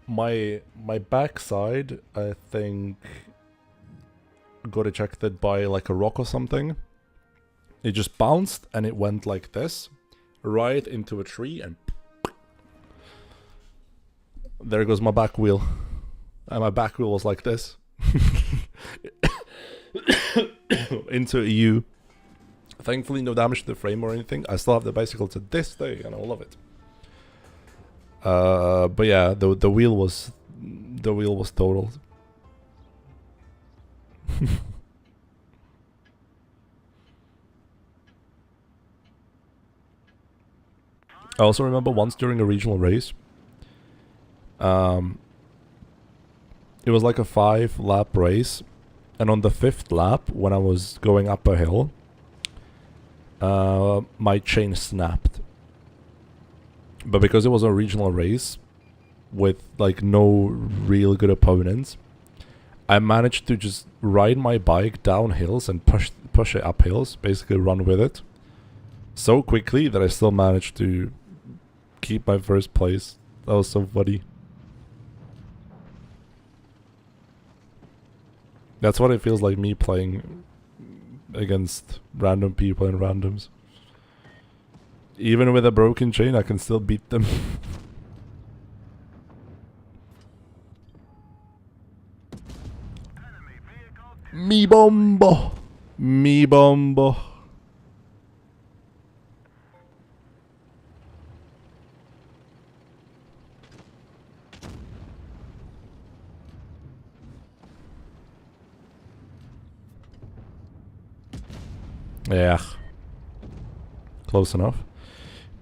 Speaker 1: my backside, I think, got ejected by like a rock or something. It just bounced and it went like this right into a tree and there goes my back wheel. And my back wheel was like this. Into a U. Thankfully no damage to the frame or anything. I still have the bicycle to this day and I love it. But yeah, the wheel was totaled. I also remember once during a regional race, it was like a 5-lap race, and on the 5th lap, when I was going up a hill, my chain snapped. But because it was a regional race with like no real good opponents, I managed to just ride my bike down hills and push it up hills, basically run with it, so quickly that I still managed to keep my first place. That was so funny. That's what it feels like, me playing against random people and randoms. Even with a broken chain, I can still beat them. Mi bombo! Mi bombo! Yeah. Close enough.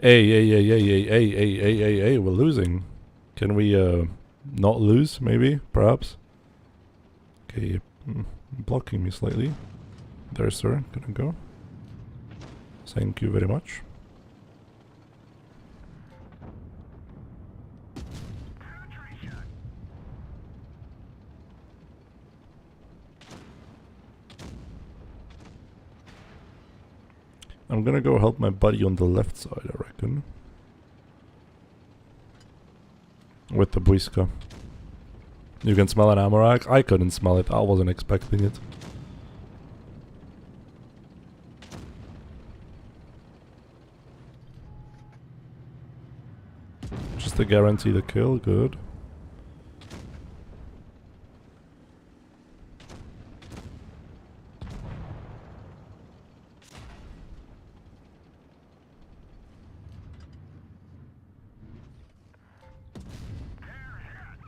Speaker 1: Hey, we're losing. Can we, not lose, maybe? Perhaps? Okay, blocking me slightly. There, sir. Gonna go. Thank you very much. I'm gonna go help my buddy on the left side, I reckon. With the Buiska. You can smell an ammo rack? I couldn't smell it, I wasn't expecting it. Just to guarantee the kill, good.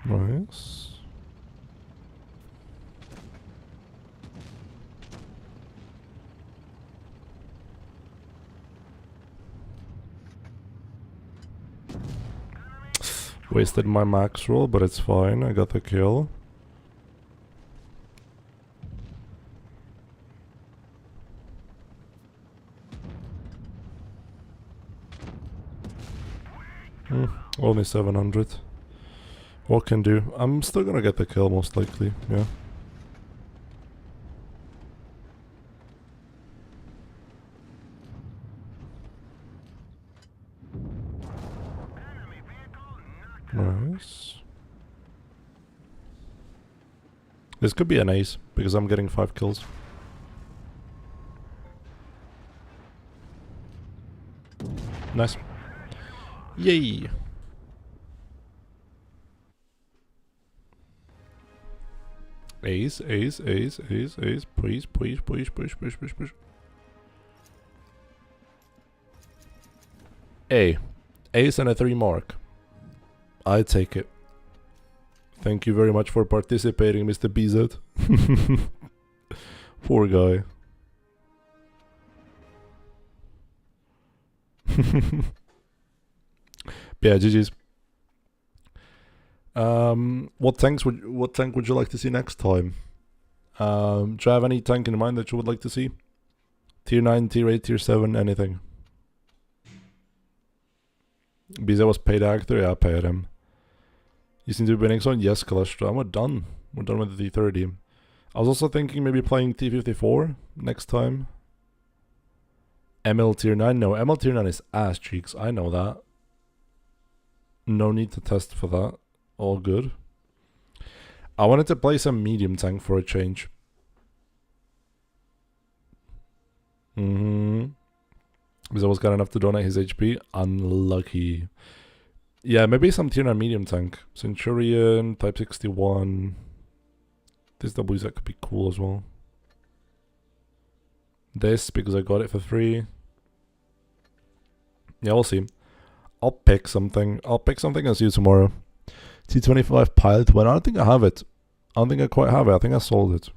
Speaker 1: Nice. Wasted my max roll, but it's fine. I got the kill. Only 700. What can do? I'm still gonna get the kill most likely, yeah. Nice. This could be an ace, because I'm getting 5 kills. Nice. Yay! Ace, ace, ace, ace, ace. Please, please, please, push, push, push, push. Ace and a 3 mark. I take it. Thank you very much for participating, Mr. BZ. Poor guy. Yeah, GG's. What tank would you like to see next time? Do you have any tank in mind that you would like to see? Tier 9, tier 8, tier 7, anything. BZ was paid actor, yeah, I paid him. You seem to be winning on? Yes, Calestra. We're done. We're done with the T30. I was also thinking maybe playing T54 next time. ML tier 9? No, ML tier 9 is ass cheeks. I know that. No need to test for that. All good. I wanted to play some medium tank for a change. Because I was good enough to donate his HP. Unlucky. Yeah, maybe some tier 9 medium tank. Centurion, type 61. This WZ could be cool as well. This, because I got it for free. Yeah, we'll see. I'll pick something. And see you tomorrow. T25 pilot one. I don't think I have it. I don't think I quite have it. I think I sold it.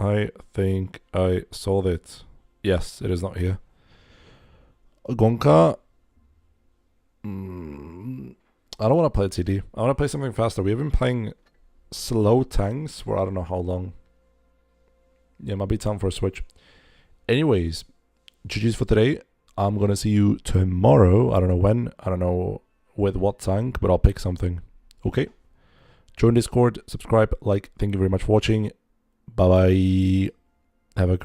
Speaker 1: I think I sold it. Yes, it is not here. Gonka. I don't want to play TD. I want to play something faster. We've been playing slow tanks for I don't know how long. Yeah, might be time for a switch. Anyways, GG's for today. I'm going to see you tomorrow. I don't know when. I don't know with what tank, but I'll pick something. Okay? Join Discord, subscribe, like. Thank you very much for watching. Bye-bye. Have a